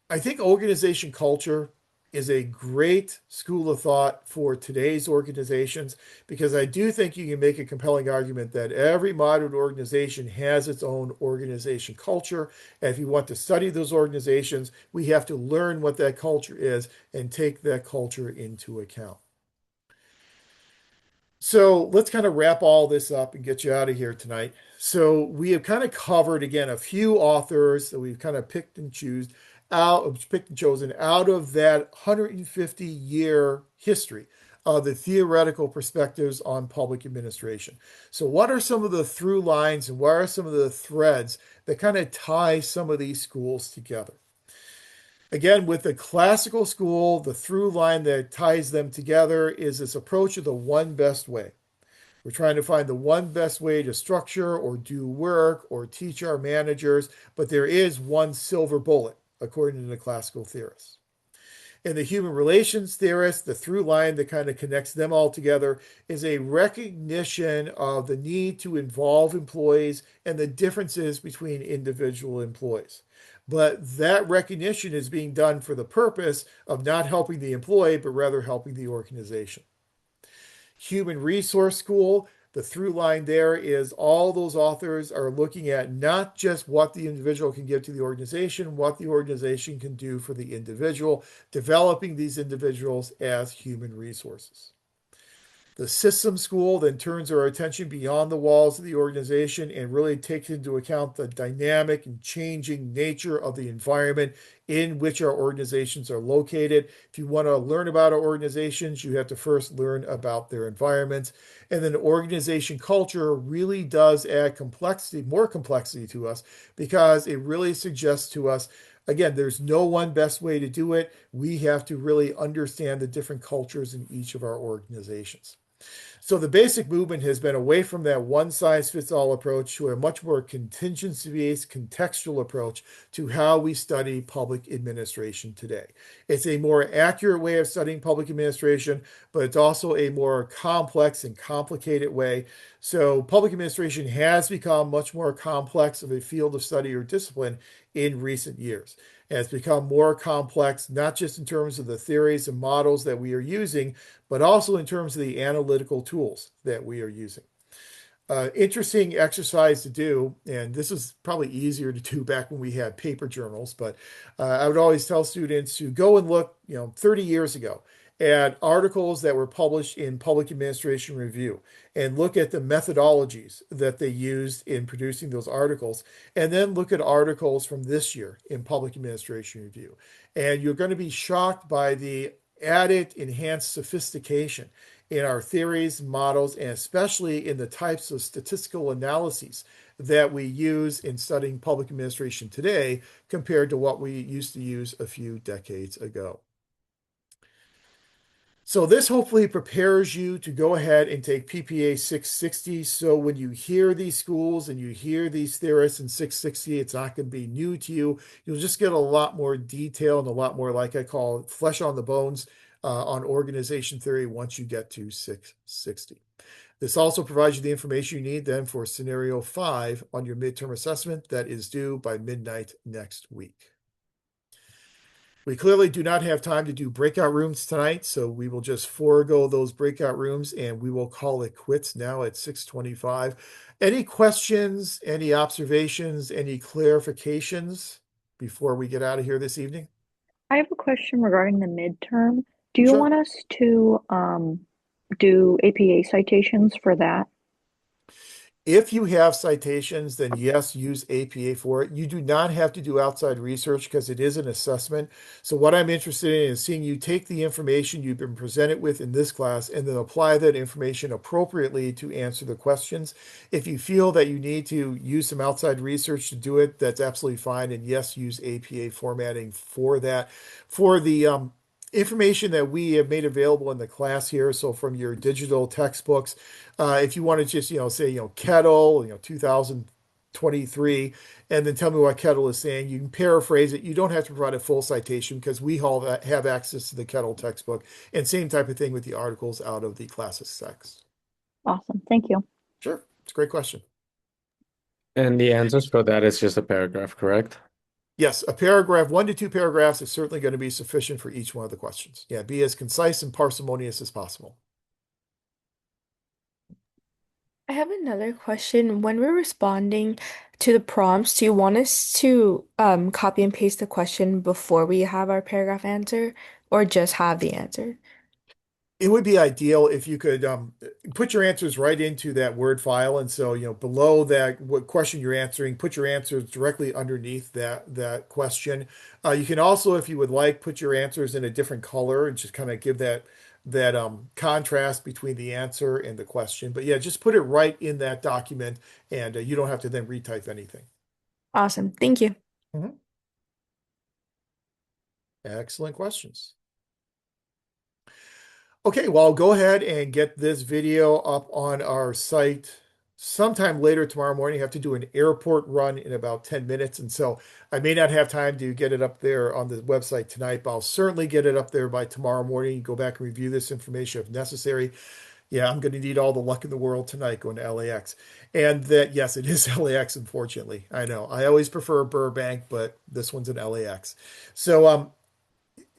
A: I think organization culture is a great school of thought for today's organizations because I do think you can make a compelling argument that every modern organization has its own organization culture. And if you want to study those organizations, we have to learn what that culture is and take that culture into account. So let's kind of wrap all this up and get you out of here tonight. So we have kind of covered again a few authors that we've kind of picked and chosen out of that 150-year history of the theoretical perspectives on public administration. So what are some of the through lines and what are some of the threads that kind of tie some of these schools together? Again, with the classical school, the through line that ties them together is this approach of the one best way. We're trying to find the one best way to structure or do work or teach our managers, but there is one silver bullet, according to the classical theorists. In the human relations theorists, the through line that kind of connects them all together is a recognition of the need to involve employees and the differences between individual employees. But that recognition is being done for the purpose of not helping the employee, but rather helping the organization. Human resource school, the through line there is all those authors are looking at not just what the individual can give to the organization, what the organization can do for the individual, developing these individuals as human resources. The system school then turns our attention beyond the walls of the organization and really takes into account the dynamic and changing nature of the environment in which our organizations are located. If you want to learn about our organizations, you have to first learn about their environments. And then organization culture really does add complexity, more complexity to us because it really suggests to us Again, there's no one best way to do it. We have to really understand the different cultures in each of our organizations. So the basic movement has been away from that one size fits all approach to a much more contingency based contextual approach to how we study public administration today. It's a more accurate way of studying public administration, but it's also a more complex and complicated way. So public administration has become much more complex of a field of study or discipline in recent years. And it's become more complex, not just in terms of the theories and models that we are using, but also in terms of the analytical tools that we are using. Interesting exercise to do, and this is probably easier to do back when we had paper journals, but I would always tell students to go and look, 30 years ago at articles that were published in Public Administration Review and look at the methodologies that they used in producing those articles, and then look at articles from this year in Public Administration Review. And you're going to be shocked by the added enhanced sophistication in our theories, models, and especially in the types of statistical analyses that we use in studying public administration today compared to what we used to use a few decades ago. So this hopefully prepares you to go ahead and take PPA 660. So when you hear these schools and you hear these theorists in 660, it's not going to be new to you. You'll just get a lot more detail and a lot more, like I call it, flesh on the bones on organization theory once you get to 660. This also provides you the information you need then for scenario 5 on your midterm assessment that is due by midnight next week. We clearly do not have time to do breakout rooms tonight, so we will just forego those breakout rooms and we will call it quits now at 6:25. Any questions, any observations, any clarifications before we get out of here this evening?
D: I have a question regarding the midterm. Do you
A: Sure.
D: want us to do APA citations for that?
A: If you have citations, then yes, use APA for it. You do not have to do outside research because it is an assessment. So what I'm interested in is seeing you take the information you've been presented with in this class and then apply that information appropriately to answer the questions. If you feel that you need to use some outside research to do it, that's absolutely fine. And yes, use APA formatting for that. For the information that we have made available in the class here, so from your digital textbooks, if you want to just, say, Kettle, 2023, and then tell me what Kettle is saying, you can paraphrase it. You don't have to provide a full citation because we all have access to the Kettle textbook. And same type of thing with the articles out of the classes text.
D: Awesome. Thank you.
A: Sure. It's a great question.
C: And the answers for that is just a paragraph, correct?
A: Yes, a paragraph, 1 to 2 paragraphs is certainly going to be sufficient for each one of the questions. Yeah, be as concise and parsimonious as possible.
E: I have another question. When we're responding to the prompts, do you want us to copy and paste the question before we have our paragraph answer, or just have the answer?
A: It would be ideal if you could put your answers right into that Word file. And so, below that, what question you're answering, put your answers directly underneath that question. You can also, if you would like, put your answers in a different color and just kind of give that contrast between the answer and the question. But yeah, just put it right in that document, and you don't have to then retype anything.
E: Awesome. Thank you.
A: Mhm. Excellent questions. Okay, well, I'll go ahead and get this video up on our site sometime later tomorrow morning. I have to do an airport run in about 10 minutes, and so I may not have time to get it up there on the website tonight, but I'll certainly get it up there by tomorrow morning. Go back and review this information if necessary. Yeah, I'm going to need all the luck in the world tonight going to LAX. And that, yes, it is LAX, unfortunately. I know. I always prefer Burbank, but this one's in LAX. So,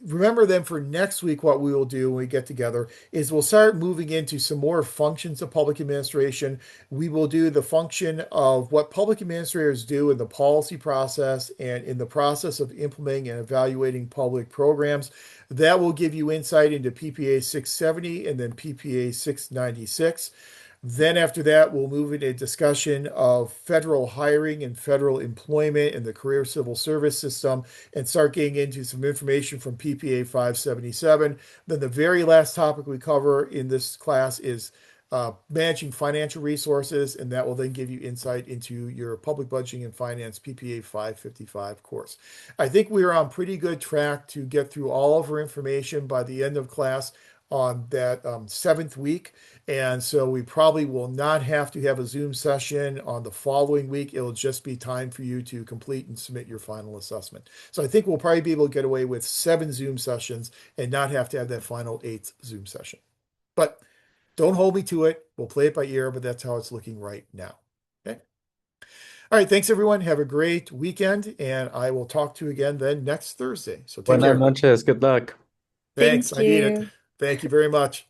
A: remember then for next week, what we will do when we get together is we'll start moving into some more functions of public administration. We will do the function of what public administrators do in the policy process and in the process of implementing and evaluating public programs. That will give you insight into PPA 670 and then PPA 696. Then after that, we'll move into a discussion of federal hiring and federal employment and the career civil service system and start getting into some information from PPA 577. Then the very last topic we cover in this class is managing financial resources, and that will then give you insight into your public budgeting and finance PPA 555 course. I think we are on pretty good track to get through all of our information by the end of class on that 7th week. And so we probably will not have to have a Zoom session on the following week. It'll just be time for you to complete and submit your final assessment. So I think we'll probably be able to get away with 7 Zoom sessions and not have to have that final 8th Zoom session. But don't hold me to it. We'll play it by ear, but that's how it's looking right now. Okay. All right. Thanks, everyone. Have a great weekend, and I will talk to you again then next Thursday. So take
C: Buenas
A: care.
C: noches. Good luck.
A: Thanks.
E: Thank
A: I need it.
E: you.
A: Thank you very much.